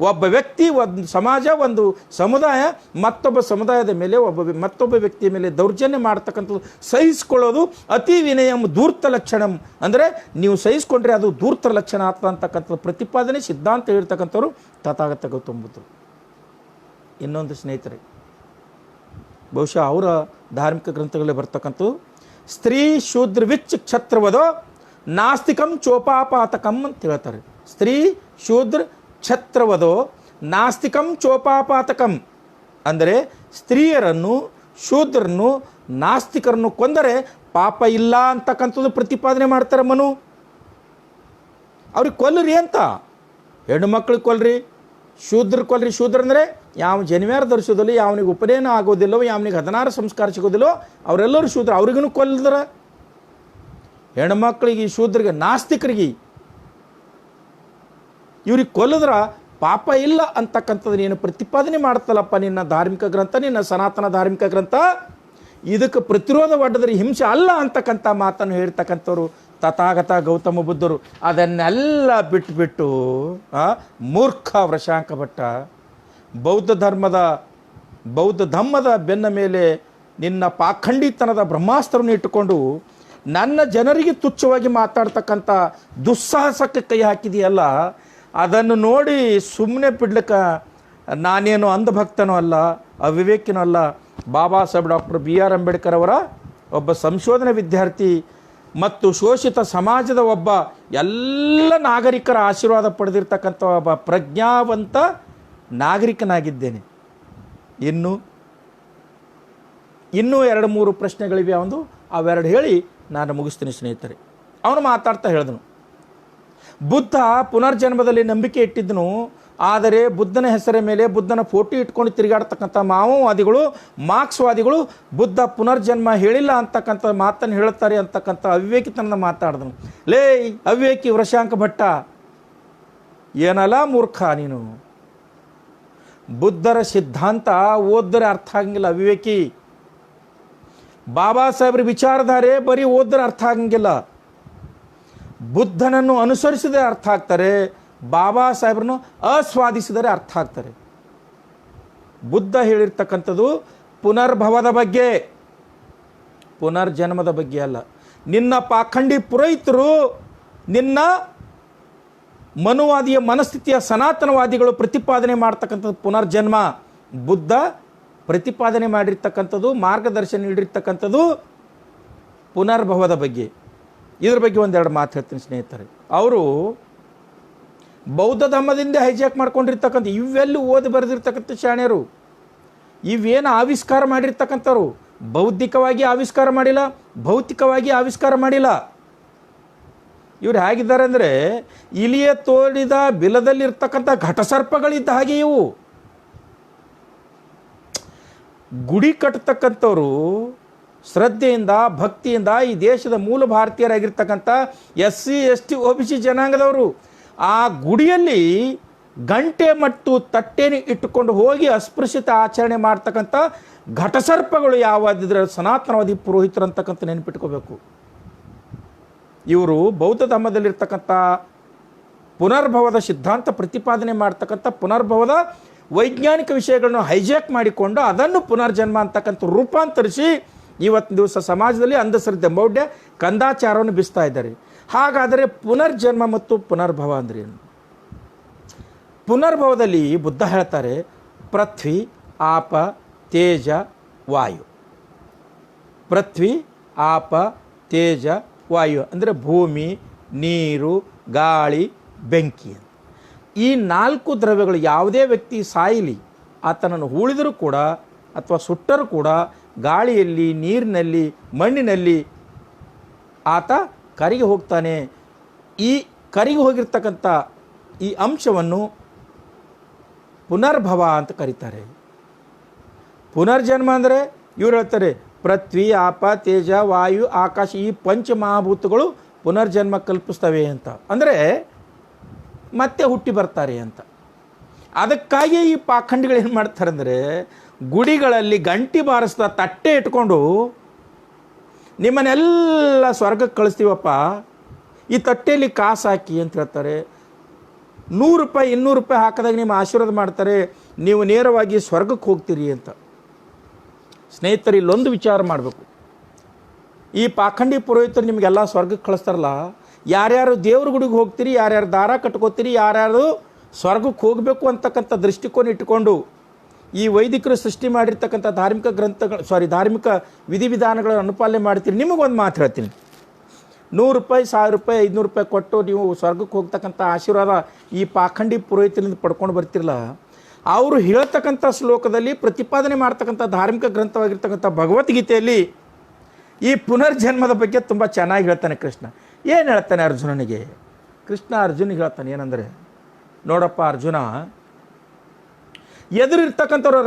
ಒಬ್ಬ ವ್ಯಕ್ತಿ, ಒಂದು ಸಮಾಜ, ಒಂದು ಸಮುದಾಯ ಮತ್ತೊಬ್ಬ ಸಮುದಾಯದ ಮೇಲೆ ಮತ್ತೊಬ್ಬ ವ್ಯಕ್ತಿಯ ಮೇಲೆ ದೌರ್ಜನ್ಯ ಮಾಡ್ತಕ್ಕಂಥದ್ದು ಸಹಿಸ್ಕೊಳ್ಳೋದು ಅತಿ ವಿನಯಂ ಧೂರ್ತ ಲಕ್ಷಣಂ. ಅಂದರೆ ನೀವು ಸಹಿಸ್ಕೊಂಡ್ರೆ ಅದು ಧೂರ್ತ ಲಕ್ಷಣ ಆಗ್ತದೆ ಅಂತಕ್ಕಂಥದ್ದು ಪ್ರತಿಪಾದನೆ ಸಿದ್ಧಾಂತ ಹೇಳ್ತಕ್ಕಂಥವ್ರು ತಥಾಗತ ಗೌತಮ ಬುದ್ಧರು. ಇನ್ನೊಂದು ಸ್ನೇಹಿತರೆ, ಬಹುಶಃ ಅವರ ಧಾರ್ಮಿಕ ಗ್ರಂಥಗಳಲ್ಲಿ ಬರ್ತಕ್ಕಂಥದ್ದು ಸ್ತ್ರೀ ಶೂದ್ರ ವಿಚ್ ಕ್ಷತ್ರವದೋ ನಾಸ್ತಿಕಂ ಚೋಪಾಪಾತಕಂ ಅಂತ ಹೇಳ್ತಾರೆ. ಸ್ತ್ರೀ ಶೂದ್ರ ಕ್ಷತ್ರವದೋ ನಾಸ್ತಿಕಂ ಚೋಪಾಪಾತಕಂ ಅಂದರೆ ಸ್ತ್ರೀಯರನ್ನು, ಶೂದ್ರನ್ನು, ನಾಸ್ತಿಕರನ್ನು ಕೊಂದರೆ ಪಾಪ ಇಲ್ಲ ಅಂತಕ್ಕಂಥದ್ದು ಪ್ರತಿಪಾದನೆ ಮಾಡ್ತಾರೆ ಮನು. ಅವ್ರಿಗೆ ಕೊಲ್ಲರಿ ಅಂತ, ಹೆಣ್ಣು ಮಕ್ಕಳಿಗೆ ಕೊಲ್ರಿ, ಶೂದ್ರ ಕೊಲ್ರಿ. ಶೂದ್ರ ಅಂದರೆ ಯಾವ ಜನಿವಾರ ಧರಿಸೋದಿಲ್ಲ, ಯಾವನಿಗೆ ಉಪನಯನ ಆಗೋದಿಲ್ಲವೋ, ಯಾವನಿಗೆ 16 ಸಂಸ್ಕಾರ ಸಿಗೋದಿಲ್ಲೋ ಅವರೆಲ್ಲರೂ ಶೂದ್ರ, ಅವ್ರಿಗೂ ಕೊಲ್ಲದ್ರ. ಹೆಣ್ಮಕ್ಳಿಗೆ, ಶೂದ್ರಿಗೆ, ನಾಸ್ತಿಕರಿಗೆ ಇವ್ರಿಗೆ ಕೊಲ್ಲದ್ರ ಪಾಪ ಇಲ್ಲ ಅಂತಕ್ಕಂಥದ್ದು ನೀನು ಪ್ರತಿಪಾದನೆ ಮಾಡ್ತಲ್ಲಪ್ಪ ನಿನ್ನ ಧಾರ್ಮಿಕ ಗ್ರಂಥ, ನಿನ್ನ ಸನಾತನ ಧಾರ್ಮಿಕ ಗ್ರಂಥ. ಇದಕ್ಕೆ ಪ್ರತಿರೋಧ ಒಡ್ಡಿದ್ರೆ ಹಿಂಸೆ ಅಲ್ಲ ಅಂತಕ್ಕಂಥ ಮಾತನ್ನು ಹೇಳ್ತಕ್ಕಂಥವ್ರು ತಥಾಗತ ಗೌತಮ ಬುದ್ಧರು. ಅದನ್ನೆಲ್ಲ ಬಿಟ್ಟು ಮೂರ್ಖ ವೃಷಾಂಕ ಭಟ್ಟ ಬೌದ್ಧ ಧಮ್ಮದ ಬೆನ್ನ ಮೇಲೆ ನಿನ್ನ ಪಾಖಂಡಿತನದ ಬ್ರಹ್ಮಾಸ್ತ್ರವನ್ನು ಇಟ್ಟುಕೊಂಡು ನನ್ನ ಜನರಿಗೆ ತುಚ್ಛವಾಗಿ ಮಾತಾಡ್ತಕ್ಕಂಥ ದುಸ್ಸಾಹಸಕ್ಕೆ ಕೈ ಹಾಕಿದೆಯಲ್ಲ, ಅದನ್ನು ನೋಡಿ ಸುಮ್ಮನೆ ಬಿಡ್ಲಿಕ್ಕೆ ನಾನೇನು ಅಂಧಭಕ್ತನೂ ಅಲ್ಲ, ಅವಿವೇಕಿನೂ ಅಲ್ಲ. ಬಾಬಾ ಸಾಹೇಬ್ ಡಾಕ್ಟರ್ BR ಅಂಬೇಡ್ಕರ್ ಅವರ ಒಬ್ಬ ಸಂಶೋಧನಾ ವಿದ್ಯಾರ್ಥಿ ಮತ್ತು ಶೋಷಿತ ಸಮಾಜದ ಒಬ್ಬ ಎಲ್ಲ ನಾಗರಿಕರ ಆಶೀರ್ವಾದ ಪಡೆದಿರ್ತಕ್ಕಂಥ ಒಬ್ಬ ಪ್ರಜ್ಞಾವಂತ ನಾಗರಿಕನಾಗಿದ್ದೇನೆ. ಇನ್ನೂ 2-3 ಪ್ರಶ್ನೆಗಳಿವೆ ಅವನು, ಅವೆರಡು ಹೇಳಿ ನಾನು ಮುಗಿಸ್ತೀನಿ ಸ್ನೇಹಿತರೆ. ಅವನು ಮಾತಾಡ್ತಾ ಹೇಳಿದನು, ಬುದ್ಧ ಪುನರ್ಜನ್ಮದಲ್ಲಿ ನಂಬಿಕೆ ಇಟ್ಟಿದ್ದನು, ಆದರೆ ಬುದ್ಧನ ಹೆಸರ ಮೇಲೆ ಬುದ್ಧನ ಫೋಟೋ ಇಟ್ಕೊಂಡು ತಿರುಗಾಡ್ತಕ್ಕಂಥ ಮಾವೋವಾದಿಗಳು, ಮಾರ್ಕ್ಸ್ವಾದಿಗಳು ಬುದ್ಧ ಪುನರ್ಜನ್ಮ ಹೇಳಿಲ್ಲ ಅಂತಕ್ಕಂಥ ಮಾತನ್ನು ಹೇಳ್ತಾರೆ ಅಂತಕ್ಕಂಥ ಅವಿವೇಕಿತನದ ಮಾತಾಡಿದನು. ಲೇ ಅವಿವೇಕಿ ವೃಷಾಂಕ ಭಟ್ಟ, ಏನಲ್ಲ ಮೂರ್ಖ ನೀನು. ಬುದ್ಧರ ಸಿದ್ಧಾಂತ ಓದಿದ್ರೆ ಅರ್ಥ ಆಗಂಗಿಲ್ಲ ಅವಿವೇಕಿ. ಬಾಬಾ ಸಾಹೇಬ್ರ ವಿಚಾರಧಾರೆ ಬರೀ ಓದಿದ್ರೆ ಅರ್ಥ ಆಗಂಗಿಲ್ಲ. ಬುದ್ಧನನ್ನು ಅನುಸರಿಸಿದರೆ ಅರ್ಥ ಆಗ್ತಾರೆ, ಬಾಬಾ ಸಾಹೇಬ್ರನ್ನು ಆಸ್ವಾದಿಸಿದರೆ ಅರ್ಥ ಆಗ್ತಾರೆ. ಬುದ್ಧ ಹೇಳಿರ್ತಕ್ಕಂಥದ್ದು ಪುನರ್ಭವದ ಬಗ್ಗೆ, ಪುನರ್ಜನ್ಮದ ಬಗ್ಗೆ ಅಲ್ಲ. ನಿನ್ನ ಪಾಖಂಡಿ ಪುರೋಹಿತರು, ನಿನ್ನ ಮನುವಾದಿಯ ಮನಸ್ಥಿತಿಯ ಸನಾತನವಾದಿಗಳು ಪ್ರತಿಪಾದನೆ ಮಾಡ್ತಕ್ಕಂಥದ್ದು ಪುನರ್ಜನ್ಮ. ಬುದ್ಧ ಪ್ರತಿಪಾದನೆ ಮಾಡಿರ್ತಕ್ಕಂಥದ್ದು, ಮಾರ್ಗದರ್ಶನ ನೀಡಿರ್ತಕ್ಕಂಥದ್ದು ಪುನರ್ಭವದ ಬಗ್ಗೆ. ಇದ್ರ ಬಗ್ಗೆ ಒಂದೆರಡು ಮಾತು ಹೇಳ್ತೀನಿ ಸ್ನೇಹಿತರೆ. ಅವರು ಬೌದ್ಧ ಧರ್ಮದಿಂದ ಹೈಜಾಕ್ ಮಾಡ್ಕೊಂಡಿರ್ತಕ್ಕಂಥ ಇವೆಲ್ಲೂ ಓದಿ ಬರೆದಿರ್ತಕ್ಕಂಥ ಶಾಣ್ಯರು, ಇವೇನು ಆವಿಷ್ಕಾರ ಮಾಡಿರ್ತಕ್ಕಂಥವ್ರು ಬೌದ್ಧಿಕವಾಗಿ ಆವಿಷ್ಕಾರ ಮಾಡಿಲ್ಲ, ಭೌತಿಕವಾಗಿ ಆವಿಷ್ಕಾರ ಮಾಡಿಲ್ಲ. ಇವ್ರು ಹೇಗಿದ್ದಾರೆ ಅಂದರೆ ಇಲಿಯ ತೋಡಿದ ಬಿಲದಲ್ಲಿರ್ತಕ್ಕಂಥ ಘಟಸರ್ಪಗಳಿದ್ದ ಹಾಗೆ ಇವು. ಗುಡಿ ಕಟ್ಟತಕ್ಕಂಥವ್ರು ಶ್ರದ್ಧೆಯಿಂದ, ಭಕ್ತಿಯಿಂದ ಈ ದೇಶದ ಮೂಲ ಭಾರತೀಯರಾಗಿರ್ತಕ್ಕಂಥ SC ST OBC ಜನಾಂಗದವರು ಆ ಗುಡಿಯಲ್ಲಿ ಗಂಟೆ ಮತ್ತು ತಟ್ಟೆನ ಇಟ್ಟುಕೊಂಡು ಹೋಗಿ ಅಸ್ಪೃಶ್ಯತ ಆಚರಣೆ ಮಾಡ್ತಕ್ಕಂಥ ಘಟಸರ್ಪಗಳು ಯಾವಾಗಿದ್ರೆ ಸನಾತನವಾದಿ ಪುರೋಹಿತರು ಅಂತಕ್ಕಂಥ ನೆನಪಿಟ್ಕೋಬೇಕು. ಇವರು ಬೌದ್ಧ ಧರ್ಮದಲ್ಲಿರ್ತಕ್ಕಂಥ ಪುನರ್ಭವದ ಸಿದ್ಧಾಂತ ಪ್ರತಿಪಾದನೆ ಮಾಡ್ತಕ್ಕಂಥ ಪುನರ್ಭವದ ವೈಜ್ಞಾನಿಕ ವಿಷಯಗಳನ್ನು ಹೈಜಾಕ್ ಮಾಡಿಕೊಂಡು ಅದನ್ನು ಪುನರ್ಜನ್ಮ ಅಂತಕ್ಕಂಥ ರೂಪಾಂತರಿಸಿ ಇವತ್ತಿನ ದಿವಸ ಸಮಾಜದಲ್ಲಿ ಅಂಧಶ್ರದ್ಧೆ, ಮೌಢ್ಯ, ಕಂದಾಚಾರವನ್ನು ಬಿಸ್ತಾ ಇದ್ದಾರೆ. ಹಾಗಾದರೆ ಪುನರ್ಜನ್ಮ ಮತ್ತು ಪುನರ್ಭವ ಅಂದ್ರೆ ಏನು? ಪುನರ್ಭವದಲ್ಲಿ ಬುದ್ಧ ಹೇಳ್ತಾರೆ ಪೃಥ್ವಿ, ಆಪ, ತೇಜ, ವಾಯು. ಪೃಥ್ವಿ, ಆಪ, ತೇಜ, ವಾಯು ಅಂದರೆ ಭೂಮಿ, ನೀರು, ಗಾಳಿ, ಬೆಂಕಿ. ಈ 4 ದ್ರವ್ಯಗಳು ಯಾವುದೇ ವ್ಯಕ್ತಿ ಸಾಯಲಿ, ಆತನನ್ನು ಹೂಳಿದರೂ ಕೂಡ ಅಥವಾ ಸುಟ್ಟರೂ ಕೂಡ ಗಾಳಿಯಲ್ಲಿ, ನೀರಿನಲ್ಲಿ, ಮಣ್ಣಿನಲ್ಲಿ ಆತ ಕರಗಿ ಹೋಗ್ತಾನೆ. ಈ ಕರಗಿ ಹೋಗಿರ್ತಕ್ಕಂಥ ಈ ಅಂಶವನ್ನು ಪುನರ್ಭವ ಅಂತ ಕರೀತಾರೆ. ಪುನರ್ಜನ್ಮ ಅಂದರೆ ಇವ್ರು ಹೇಳ್ತಾರೆ ಪೃಥ್ವಿ, ಆಪ, ತೇಜ, ವಾಯು, ಆಕಾಶ ಈ ಪಂಚಮಹಾಭೂತಗಳು ಪುನರ್ಜನ್ಮ ಕಲ್ಪಿಸ್ತವೆ ಅಂತ. ಅಂದರೆ ಮತ್ತೆ ಹುಟ್ಟಿ ಬರ್ತಾರೆ ಅಂತ. ಅದಕ್ಕಾಗಿ ಈ ಪಾಖಂಡಿಗಳು ಏನು ಮಾಡ್ತಾರೆ ಅಂದರೆ ಗುಡಿಗಳಲ್ಲಿ ಗಂಟಿ ಬಾರಿಸ್ತಾ ತಟ್ಟೆ ಇಟ್ಕೊಂಡು ನಿಮ್ಮನ್ನೆಲ್ಲ ಸ್ವರ್ಗಕ್ಕೆ ಕಳಿಸ್ತೀವಪ್ಪ, ಈ ತಟ್ಟೆಯಲ್ಲಿ ಕಾಸು ಹಾಕಿ ಅಂತ ಹೇಳ್ತಾರೆ. 100 ರೂಪಾಯಿ 200 ರೂಪಾಯಿ ಹಾಕಿದಾಗ ನಿಮ್ಮ ಆಶೀರ್ವಾದ ಮಾಡ್ತಾರೆ, ನೀವು ನೇರವಾಗಿ ಸ್ವರ್ಗಕ್ಕೆ ಹೋಗ್ತೀರಿ ಅಂತ. ಸ್ನೇಹಿತರು, ಇಲ್ಲೊಂದು ವಿಚಾರ ಮಾಡಬೇಕು. ಈ ಪಾಖಂಡಿ ಪುರೋಹಿತರು ನಿಮಗೆಲ್ಲ ಸ್ವರ್ಗಕ್ಕೆ ಕಳಿಸ್ತಾರಲ್ಲ, ಯಾರ್ಯಾರು ದೇವ್ರ ಗುಡಿಗೆ ಹೋಗ್ತೀರಿ, ಯಾರ್ಯಾರು ದಾರ ಕಟ್ಕೋತೀರಿ, ಯಾರ್ಯಾರು ಸ್ವರ್ಗಕ್ಕೆ ಹೋಗಬೇಕು ಅಂತಕ್ಕಂಥ ದೃಷ್ಟಿಕೋನ ಇಟ್ಟುಕೊಂಡು ಈ ವೈದಿಕರು ಸೃಷ್ಟಿ ಮಾಡಿರ್ತಕ್ಕಂಥ ಧಾರ್ಮಿಕ ವಿಧಿವಿಧಾನಗಳನ್ನು ಅನುಪಾಲನೆ ಮಾಡ್ತೀರಿ. ನಿಮಗೊಂದು ಮಾತು ಹೇಳ್ತೀನಿ, 100 ರೂಪಾಯಿ 1000 ರೂಪಾಯಿ 500 ರೂಪಾಯಿ ಕೊಟ್ಟು ನೀವು ಸ್ವರ್ಗಕ್ಕೆ ಹೋಗ್ತಕ್ಕಂಥ ಆಶೀರ್ವಾದ ಈ ಪಾಖಂಡಿ ಪುರೋಹಿತರಿಂದ ಪಡ್ಕೊಂಡು ಬರ್ತಿರಲ್ಲ, ಅವರು ಹೇಳ್ತಕ್ಕಂಥ ಶ್ಲೋಕದಲ್ಲಿ ಪ್ರತಿಪಾದನೆ ಮಾಡ್ತಕ್ಕಂಥ ಧಾರ್ಮಿಕ ಗ್ರಂಥವಾಗಿರ್ತಕ್ಕಂಥ ಭಗವದ್ಗೀತೆಯಲ್ಲಿ ಈ ಪುನರ್ಜನ್ಮದ ಬಗ್ಗೆ ತುಂಬ ಚೆನ್ನಾಗಿ ಹೇಳ್ತಾನೆ ಕೃಷ್ಣ. ಏನು ಹೇಳ್ತಾನೆ ಅರ್ಜುನನಿಗೆ? ಕೃಷ್ಣ ಅರ್ಜುನಿಗೆ ಹೇಳ್ತಾನೆ ಏನಂದರೆ, ನೋಡಪ್ಪ ಅರ್ಜುನ, ಎದುರಿರ್ತಕ್ಕಂಥವ್ರು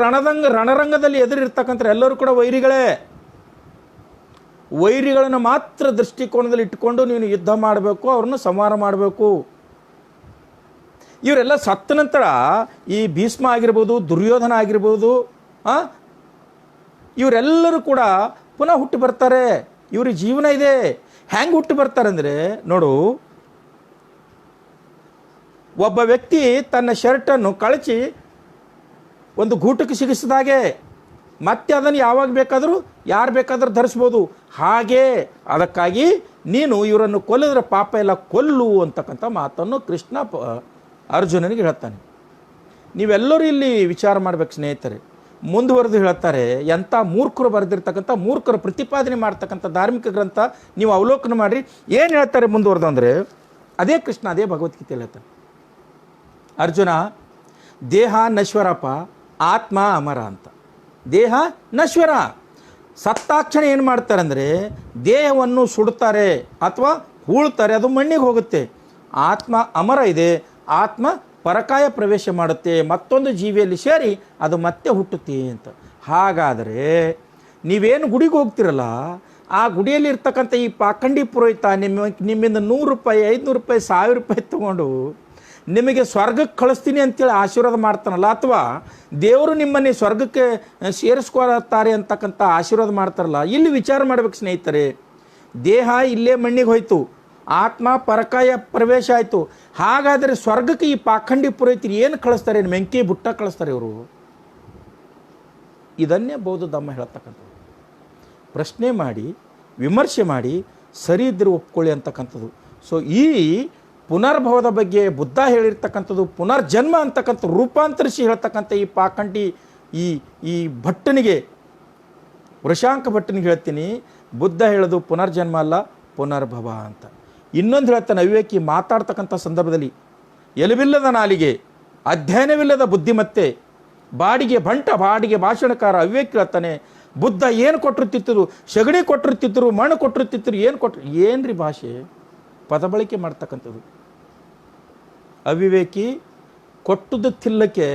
ರಣರಂಗದಲ್ಲಿ ಎದುರಿರ್ತಕ್ಕಂಥ ಎಲ್ಲರೂ ಕೂಡ ವೈರಿಗಳೇ. ವೈರಿಗಳನ್ನು ಮಾತ್ರ ದೃಷ್ಟಿಕೋನದಲ್ಲಿ ಇಟ್ಟುಕೊಂಡು ನೀನು ಯುದ್ಧ ಮಾಡಬೇಕು, ಅವ್ರನ್ನ ಸಂಹಾರ ಮಾಡಬೇಕು. ಇವರೆಲ್ಲ ಸತ್ತ ನಂತರ ಈ ಭೀಷ್ಮ ಆಗಿರ್ಬೋದು, ದುರ್ಯೋಧನ ಆಗಿರ್ಬೋದು, ಇವರೆಲ್ಲರೂ ಕೂಡ ಪುನಃ ಹುಟ್ಟಿ ಬರ್ತಾರೆ. ಇವ್ರಿಗೆ ಜೀವನ ಇದೆ. ಹೆಂಗೆ ಹುಟ್ಟಿ ಬರ್ತಾರೆ ಅಂದರೆ, ನೋಡು, ಒಬ್ಬ ವ್ಯಕ್ತಿ ತನ್ನ ಶರ್ಟನ್ನು ಕಳಚಿ ಒಂದು ಗೂಟಕ್ಕೆ ಸಿಗಿಸಿದಾಗೆ ಮತ್ತೆ ಅದನ್ನು ಯಾವಾಗ ಬೇಕಾದರೂ ಯಾರು ಬೇಕಾದರೂ ಧರಿಸ್ಬೋದು. ಹಾಗೇ ಅದಕ್ಕಾಗಿ ನೀನು ಇವರನ್ನು ಕೊಲ್ಲಿದ್ರೆ ಪಾಪ ಎಲ್ಲ ಕೊಲ್ಲು ಅಂತಕ್ಕಂಥ ಮಾತನ್ನು ಕೃಷ್ಣ ಅರ್ಜುನನಿಗೆ ಹೇಳ್ತಾನೆ. ನೀವೆಲ್ಲರೂ ಇಲ್ಲಿ ವಿಚಾರ ಮಾಡ್ಬೇಕು ಸ್ನೇಹಿತರೆ. ಮುಂದುವರೆದು ಹೇಳ್ತಾರೆ, ಎಂಥ ಮೂರ್ಖರು ಬರೆದಿರ್ತಕ್ಕಂಥ ಮೂರ್ಖರು ಪ್ರತಿಪಾದನೆ ಮಾಡ್ತಕ್ಕಂಥ ಧಾರ್ಮಿಕ ಗ್ರಂಥ ನೀವು ಅವಲೋಕನ ಮಾಡಿರಿ. ಏನು ಹೇಳ್ತಾರೆ ಮುಂದುವರೆದು ಅಂದರೆ, ಅದೇ ಕೃಷ್ಣ ಅದೇ ಭಗವದ್ಗೀತೆಯಲ್ಲಿ ಹೇಳ್ತಾನೆ, ಅರ್ಜುನ, ದೇಹ ನಶ್ವರಪ್ಪ, ಆತ್ಮ ಅಮರ ಅಂತ. ದೇಹ ನಶ್ವರ, ಸತ್ತಾಕ್ಷಣ ಏನು ಮಾಡ್ತಾರೆ ಅಂದರೆ ದೇಹವನ್ನು ಸುಡ್ತಾರೆ ಅಥವಾ ಹೂಳ್ತಾರೆ, ಅದು ಮಣ್ಣಿಗೆ ಹೋಗುತ್ತೆ. ಆತ್ಮ ಅಮರ ಇದೆ, ಆತ್ಮ ಪರಕಾಯ ಪ್ರವೇಶ ಮಾಡುತ್ತೆ, ಮತ್ತೊಂದು ಜೀವಿಯಲ್ಲಿ ಸೇರಿ ಅದು ಮತ್ತೆ ಹುಟ್ಟುತ್ತೆ ಅಂತ. ಹಾಗಾದರೆ ನೀವೇನು ಗುಡಿಗೆ ಹೋಗ್ತಿರಲ್ಲ, ಆ ಗುಡಿಯಲ್ಲಿ ಇರ್ತಕ್ಕಂಥ ಈ ಪಾಖಂಡಿ ಪುರೋಹಿತ ನಿಮ್ಮಿಂದ 100 ರೂಪಾಯಿ 500 ರೂಪಾಯಿ 1000 ರೂಪಾಯಿ ತೊಗೊಂಡು ನಿಮಗೆ ಸ್ವರ್ಗಕ್ಕೆ ಕಳಿಸ್ತೀನಿ ಅಂತೇಳಿ ಆಶೀರ್ವಾದ ಮಾಡ್ತಾನಲ್ಲ, ಅಥವಾ ದೇವರು ನಿಮ್ಮನ್ನೇ ಸ್ವರ್ಗಕ್ಕೆ ಸೇರಿಸ್ಕೊಳ್ತಾರೆ ಅಂತಕ್ಕಂಥ ಆಶೀರ್ವಾದ ಮಾಡ್ತಾರಲ್ಲ, ಇಲ್ಲಿ ವಿಚಾರ ಮಾಡ್ಬೇಕು ಸ್ನೇಹಿತರೆ. ದೇಹ ಇಲ್ಲೇ ಮಣ್ಣಿಗೆ ಹೋಯ್ತು, ಆತ್ಮ ಪರಕಾಯ ಪ್ರವೇಶ ಆಯಿತು. ಹಾಗಾದರೆ ಸ್ವರ್ಗಕ್ಕೆ ಈ ಪಾಖಂಡಿ ಪುರೋಹಿತರು ಏನು ಕಳಿಸ್ತಾರೆ? ಮೆಂಕಿ ಬುಟ್ಟ ಕಳಿಸ್ತಾರೆ ಇವರು. ಇದನ್ನೇ ಬೌದ್ಧ ಧಮ್ಮ ಹೇಳ್ತಕ್ಕಂಥದ್ದು. ಪ್ರಶ್ನೆ ಮಾಡಿ, ವಿಮರ್ಶೆ ಮಾಡಿ, ಸರಿ ಇದ್ದರೆ ಒಪ್ಕೊಳ್ಳಿ ಅಂತಕ್ಕಂಥದ್ದು. ಸೊ ಈ ಪುನರ್ಭವದ ಬಗ್ಗೆ ಬುದ್ಧ ಹೇಳಿರ್ತಕ್ಕಂಥದ್ದು, ಪುನರ್ಜನ್ಮ ಅಂತಕ್ಕಂಥ ರೂಪಾಂತರಿಸಿ ಹೇಳ್ತಕ್ಕಂಥ ಈ ಪಾಖಂಡಿ ಈ ಭಟ್ಟನಿಗೆ, ವೃಷಾಂಕ ಭಟ್ಟನಿಗೆ ಹೇಳ್ತೀನಿ, ಬುದ್ಧ ಹೇಳೋದು ಪುನರ್ಜನ್ಮ ಅಲ್ಲ, ಪುನರ್ಭವ ಅಂತ. ಇನ್ನೊಂದು ಹೇಳ್ತಾನೆ ಅವಿವೇಕಿ ಮಾತಾಡ್ತಕ್ಕಂಥ ಸಂದರ್ಭದಲ್ಲಿ, ಎಲುಬಿಲ್ಲದ ನಾಲಿಗೆ, ಅಧ್ಯಯನವಿಲ್ಲದ ಬುದ್ಧಿಮತ್ತೆ, ಬಾಡಿಗೆ ಭಾಷಣಕಾರ ಅವಿವೇಕಿ ಹೇಳ್ತಾನೆ, ಬುದ್ಧ ಏನು ಕೊಟ್ಟಿರ್ತಿದ್ರು? ಸಗಣಿ ಕೊಟ್ಟಿರ್ತಿದ್ರು, ಮಣ್ಣು ಕೊಟ್ಟಿರ್ತಿದ್ರು, ಏನ್ರಿ ಭಾಷೆ ಪದ ಬಳಕೆ ಮಾಡ್ತಕ್ಕಂಥದ್ದು. ಅವಿವೇಕಿ ಕೊಟ್ಟದ್ದು ತಿಲ್ಲಕ್ಕೆ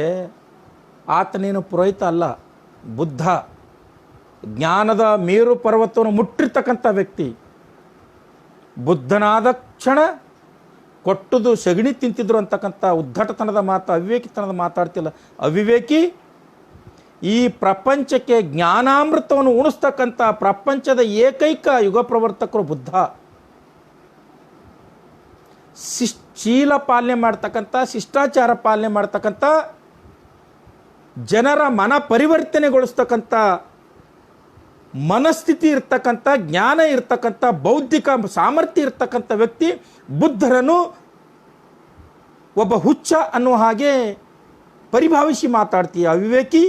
ಆತನೇನು ಪುರೋಹಿತ ಅಲ್ಲ, ಬುದ್ಧ ಜ್ಞಾನದ ಮೇರು ಪರ್ವತವನ್ನು ಮುಟ್ಟಿರ್ತಕ್ಕಂಥ ವ್ಯಕ್ತಿ. ಬುದ್ಧನಾದ ಕ್ಷಣ ಕೊಟ್ಟದು ಸಗಣಿ ತಿಂತಿದ್ರು ಅಂತಕ್ಕಂಥ ಉದ್ದಟತನದ ಮಾತು, ಅವಿವೇಕಿತನದ ಮಾತಾಡ್ತಿಲ್ಲ. ಅವಿವೇಕಿ ಈ ಪ್ರಪಂಚಕ್ಕೆ ಜ್ಞಾನಾಮೃತವನ್ನು ಉಣಿಸ್ತಕ್ಕಂಥ ಪ್ರಪಂಚದ ಏಕೈಕ ಯುಗ ಪ್ರವರ್ತಕರು ಬುದ್ಧ. ಶೀಲ ಪಾಲನೆ ಮಾಡ್ತಕ್ಕಂಥ, ಶಿಷ್ಟಾಚಾರ ಪಾಲನೆ ಮಾಡ್ತಕ್ಕಂಥ, ಜನರ ಮನ ಪರಿವರ್ತನೆಗೊಳಿಸ್ತಕ್ಕಂಥ ಮನಸ್ಥಿತಿ ಇರ್ತಕ್ಕಂಥ, ಜ್ಞಾನ ಇರ್ತಕ್ಕಂಥ, ಬೌದ್ಧಿಕ ಸಾಮರ್ಥ್ಯ ಇರ್ತಕ್ಕಂಥ ವ್ಯಕ್ತಿ ಬುದ್ಧರನ್ನು ಒಬ್ಬ ಹುಚ್ಚ ಅನ್ನುವ ಹಾಗೆ ಪರಿಭಾವಿಸಿ ಮಾತಾಡ್ತೀಯ ಅವಿವೇಕಿ.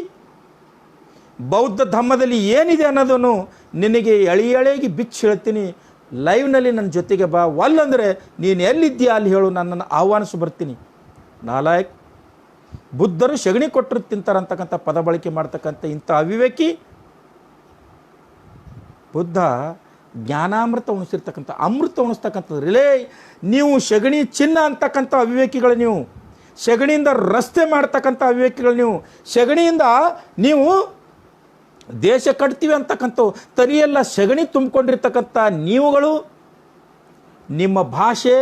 ಬೌದ್ಧ ಧಮ್ಮದಲ್ಲಿ ಏನಿದೆ ಅನ್ನೋದನ್ನು ನಿನಗೆ ಎಳೆಯಾಗಿ ಬಿಚ್ಚಿ ಹೇಳ್ತೀನಿ. ಲೈವ್ನಲ್ಲಿ ನನ್ನ ಜೊತೆಗೆ ಬಾ, ಒಲ್ಲಂದರೆ ನೀನು ಎಲ್ಲಿದ್ದೀಯಾ ಅಲ್ಲಿ ಹೇಳು, ನನ್ನನ್ನು ಆಹ್ವಾನಿಸಿ ಬರ್ತೀನಿ. ನಾಲಾಯಕ್ ಬುದ್ಧರು ಸಗಣಿ ಕೊಟ್ಟರು ತಿಂತಾರಂತಕ್ಕಂಥ ಪದ ಬಳಕೆ ಮಾಡ್ತಕ್ಕಂಥ ಇಂಥ ಅವಿವೇಕಿ. ಬುದ್ಧ ಜ್ಞಾನಾಮೃತ ಉಣಿಸಿರ್ತಕ್ಕಂಥ, ಅಮೃತ ಉಣಿಸ್ತಕ್ಕಂಥದ್ದು. ರಿಲೇ ನೀವು ಸಗಣಿ ಚಿನ್ನ ಅಂತಕ್ಕಂಥ ಅವಿವೇಕಿಗಳು, ನೀವು ಸಗಣಿಯಿಂದ ರಸ್ತೆ ಮಾಡ್ತಕ್ಕಂಥ ಅವಿವೇಕಿಗಳು, ನೀವು ಸಗಣಿಯಿಂದ ನೀವು ದೇಶ ಕಟ್ತೀವಿ ಅಂತಕ್ಕಂಥವು ತರಿಯೆಲ್ಲ ಸಗಣಿ ತುಂಬಿಕೊಂಡಿರ್ತಕ್ಕಂಥ ನೀವುಗಳು ನಿಮ್ಮ ಭಾಷೆ,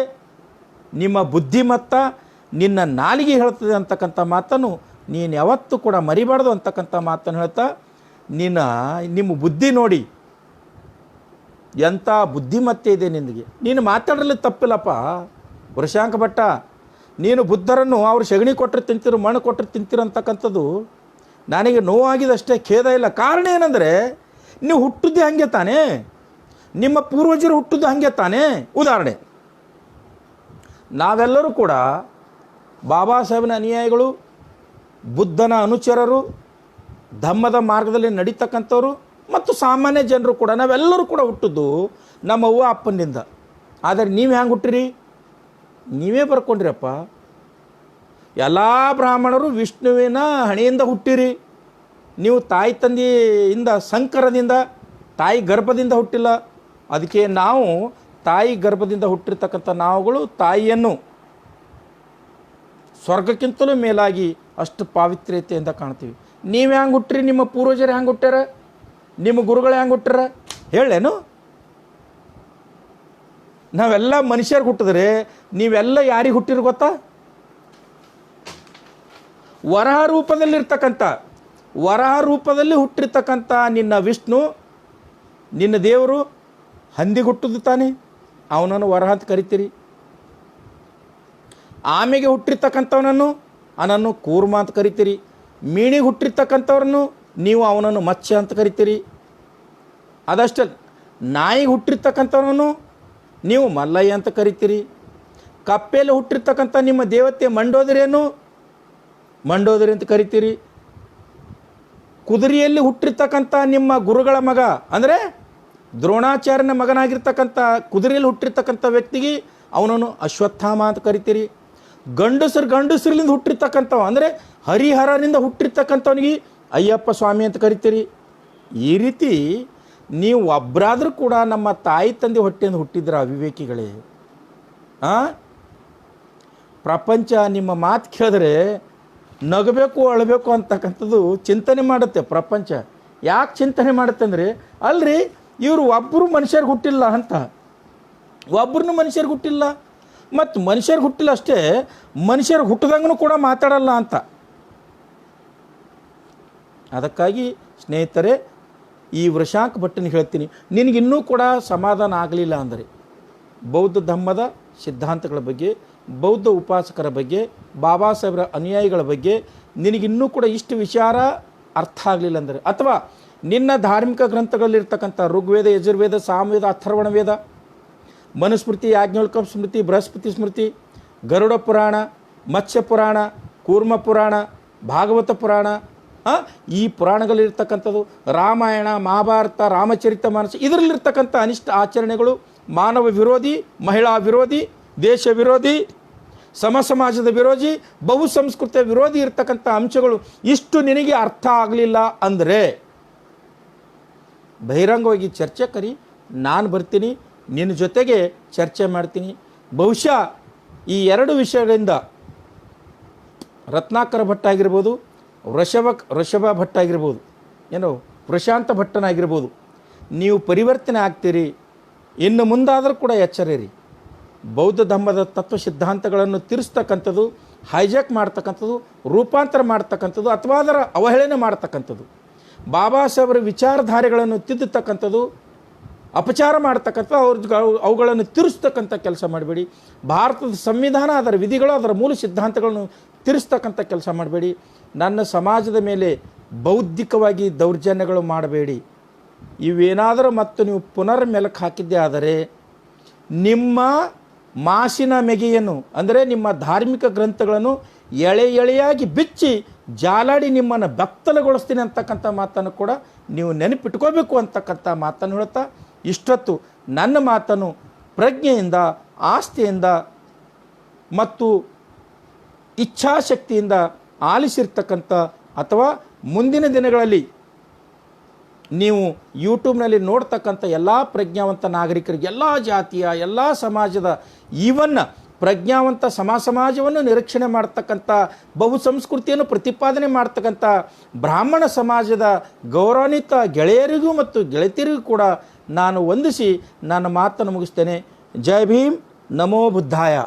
ನಿಮ್ಮ ಬುದ್ಧಿಮತ್ತ, ನಿನ್ನ ನಾಲಿಗೆ ಹೇಳ್ತದೆ ಅಂತಕ್ಕಂಥ ಮಾತನ್ನು ನೀನು ಯಾವತ್ತೂ ಕೂಡ ಮರಿಬಾರ್ದು ಅಂತಕ್ಕಂಥ ಮಾತನ್ನು ಹೇಳ್ತಾ, ನಿಮ್ಮ ಬುದ್ಧಿ ನೋಡಿ ಎಂಥ ಬುದ್ಧಿಮತ್ತೆ ಇದೆ ನಿನಗೆ. ನೀನು ಮಾತಾಡಲು ತಪ್ಪಿಲ್ಲಪ್ಪ ವೃಷಾಂಕ ಭಟ್ಟ. ನೀನು ಬುದ್ಧರನ್ನು ಅವರು ಸಗಣಿ ಕೊಟ್ಟರೆ ತಿಂತಿರು, ಮಣ್ಣು ಕೊಟ್ಟರೆ ತಿಂತಿರು ಅಂತಕ್ಕಂಥದ್ದು ನನಗೆ ನೋವಾಗಿದಷ್ಟೇ, ಖೇದ ಇಲ್ಲ. ಕಾರಣ ಏನಂದರೆ ನೀವು ಹುಟ್ಟಿದ್ದೆ ಹಾಗೆ ತಾನೇ, ನಿಮ್ಮ ಪೂರ್ವಜರು ಹುಟ್ಟಿದ್ದು ಹಾಗೆ ತಾನೇ. ಉದಾಹರಣೆ, ನಾವೆಲ್ಲರೂ ಕೂಡ ಬಾಬಾ ಸಾಹೇಬನ ಅನುಯಾಯಿಗಳು, ಬುದ್ಧನ ಅನುಚರರು, ಧಮ್ಮದ ಮಾರ್ಗದಲ್ಲಿ ನಡೀತಕ್ಕಂಥವ್ರು ಮತ್ತು ಸಾಮಾನ್ಯ ಜನರು ಕೂಡ ನಾವೆಲ್ಲರೂ ಕೂಡ ಹುಟ್ಟಿದ್ದು ನಮ್ಮ ಅವ್ವ ಅಪ್ಪನಿಂದ. ಆದರೆ ನೀವು ಹೆಂಗೆ ಹುಟ್ಟಿರಿ? ನೀವೇ ಬರ್ಕೊಂಡ್ರಿಯಪ್ಪ. ಎಲ್ಲ ಬ್ರಾಹ್ಮಣರು ವಿಷ್ಣುವಿನ ಹಣೆಯಿಂದ ಹುಟ್ಟಿರಿ. ನೀವು ತಾಯಿ ತಂದೆಯಿಂದ, ಸಂಕರದಿಂದ, ತಾಯಿ ಗರ್ಭದಿಂದ ಹುಟ್ಟಿಲ್ಲ. ಅದಕ್ಕೆ ನಾವು ತಾಯಿ ಗರ್ಭದಿಂದ ಹುಟ್ಟಿರ್ತಕ್ಕಂಥ ನಾವುಗಳು ತಾಯಿಯನ್ನು ಸ್ವರ್ಗಕ್ಕಿಂತಲೂ ಮೇಲಾಗಿ ಅಷ್ಟು ಪಾವಿತ್ರ್ಯತೆಯಿಂದ ಕಾಣ್ತೀವಿ. ನೀವು ಹೆಂಗೆ ಹುಟ್ಟಿರಿ? ನಿಮ್ಮ ಪೂರ್ವಜರು ಹೆಂಗೆ ಹುಟ್ಟ್ಯಾರ? ನಿಮ್ಮ ಗುರುಗಳು ಹೆಂಗೆ ಹುಟ್ಟ್ಯಾರ ಹೇಳೇನು? ನಾವೆಲ್ಲ ಮನುಷ್ಯರಿಗೆ ಹುಟ್ಟಿದ್ರೆ ನೀವೆಲ್ಲ ಯಾರಿಗೆ ಹುಟ್ಟಿರಿ ಗೊತ್ತಾ? ವರಹ ರೂಪದಲ್ಲಿ ಹುಟ್ಟಿರ್ತಕ್ಕಂಥ ನಿನ್ನ ವಿಷ್ಣು, ನಿನ್ನ ದೇವರು ಹಂದಿಗೆ ಹುಟ್ಟುದು ತಾನೆ, ಅವನನ್ನು ವರಹ ಅಂತ ಕರಿತೀರಿ. ಆಮೆಗೆ ಹುಟ್ಟಿರ್ತಕ್ಕಂಥವನನ್ನು ಕೂರ್ಮ ಅಂತ ಕರಿತೀರಿ. ಮೀನಿಗೆ ಹುಟ್ಟಿರ್ತಕ್ಕಂಥವ್ರನ್ನು ನೀವು ಅವನನ್ನು ಮತ್ಸ್ಯ ಅಂತ ಕರಿತೀರಿ. ಅದಷ್ಟೇ, ನಾಯಿಗೆ ಹುಟ್ಟಿರ್ತಕ್ಕಂಥವನನ್ನು ನೀವು ಮಲ್ಲಯ್ಯ ಅಂತ ಕರಿತೀರಿ. ಕಪ್ಪೆಯಲ್ಲಿ ಹುಟ್ಟಿರ್ತಕ್ಕಂಥ ನಿಮ್ಮ ದೇವತೆ ಮಂಡೋದರಿ ಅಂತ ಕರಿತೀರಿ. ಕುದುರೆಯಲ್ಲಿ ಹುಟ್ಟಿರ್ತಕ್ಕಂಥ ನಿಮ್ಮ ಗುರುಗಳ ಮಗ ಅಂದರೆ ದ್ರೋಣಾಚಾರ್ಯನ ಮಗನಾಗಿರ್ತಕ್ಕಂಥ ಕುದುರೆಯಲ್ಲಿ ಹುಟ್ಟಿರ್ತಕ್ಕಂಥ ವ್ಯಕ್ತಿಗೆ ಅವನನ್ನು ಅಶ್ವತ್ಥಾಮ ಅಂತ ಕರಿತೀರಿ. ಗಂಡಸರಿಂದ ಹುಟ್ಟಿರ್ತಕ್ಕಂಥವ ಅಂದರೆ ಹರಿಹರನಿಂದ ಹುಟ್ಟಿರ್ತಕ್ಕಂಥವನಿಗೆ ಅಯ್ಯಪ್ಪ ಸ್ವಾಮಿ ಅಂತ ಕರಿತೀರಿ. ಈ ರೀತಿ ನೀವು ಒಬ್ಬರಾದರೂ ಕೂಡ ನಮ್ಮ ತಾಯಿ ತಂದೆ ಹೊಟ್ಟೆಯಿಂದ ಹುಟ್ಟಿದ್ರ ಅವಿವೇಕಿಗಳೇ. ಪ್ರಪಂಚ ನಿಮ್ಮ ಮಾತು ಕೇಳಿದ್ರೆ ನಗಬೇಕು ಅಳಬೇಕು ಅಂತಕ್ಕಂಥದ್ದು ಚಿಂತನೆ ಮಾಡುತ್ತೆ ಪ್ರಪಂಚ. ಯಾಕೆ ಚಿಂತನೆ ಮಾಡುತ್ತೆ ಅಂದರೆ, ಅಲ್ರಿ ಇವರು ಒಬ್ಬರು ಮನುಷ್ಯರಿಗೆ ಹುಟ್ಟಿಲ್ಲ ಅಂತ, ಒಬ್ಬರನ್ನು ಮನುಷ್ಯರಿಗೆ ಹುಟ್ಟಿಲ್ಲ, ಮತ್ತು ಮನುಷ್ಯರಿಗೆ ಹುಟ್ಟಿಲ್ಲ ಅಷ್ಟೇ, ಮನುಷ್ಯರಿಗೆ ಹುಟ್ಟಿದಂಗೂ ಕೂಡ ಮಾತಾಡಲ್ಲ ಅಂತ. ಅದಕ್ಕಾಗಿ ಸ್ನೇಹಿತರೆ, ಈ ವೃಷಾಂಕ ಭಟ್ಟನಿಗೆ ಹೇಳ್ತೀನಿ, ನಿನಗಿನ್ನೂ ಕೂಡ ಸಮಾಧಾನ ಆಗಲಿಲ್ಲ ಅಂದರೆ ಬೌದ್ಧ ಧಮ್ಮದ ಸಿದ್ಧಾಂತಗಳ ಬಗ್ಗೆ, ಬೌದ್ಧ ಉಪಾಸಕರ ಬಗ್ಗೆ, ಬಾಬಾ ಸಾಹೇಬರ ಅನುಯಾಯಿಗಳ ಬಗ್ಗೆ ನಿನಗಿನ್ನೂ ಕೂಡ ಇಷ್ಟು ವಿಚಾರ ಅರ್ಥ ಆಗಲಿಲ್ಲ ಅಂದರೆ, ಅಥವಾ ನಿನ್ನ ಧಾರ್ಮಿಕ ಗ್ರಂಥಗಳಲ್ಲಿರ್ತಕ್ಕಂಥ ಋಗ್ವೇದ, ಯಜುರ್ವೇದ, ಸಾಮವೇದ, ಅಥರ್ವಣ ವೇದ, ಮನುಸ್ಮೃತಿ, ಯಾಜ್ಞವಲ್ಕ ಸ್ಮೃತಿ, ಬೃಹಸ್ಪತಿ ಸ್ಮೃತಿ, ಗರುಡ ಪುರಾಣ, ಮತ್ಸ್ಯ ಪುರಾಣ, ಕೂರ್ಮ ಪುರಾಣ, ಭಾಗವತ ಪುರಾಣ, ಈ ಪುರಾಣಗಳಲ್ಲಿರ್ತಕ್ಕಂಥದ್ದು, ರಾಮಾಯಣ, ಮಹಾಭಾರತ, ರಾಮಚರಿತ ಮಾನಸ, ಇದರಲ್ಲಿರ್ತಕ್ಕಂಥ ಅನಿಷ್ಟ ಆಚರಣೆಗಳು ಮಾನವ ವಿರೋಧಿ, ಮಹಿಳಾ ವಿರೋಧಿ, ದೇಶ ವಿರೋಧಿ, ಸಮಾಜದ ವಿರೋಧಿ, ಬಹುಸಂಸ್ಕೃತ ವಿರೋಧಿ ಇರ್ತಕ್ಕಂಥ ಅಂಶಗಳು ಇಷ್ಟು ನಿನಗೆ ಅರ್ಥ ಆಗಲಿಲ್ಲ ಅಂದರೆ ಬಹಿರಂಗವಾಗಿ ಚರ್ಚೆ ಕರಿ, ನಾನು ಬರ್ತೀನಿ, ನಿನ್ನ ಜೊತೆಗೆ ಚರ್ಚೆ ಮಾಡ್ತೀನಿ. ಬಹುಶಃ ಈ ಎರಡು ವಿಷಯಗಳಿಂದ ರತ್ನಾಕರ ಭಟ್ಟ ಆಗಿರ್ಬೋದು, ವೃಷಭ ಭಟ್ಟ ಆಗಿರ್ಬೋದು, ಪ್ರಶಾಂತ ಭಟ್ಟನಾಗಿರ್ಬೋದು, ನೀವು ಪರಿವರ್ತನೆ ಆಗ್ತೀರಿ. ಇನ್ನು ಮುಂದಾದರೂ ಕೂಡ ಎಚ್ಚರಿರಿ. ಬೌದ್ಧ ಧಮ್ಮದ ತತ್ವ ಸಿದ್ಧಾಂತಗಳನ್ನು ತಿರ್ಸ್ತಕ್ಕಂಥದ್ದು, ಹೈಜಾಕ್ ಮಾಡ್ತಕ್ಕಂಥದ್ದು, ರೂಪಾಂತರ ಮಾಡ್ತಕ್ಕಂಥದ್ದು ಅಥವಾ ಅದರ ಅವಹೇಳನೆ ಮಾಡ್ತಕ್ಕಂಥದ್ದು, ಬಾಬಾ ಸಾಹೇಬರ ವಿಚಾರಧಾರೆಗಳನ್ನು ತಿದ್ದುತಕ್ಕಂಥದ್ದು, ಅಪಚಾರ ಮಾಡ್ತಕ್ಕಂಥ ಅವುಗಳನ್ನು ತಿರ್ಸ್ತಕ್ಕಂಥ ಕೆಲಸ ಮಾಡಬೇಡಿ. ಭಾರತದ ಸಂವಿಧಾನ, ಅದರ ವಿಧಿಗಳು, ಅದರ ಮೂಲ ಸಿದ್ಧಾಂತಗಳನ್ನು ತಿರ್ಸ್ತಕ್ಕಂಥ ಕೆಲಸ ಮಾಡಬೇಡಿ. ನನ್ನ ಸಮಾಜದ ಮೇಲೆ ಬೌದ್ಧಿಕವಾಗಿ ದೌರ್ಜನ್ಯಗಳು ಮಾಡಬೇಡಿ. ಇವೇನಾದರೂ ಮತ್ತು ನೀವು ಪುನರ್ ಮೆಲುಕು ಹಾಕಿದ್ದೇ ಆದರೆ ನಿಮ್ಮ ಮಾಸಿನ ಮೆಗೆಯನ್ನು ಅಂದರೆ ನಿಮ್ಮ ಧಾರ್ಮಿಕ ಗ್ರಂಥಗಳನ್ನು ಎಳೆಯಾಗಿ ಬಿಚ್ಚಿ ಜಾಲಾಡಿ ನಿಮ್ಮನ್ನು ಬೆತ್ತಲಗೊಳಿಸ್ತೀನಿ ಅಂತಕ್ಕಂಥ ಮಾತನ್ನು ಕೂಡ ನೀವು ನೆನಪಿಟ್ಕೋಬೇಕು ಅಂತಕ್ಕಂಥ ಮಾತನ್ನು ಹೇಳ್ತಾ, ಇಷ್ಟೊತ್ತು ನನ್ನ ಮಾತನ್ನು ಪ್ರಜ್ಞೆಯಿಂದ, ಆಸ್ತಿಯಿಂದ ಮತ್ತು ಇಚ್ಛಾಶಕ್ತಿಯಿಂದ ಆಲಿಸಿರ್ತಕ್ಕಂಥ ಅಥವಾ ಮುಂದಿನ ದಿನಗಳಲ್ಲಿ ನೀವು ಯೂಟ್ಯೂಬ್ನಲ್ಲಿ ನೋಡ್ತಕ್ಕಂಥ ಎಲ್ಲ ಪ್ರಜ್ಞಾವಂತ ನಾಗರಿಕರಿಗೆ, ಎಲ್ಲ ಜಾತಿಯ, ಎಲ್ಲ ಸಮಾಜದ, ಈವನ್ ಪ್ರಜ್ಞಾವಂತ ಸಮಾಜವನ್ನು ನಿರೀಕ್ಷಣೆ ಮಾಡ್ತಕ್ಕಂಥ ಬಹುಸಂಸ್ಕೃತಿಯನ್ನು ಪ್ರತಿಪಾದನೆ ಮಾಡ್ತಕ್ಕಂಥ ಬ್ರಾಹ್ಮಣ ಸಮಾಜದ ಗೌರವಾನ್ವಿತ ಗೆಳೆಯರಿಗೂ ಮತ್ತು ಗೆಳತಿಯರಿಗೂ ಕೂಡ ನಾನು ವಂದಿಸಿ ನನ್ನ ಮಾತನ್ನು ಮುಗಿಸ್ತೇನೆ. ಜೈ ಭೀಮ್, ನಮೋ ಬುದ್ಧಾಯ.